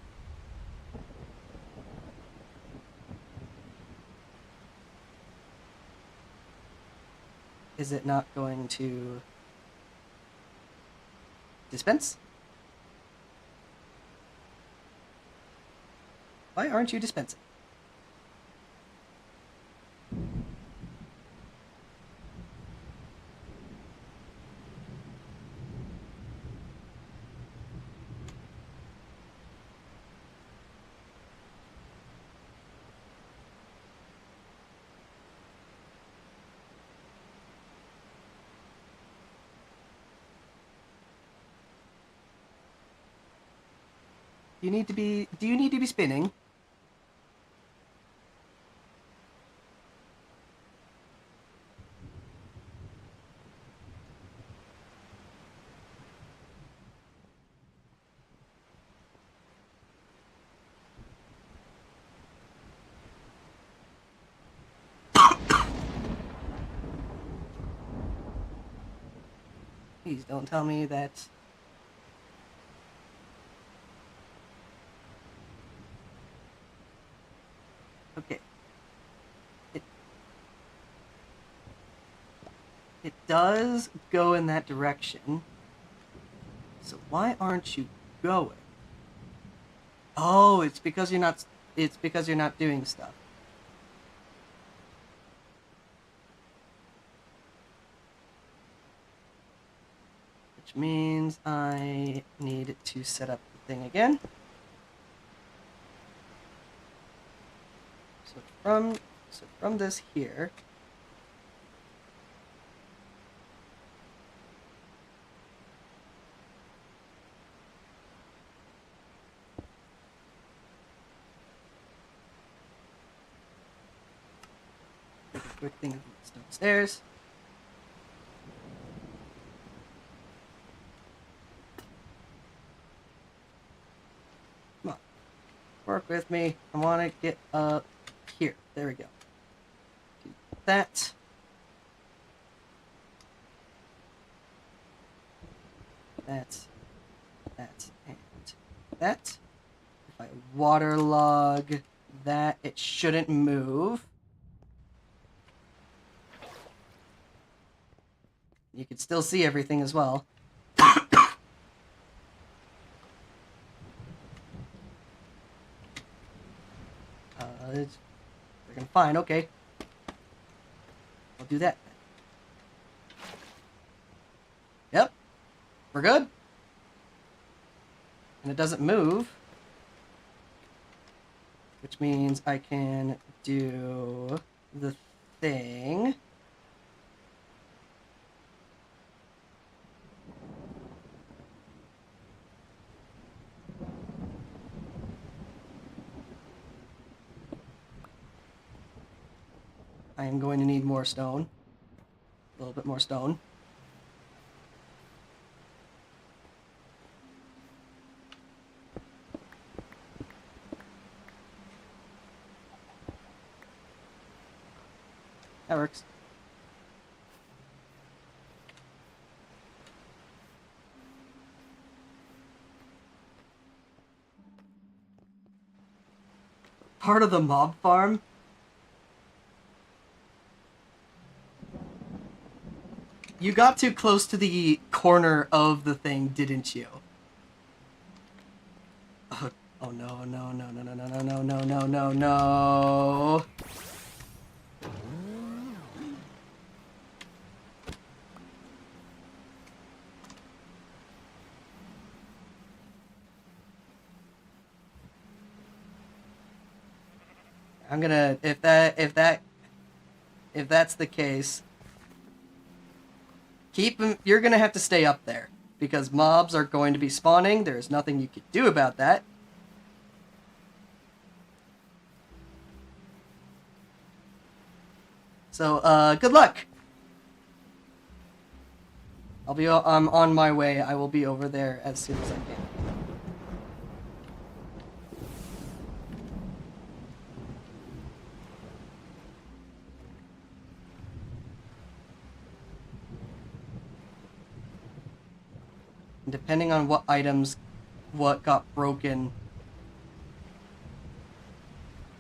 Is it not going to dispense? Why aren't you dispensing? Do you need to be spinning? Please don't tell me that. Okay. It does go in that direction. So why aren't you going? Oh, it's because you're not. It's because you're not doing stuff. Which means I need to set up the thing again. So from this here. Make a quick thing of what's downstairs. Come on. Work with me. I want to get up here. There we go. Do that. That. And that. If I waterlog that, it shouldn't move. You can still see everything as well. It's freaking fine. Okay. I'll do that. Yep. We're good. And it doesn't move. Which means I can do the thing. I am going to need more stone. A little bit more stone. That works. Part of the mob farm? You got too close to the corner of the thing, didn't you? Oh no, no, no, no, no, no, no, no, no, no, no, no. I'm gonna, if that's the case, you're gonna have to stay up there. Because mobs are going to be spawning, there's nothing you can do about that. So, good luck! I'm on my way, I will be over there as soon as I can. And depending on what got broken,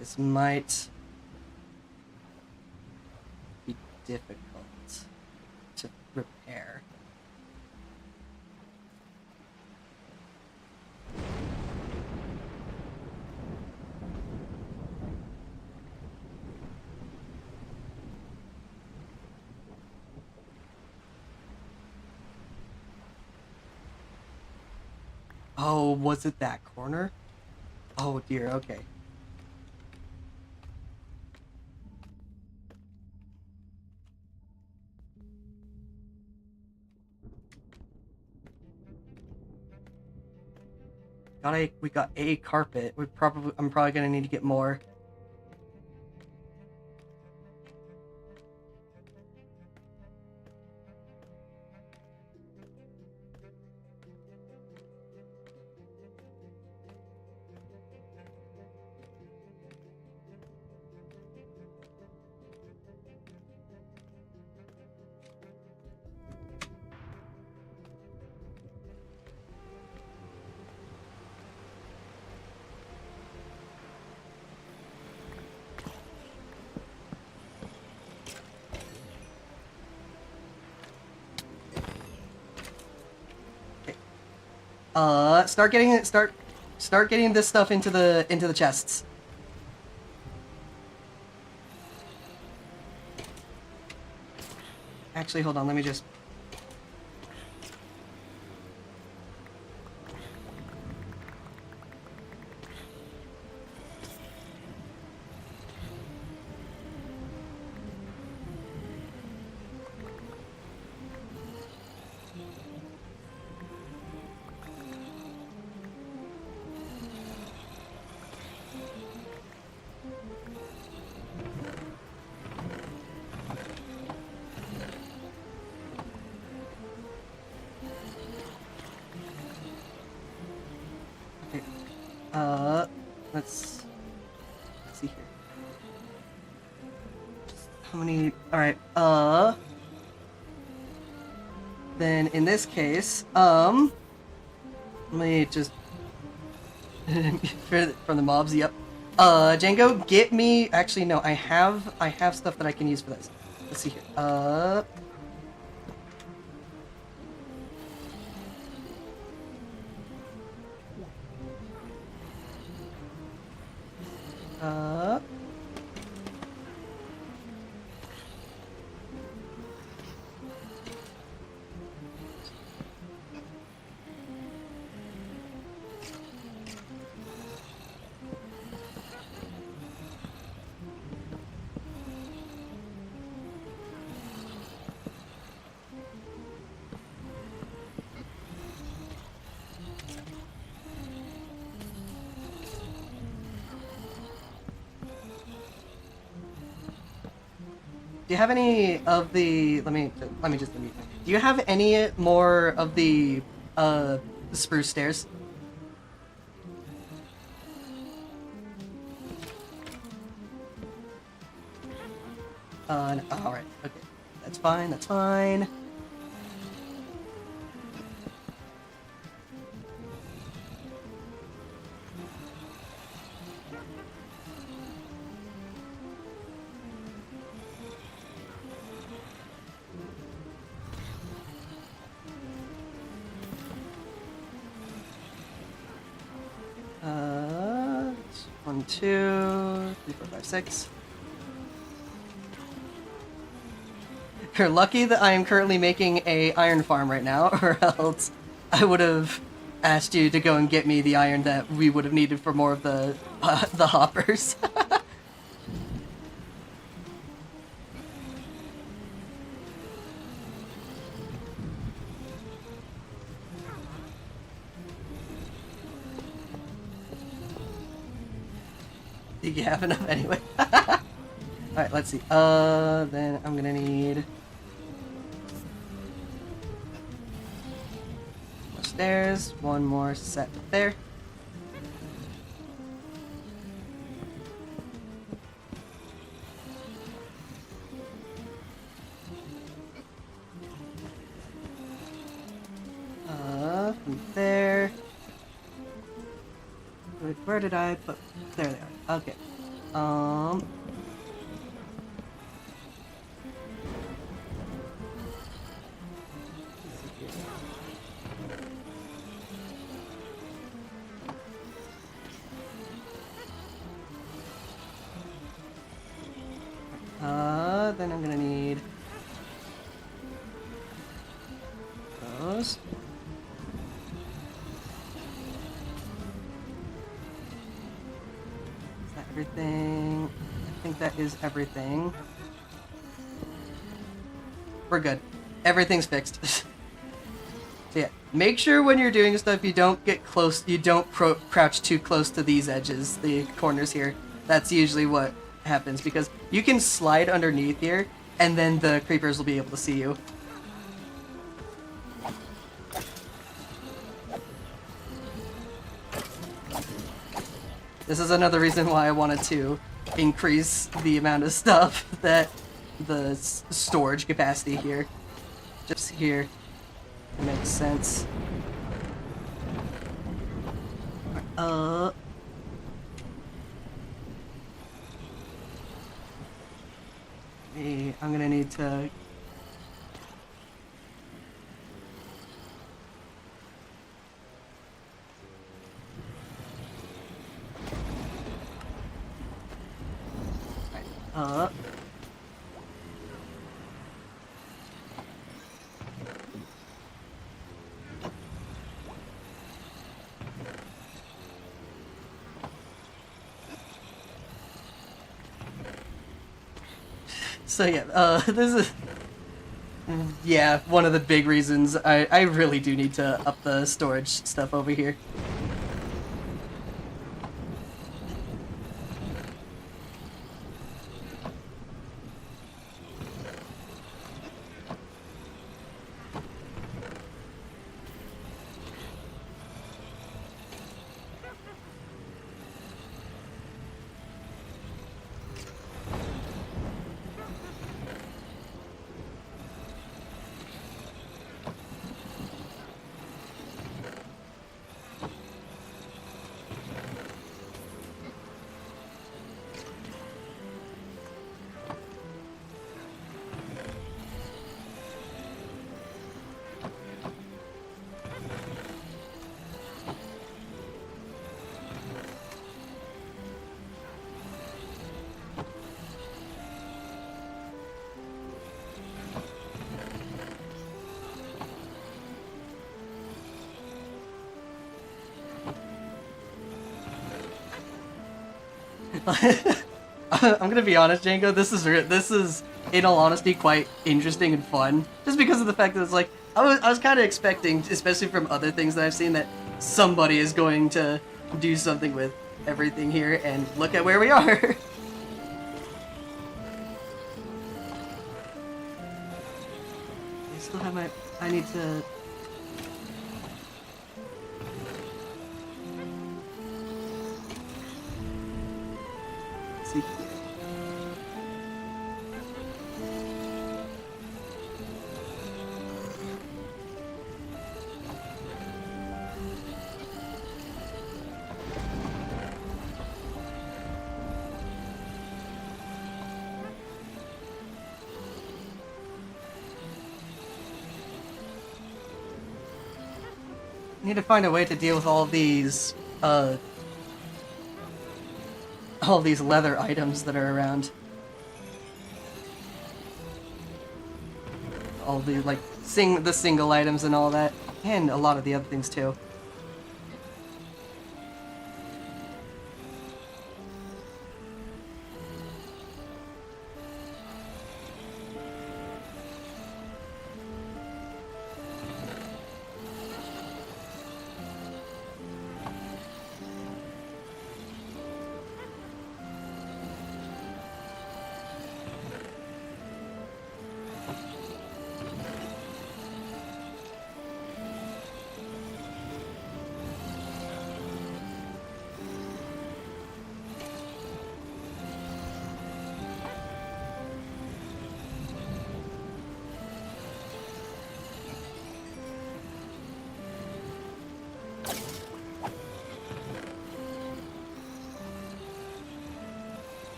this might be difficult to repair. Oh, was it that corner? Oh dear, okay. We got a carpet. I'm probably gonna need to get more. Start getting it. Start getting this stuff into the chests. Actually, hold on. Let me just. Let's see here. How many? All right. Then in this case, let me just from the mobs. Yep. Django, get me. Actually, no. I have stuff that I can use for this. Let's see here. Do you have any of the? Let me just. Do you have any more of the spruce stairs? No. All right. Okay. That's fine. That's fine. It's 1, 2, 3, 4, 5, 6. You're lucky that I am currently making a iron farm right now, or else I would have asked you to go and get me the iron that we would have needed for more of the hoppers. Did you have enough anyway? Alright, let's see. Then I'm gonna need more stairs, one more set there. From there. Where did I put? There they are. Okay. Then I'm gonna need those. Is that everything? I think that is everything. We're good. Everything's fixed. So yeah, make sure when you're doing stuff you don't get close, you don't crouch too close to these edges, the corners here. That's usually what happens, because you can slide underneath here and then the creepers will be able to see you. This is another reason why I wanted to increase the amount of stuff that the storage capacity here. Just here. It makes sense. I'm gonna need to. Uh. So yeah, this is yeah, one of the big reasons I really do need to up the storage stuff over here. I'm gonna be honest, Django. This is, in all honesty, quite interesting and fun. Just because of the fact that it's like I was kind of expecting, especially from other things that I've seen, that somebody is going to do something with everything here, and look at where we are. I still have my. I need to. See. Need to find a way to deal with all these leather items that are around. All the like the single items and all that, and a lot of the other things too.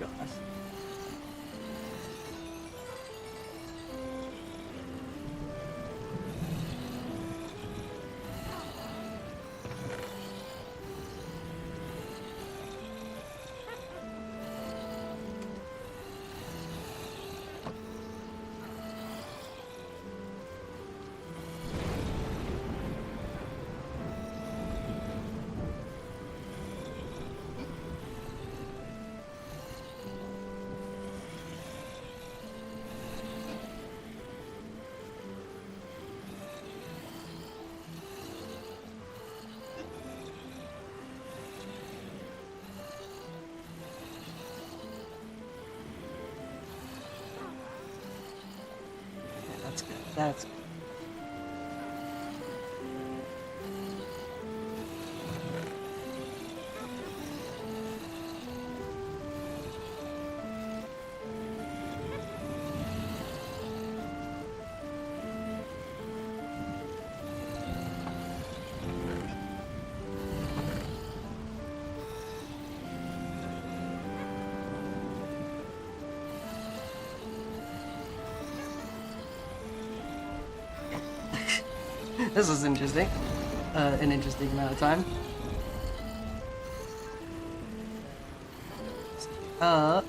Gosh. Yeah, that's good. That's good. This is interesting. An interesting amount of time. Uh...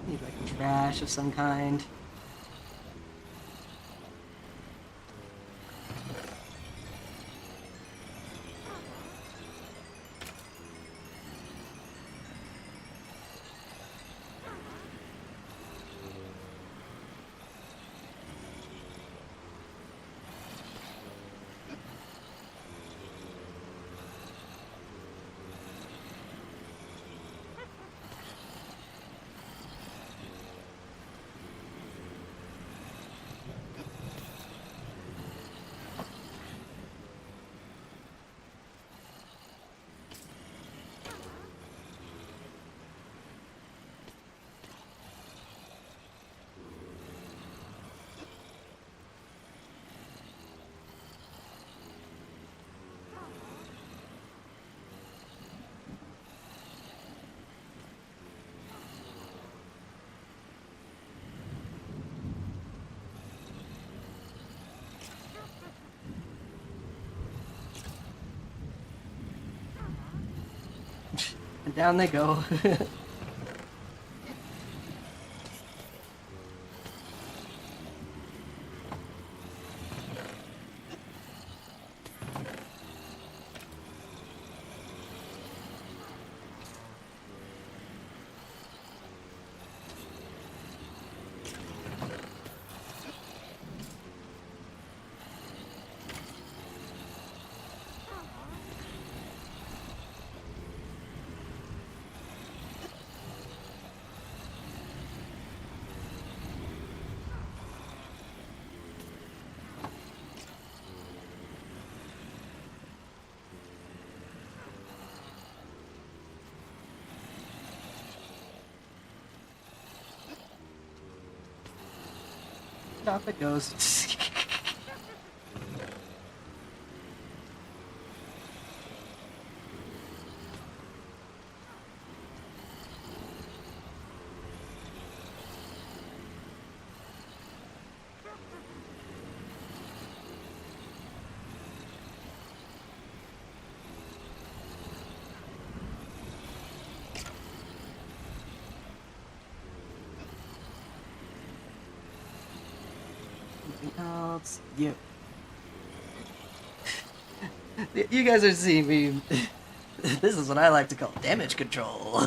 Need like trash of some kind. And down they go. Off it goes. Something else. You. You guys are seeing me. This is what I like to call damage control.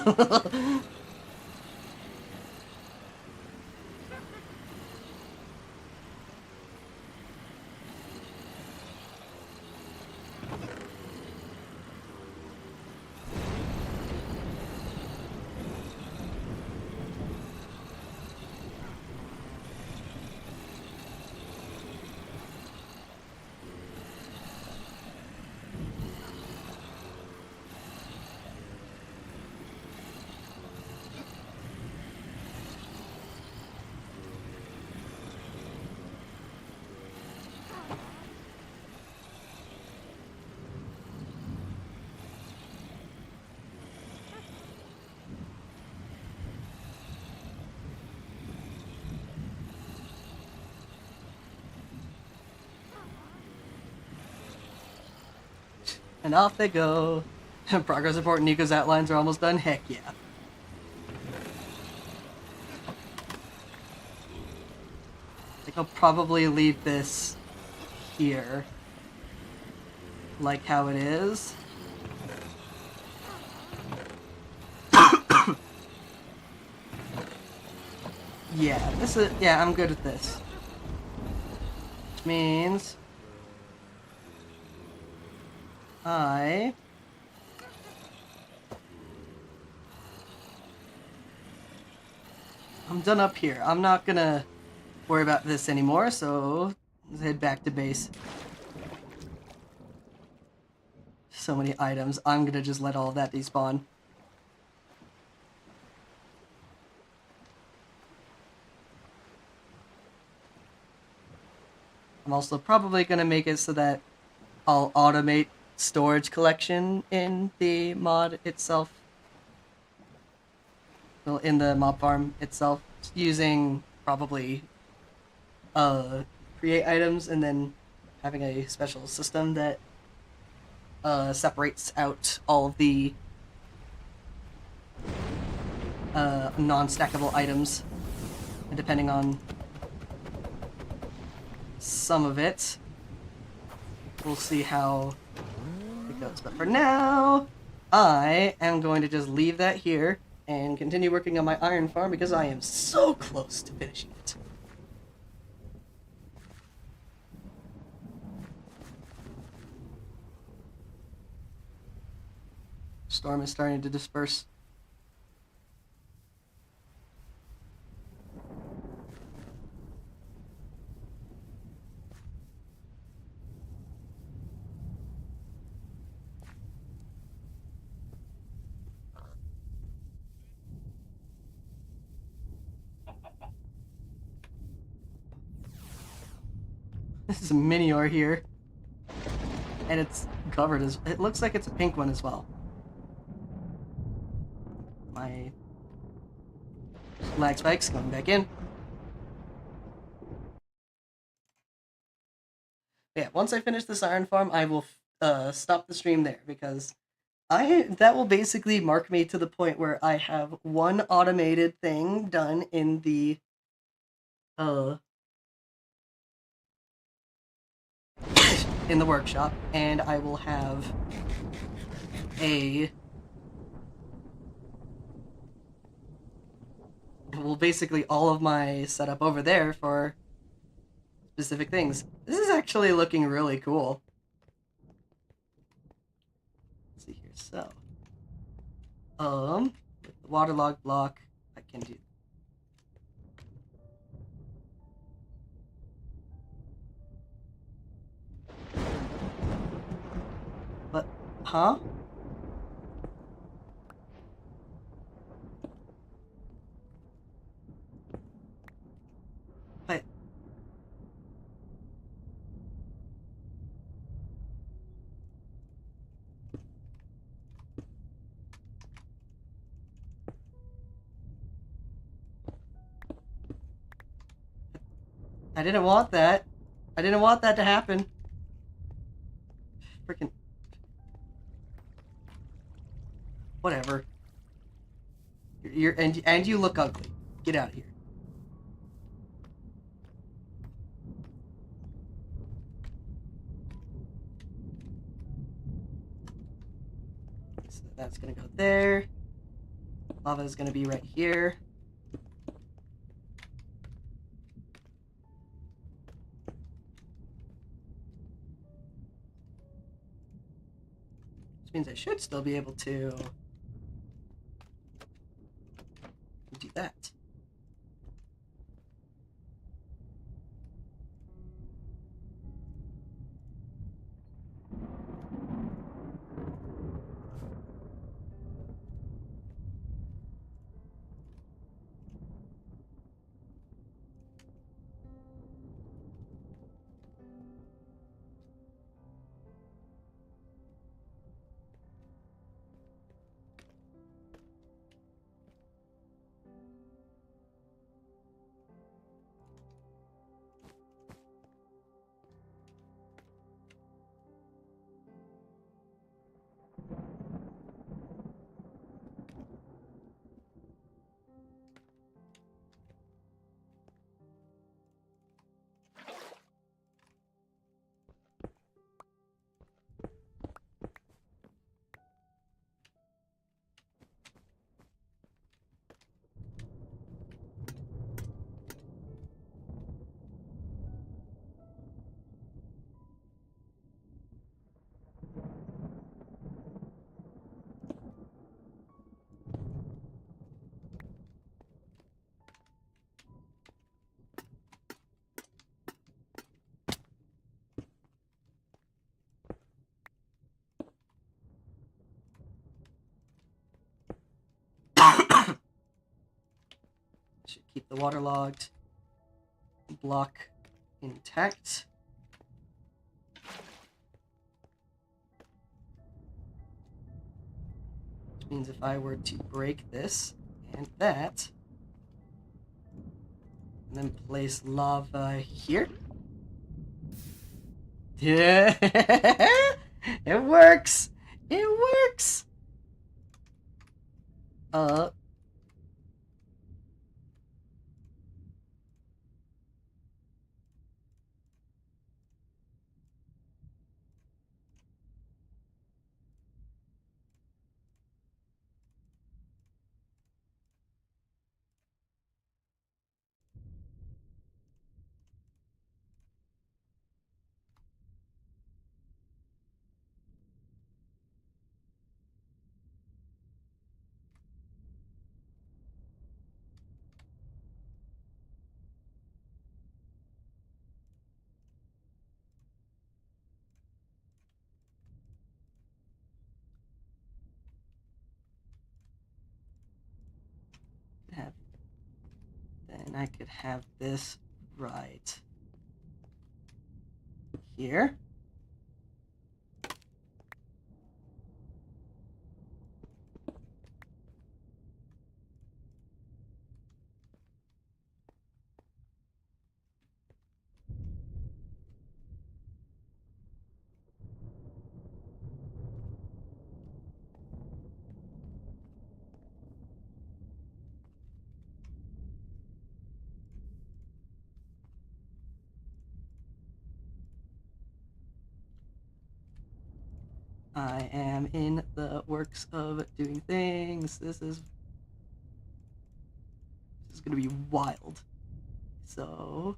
And off they go. Progress report, Nico's outlines are almost done. Heck yeah. I think I'll probably leave this here. Like how it is. Yeah, this is... Yeah, I'm good with this. Which means... I'm done up here. I'm not gonna worry about this anymore, so let's head back to base. So many items. I'm gonna just let all of that despawn. I'm also probably going to make it so that I'll automate storage collection in the mod itself. Well, in the mob farm itself, using probably create items and then having a special system that separates out all of the non-stackable items, and depending on some of it, we'll see how it goes. But for now, I am going to just leave that here and continue working on my iron farm because I am so close to finishing it. Storm is starting to disperse. This is a mini-ore here. And it's covered as... It looks like it's a pink one as well. My lag spikes coming back in. Yeah, once I finish this iron farm, I will stop the stream there because that will basically mark me to the point where I have one automated thing done in the in the workshop, and I will have basically all of my setup over there for specific things. This is actually looking really cool. Let's see here. So, with the waterlogged block, I can do. But, huh? But I didn't want that. I didn't want that to happen. Freaking. Whatever. And you look ugly. Get out of here. So that's gonna go there. Lava is gonna be right here. Which means I should still be able to do that. Should keep the waterlogged block intact. which means if I were to break this and that, and then place lava here. Yeah, it works. It works. Then I could have this right here. I am in the works of doing things. This is gonna be wild. So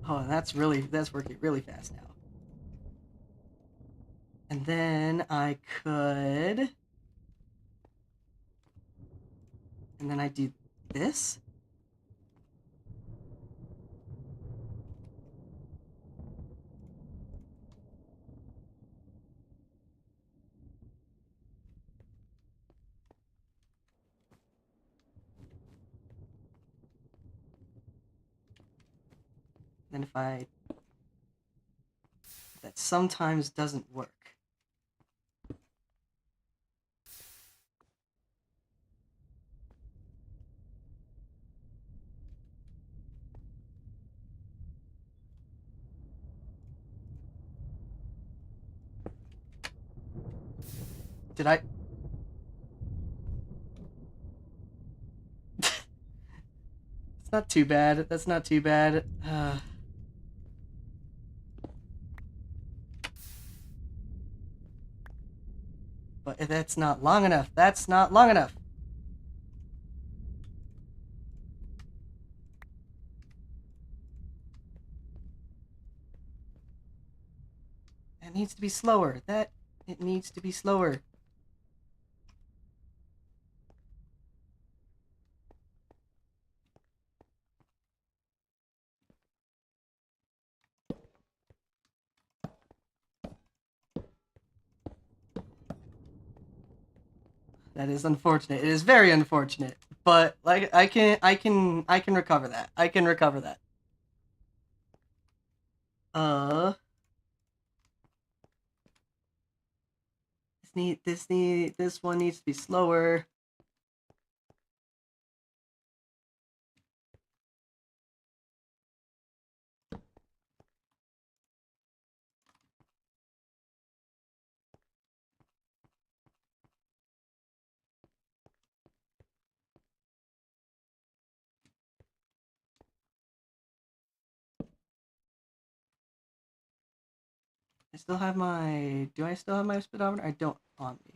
oh, that's working really fast now. And then I could, and then I do this. Then if I, that sometimes doesn't work. Did I? It's not too bad. That's not too bad. But that's not long enough. That's not long enough. That needs to be slower. It needs to be slower. That is unfortunate. It is very unfortunate. But like I can recover that. I can recover that. This one needs to be slower. I still have my. Do I still have my speedometer? I don't on me.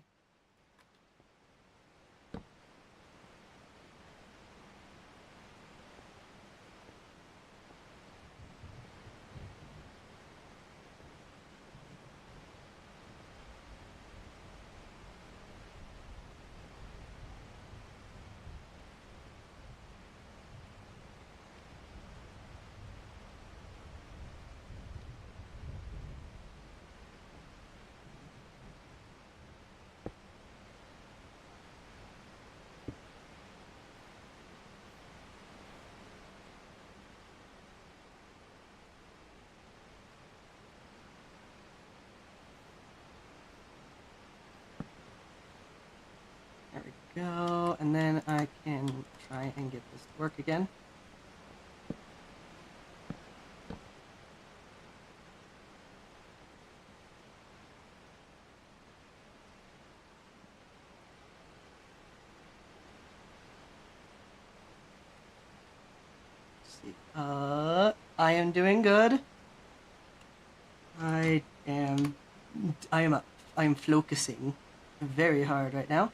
go, and then I can try and get this to work again. Let's see. I am doing good. I am focusing very hard right now.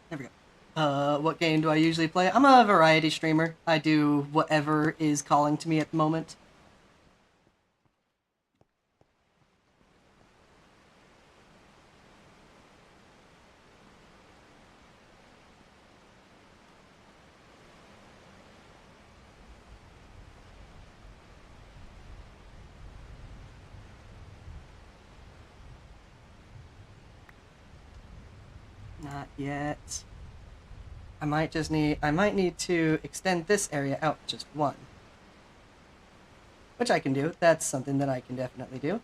There we go. What game do I usually play? I'm a variety streamer. I do whatever is calling to me at the moment. Not yet. I might need to extend this area out just one. Which I can do. That's something that I can definitely do.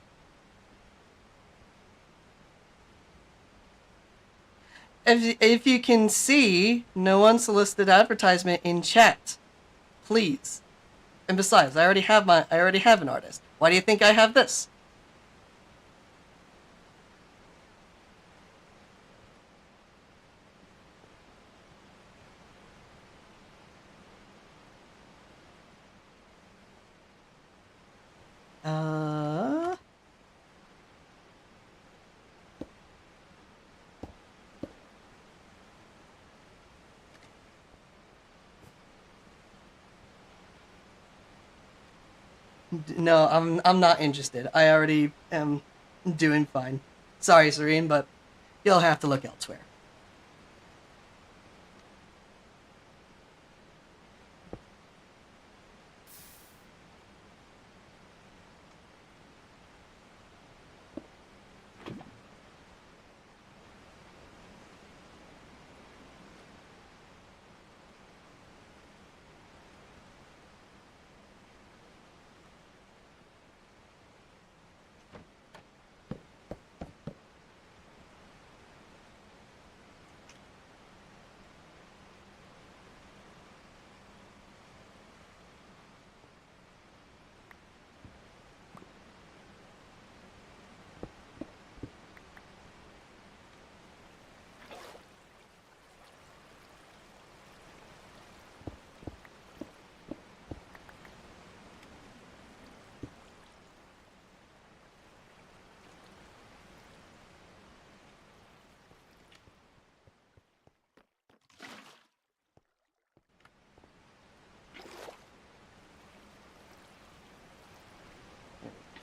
If you can see, no unsolicited advertisement in chat. Please. And besides, I already have an artist. Why do you think I have this? No, I'm not interested. I already am doing fine. Sorry, Serene, but you'll have to look elsewhere.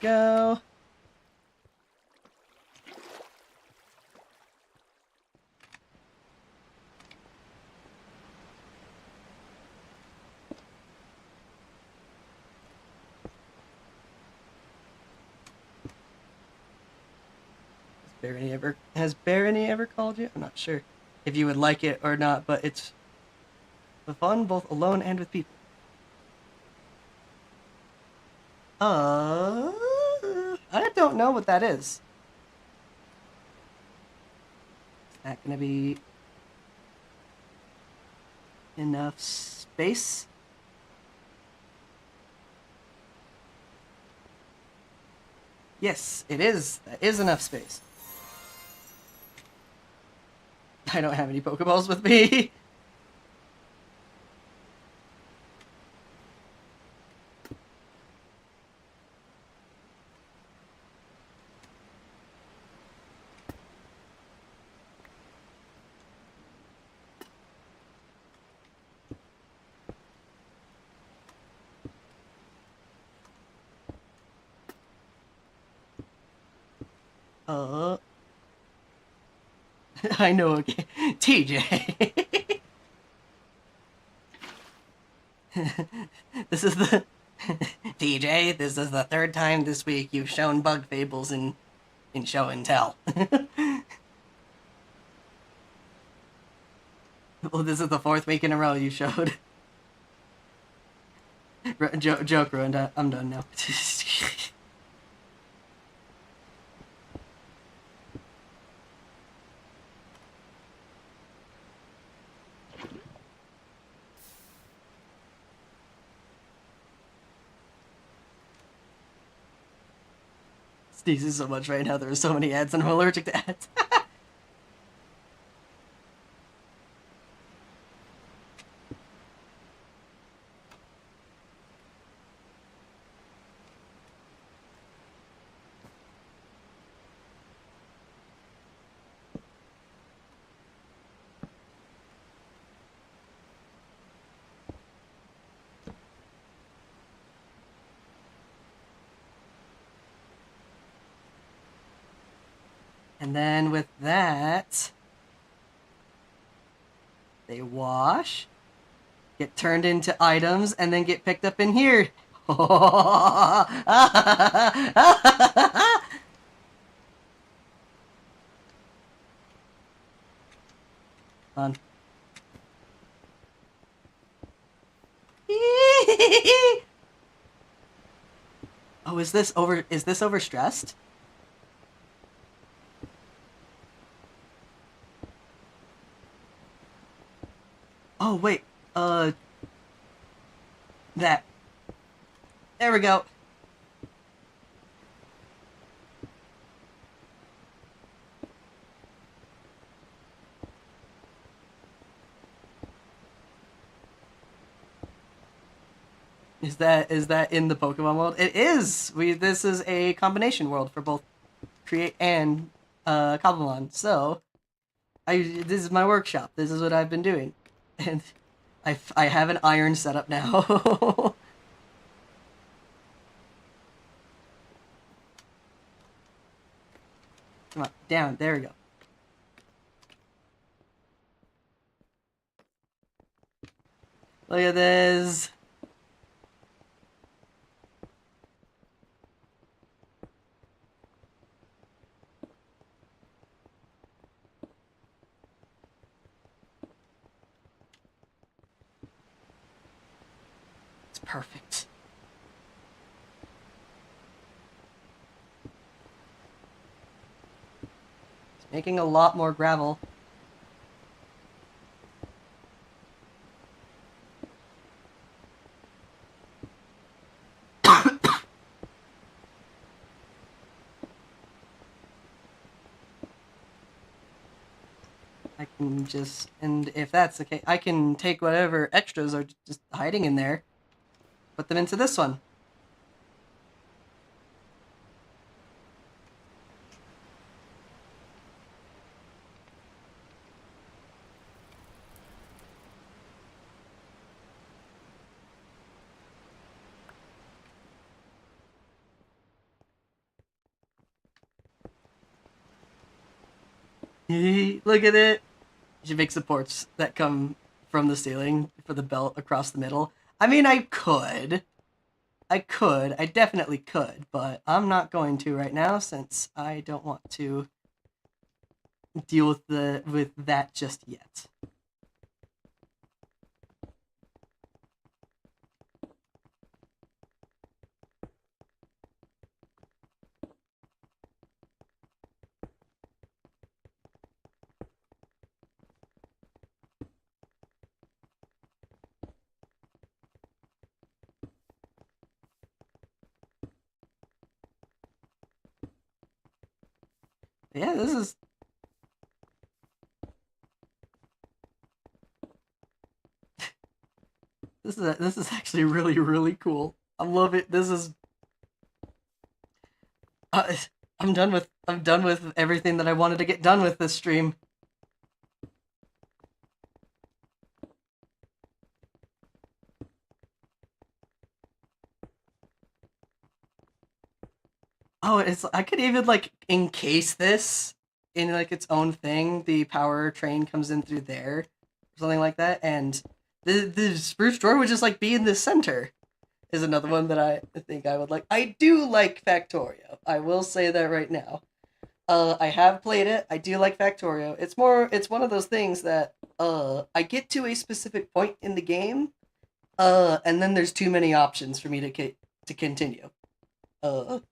Go. Has Barony ever called you? I'm not sure if you would like it or not, but it's fun both alone and with people. I don't know what that is. Is that gonna be enough space? Yes, it is. That is enough space. I don't have any Pokeballs with me. Uh, I know. Okay. TJ. This is the TJ. This is the third time this week you've shown bug fables in show and tell. Well, this is the fourth week in a row you showed. Joke ruined. I'm done now. Sneezing so much right now. There are so many ads, and I'm allergic to ads. And then with that, they wash, get turned into items, and then get picked up in here. On. Oh, is this overstressed? Oh, wait. That. There we go. Is that in the Pokemon world? It is. This is a combination world for both Create and Cobblemon. So, this is my workshop. This is what I've been doing, and I have an iron setup now. Come on, down. There we go. Look at this. It's perfect. It's making a lot more gravel. I can just, and if that's the case, I can take whatever extras are just hiding in there, put them into this one. Look at it. You should make supports that come from the ceiling for the belt across the middle. I mean, I could. I definitely could, but I'm not going to right now since I don't want to deal with that just yet. Yeah, this is actually really cool. I love it. This is uh, I'm done with everything that I wanted to get done with this stream. Oh, it's I could even like encase this in like its own thing. The power train comes in through there, or something like that, and the spruce drawer would just like be in the center. Is another one that I think I would like. I do like Factorio. I will say that right now. I have played it. I do like Factorio. It's one of those things that I get to a specific point in the game, and then there's too many options for me to continue.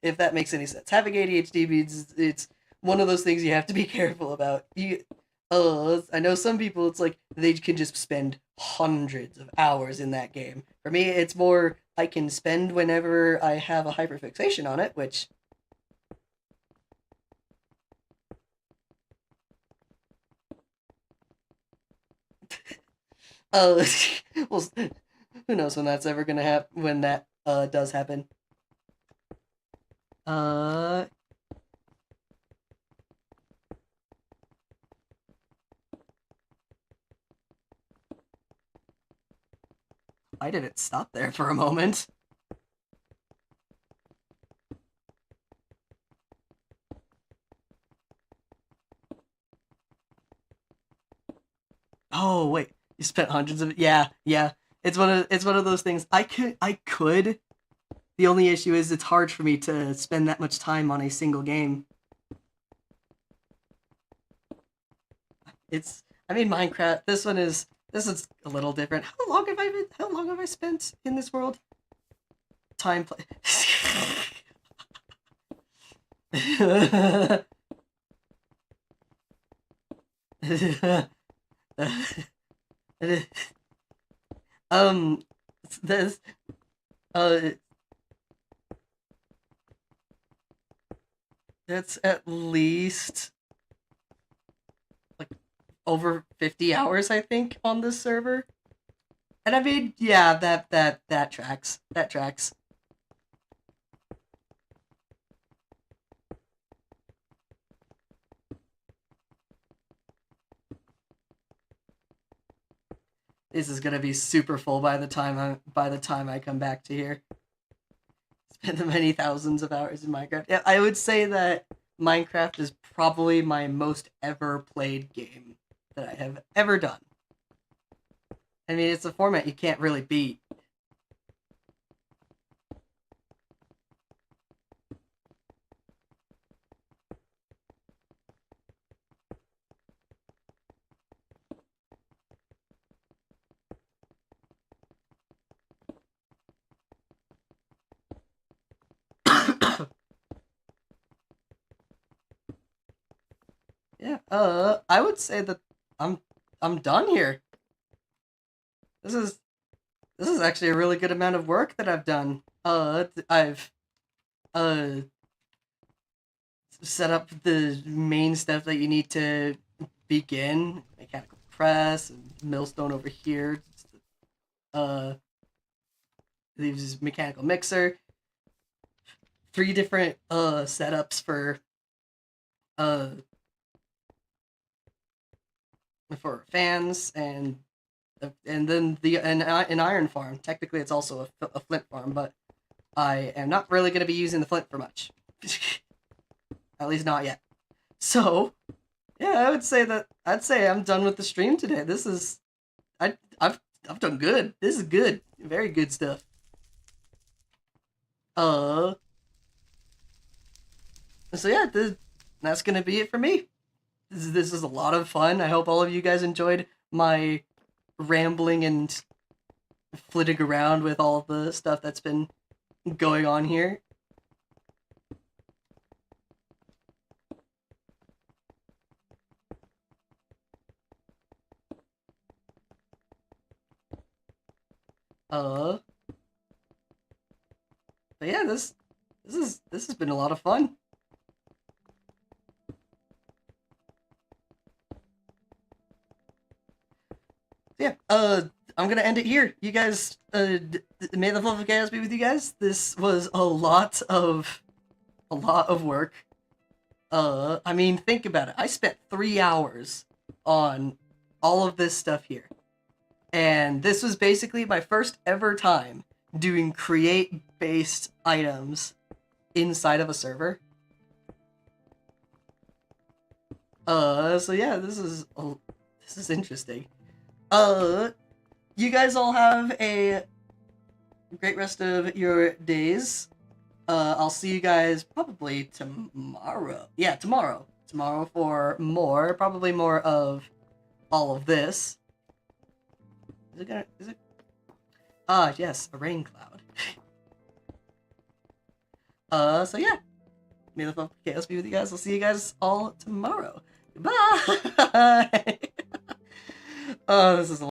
If that makes any sense. Having ADHD means it's one of those things you have to be careful about. I know some people, it's like they can just spend hundreds of hours in that game. For me, it's more I can spend whenever I have a hyperfixation on it, which uh, well, who knows when that's ever gonna happen? When that does happen. Uh, I didn't stop there for a moment. Oh wait, you spent hundreds of yeah. It's one of those things. I could. The only issue is it's hard for me to spend that much time on a single game. It's I mean Minecraft. This is a little different. How long have I spent in this world? Time play. um, this uh, that's at least like over 50 hours, I think, on this server. And I mean, yeah, that tracks. That tracks. This is gonna be super full by the time I come back to here. Spent many thousands of hours in Minecraft. Yeah, I would say that Minecraft is probably my most ever played game that I have ever done. I mean, it's a format you can't really beat. Yeah, I would say that I'm I'm done here. This is this is actually a really good amount of work that I've done. I've uh set up the main stuff that you need to begin. Mechanical press and millstone over here. Uh, these mechanical mixer. Three different setups uh for fans and then an iron farm. Technically, it's also a flint farm, but I am not really going to be using the flint for much. At least not yet. So yeah, I'd say I'm done with the stream today. This is I've done good. This is good. Very good stuff. Uh, so yeah, that's gonna be it for me. This is a lot of fun. I hope all of you guys enjoyed my rambling and flitting around with all the stuff that's been going on here. Uh, but yeah, this has been a lot of fun. Yeah, I'm gonna end it here. You guys, may the love of chaos be with you guys. This was a lot of work. I mean, think about it. I spent 3 hours on all of this stuff here, and this was basically my first ever time doing create based items inside of a server. So yeah, this is interesting. You guys all have a great rest of your days. I'll see you guys probably tomorrow. Yeah, tomorrow. Tomorrow for probably more of all of this. Is it? Ah, yes, a rain cloud. So yeah. May the fun chaos be with you guys. I'll see you guys all tomorrow. Goodbye! Oh, this is